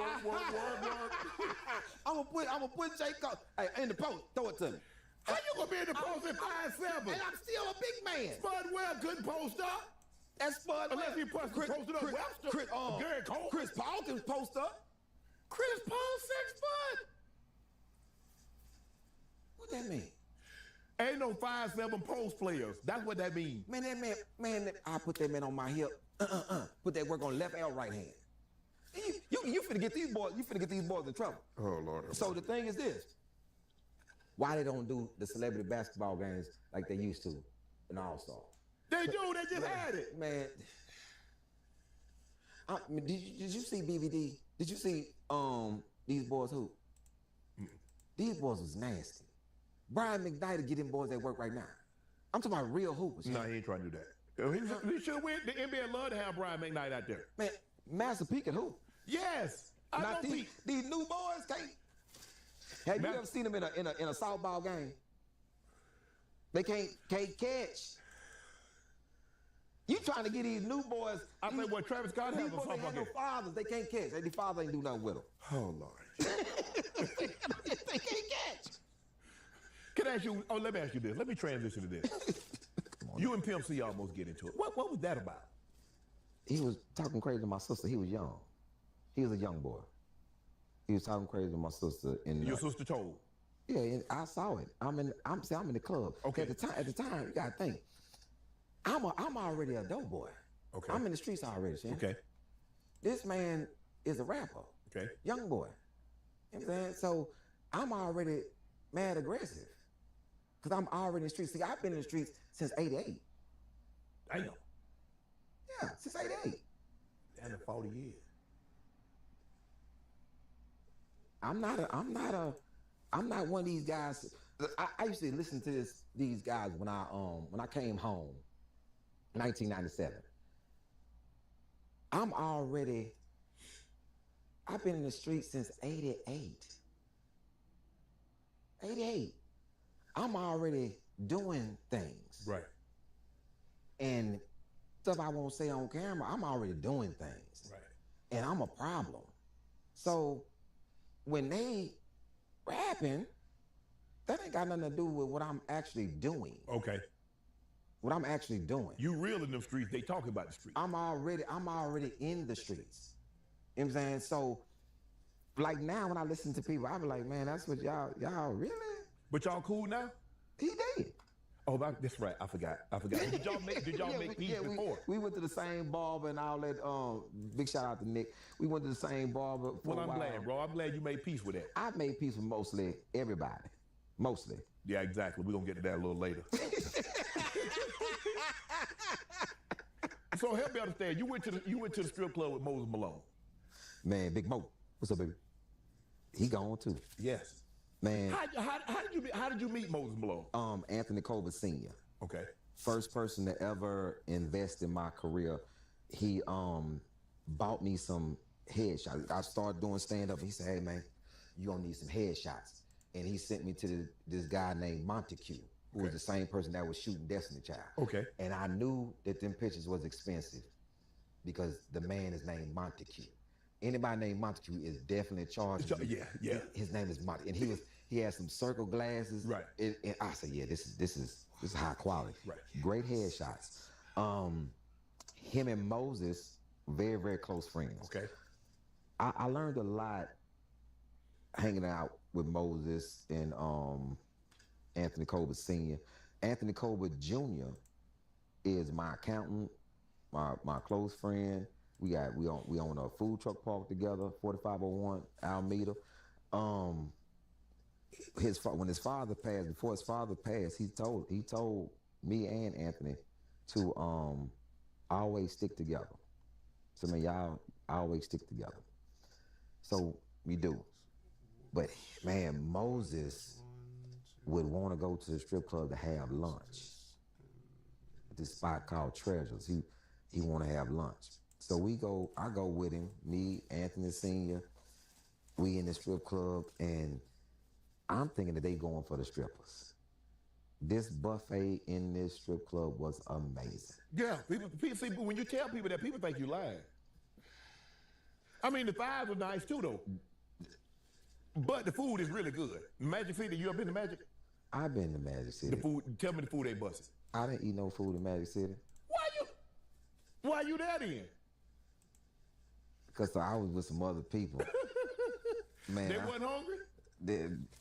P: I'm gonna put J. Cole in the post. Throw it to me.
O: How you gonna be in the post at 5'7"?
P: And I'm still a big man.
O: Spud Webb couldn't post up.
P: That's Spud Webb.
O: Unless he posted up Webster. Gary Cole.
P: Chris Paul can post up.
O: Chris Paul 6 foot.
P: What that mean?
O: Ain't no 5'7" post players. That's what that means.
P: Man, I put that man on my hip. Put that work on left and right hand. You finna get these boys. You finna get these boys in trouble.
O: Oh Lord.
P: So the thing is this: why they don't do the celebrity basketball games like they used to in All-Star?
O: They do. They just had it.
P: Man, did you see BVD? Did you see these boys hoop? These boys was nasty. Brian McKnight to get them boys at work right now. I'm talking about real hoopers.
O: No, he ain't trying to do that. He should win. The NBA love to have Brian McKnight out there.
P: Man, Master P can hoop.
O: Yes, I know
P: these new boys can't. Have you ever seen them in a softball game? They can't catch. You trying to get these new boys?
O: I think what Travis Scott has a softball game.
P: No fathers. They can't catch. Their father ain't do nothing with them.
O: Oh Lord.
P: They can't catch.
O: Can I ask you? Oh, let me ask you this. Let me transition to this. You and Pimp C almost get into it. What was that about?
P: He was talking crazy to my sister. He was young. He was a young boy. He was talking crazy to my sister.
O: Your sister told?
P: Yeah, and I saw it. I'm in the club.
O: Okay.
P: At the time, you gotta think. I'm already a dope boy.
O: Okay.
P: I'm in the streets already, Shan.
O: Okay.
P: This man is a rapper.
O: Okay.
P: Young boy. You know what I'm saying? So I'm already mad aggressive. Because I'm already in the streets. See, I've been in the streets since 88.
O: Damn.
P: Yeah, since 88.
O: Damn, 40 years.
P: I'm not one of these guys. I used to listen to these guys when I came home, 1997. I've been in the streets since 88. 88. I'm already doing things.
O: Right.
P: And stuff I won't say on camera, I'm already doing things.
O: Right.
P: And I'm a problem. So when they rapping, that ain't got nothing to do with what I'm actually doing.
O: Okay.
P: What I'm actually doing.
O: You real in them streets, they talking about the streets.
P: I'm already in the streets. You know what I'm saying? So like now when I listen to people, I be like, man, that's what y'all really?
O: But y'all cool now?
P: He did.
O: Oh, that's right. I forgot. Did y'all make peace before?
P: We went to the same barber and all that. Big shout out to Nick. We went to the same barber for a while.
O: Glad, bro. I'm glad you made peace with that.
P: I made peace with mostly everybody. Mostly.
O: Yeah, exactly. We're gonna get to that a little later. So help me understand. You went to the strip club with Moses Malone.
P: Man, Big Mo. What's up, baby? He gone too.
O: Yes.
P: Man.
O: How did you meet Moses Malone?
P: Anthony Colbert Sr.
O: Okay.
P: first person to ever invest in my career. He bought me some headshots. I started doing stand-up. He said, hey, man, you gonna need some headshots. And he sent me to this guy named Montague, who was the same person that was shooting Destiny Child.
O: Okay.
P: And I knew that them pictures was expensive because the man is named Montague. Anybody named Montague is definitely charged.
O: Yeah.
P: His name is Montague. And he had some circle glasses.
O: Right.
P: And I said, yeah, this is high quality.
O: Right.
P: Great headshots. Him and Moses, very, very close friends.
O: Okay.
P: I learned a lot hanging out with Moses and Anthony Colbert Sr. Anthony Colbert Jr. is my accountant, my close friend. We own a food truck park together, 4501 Alameda. When his father passed, before his father passed, he told me and Anthony to always stick together. So man, y'all always stick together. So we do. But man, Moses would want to go to the strip club to have lunch. This spot called Treasures. He want to have lunch. So I go with him, me, Anthony Sr. We in the strip club, and I'm thinking that they going for the strippers. This buffet in this strip club was amazing.
O: Yeah, people see, when you tell people that, people think you lying. I mean, the thighs are nice too, though. But the food is really good. Magic City, you ever been to Magic?
P: I've been to Magic City.
O: The food, tell me the food they busted.
P: I didn't eat no food in Magic City.
O: Why you there then?
P: Because I was with some other people. Man,
O: they wasn't hungry?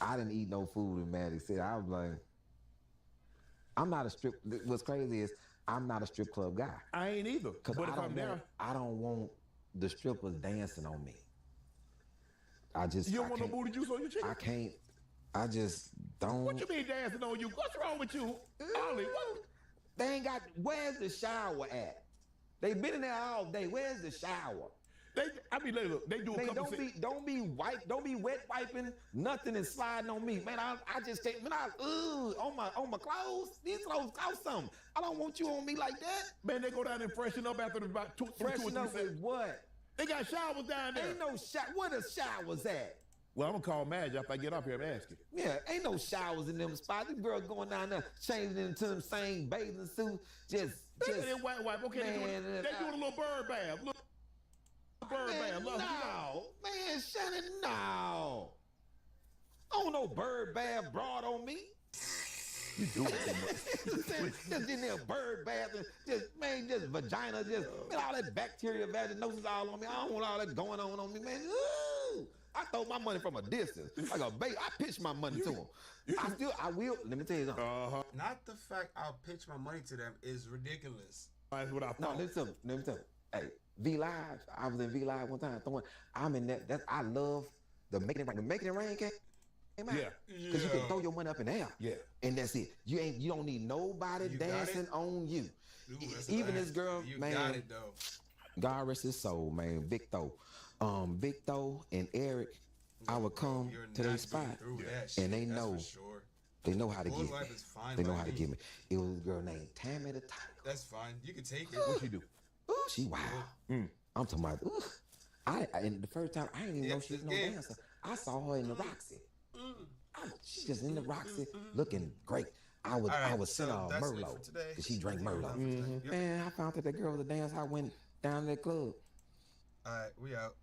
P: I didn't eat no food in Magic City. I was like, I'm not a strip. What's crazy is I'm not a strip club guy.
O: I ain't either. But if I'm there,
P: I don't want the strippers dancing on me.
O: You don't want no booty juice on your chicken?
P: I can't. I just don't.
O: What you mean dancing on you? What's wrong with you? Ollie, what?
P: They ain't got. Where's the shower at? They been in there all day. Where's the shower?
O: Look, they do a couple things.
P: Don't be wet wiping nothing and sliding on me, man. I just can't. Man, on my clothes. These clothes cost something. I don't want you on me like that.
O: Man, they go down and freshen up after about two or three
P: Freshen up with what?
O: They got showers down there.
P: Ain't no shower. Where the showers at?
O: Well, I'm gonna call Madge after I get up here and ask you.
P: Yeah, ain't no showers in them spots. These girls going down there changing into them same bathing suits. Just
O: wipe. Okay,
P: man,
O: they doing a little bird bath. Look, bird bath.
P: No, man, Shannon, no. I don't know bird bath broad on me.
O: You do it too much.
P: Just in there, bird bath, and just vagina, all that bacteria, vaginosis all on me. I don't want all that going on me, man. Ooh, I throw my money from a distance. Like a baby, I pitch my money to them. I will. Let me tell you something.
G: Not the fact I'll pitch my money to them is ridiculous.
O: That's what I thought.
P: No, let me tell you. Hey, V Live. I was in V Live one time throwing. I'm in that. I love the making it rain. The making it rain came out.
O: Yeah.
P: Because you can throw your money up in the air.
O: Yeah.
P: And that's it. You don't need nobody dancing on you.
G: Dude,
P: even this girl,
G: you
P: man.
G: got it though.
P: God rest his soul, man. Victor. Victor and Eric, I would come to their spot, and they know. Sure. They know how to get me. They know how to get me. It was a girl named Tammy the Tiger.
G: That's fine. You can take it.
O: What she do?
P: Ooh, she wild. I'm talking about. And the first time I didn't even know she was no dancer. I saw her in the Roxy. She's just in the Roxy, looking great. I would send her Merlot because she drank Merlot. Man, I found that girl was a dancer. I went down to that club.
G: All right, we out.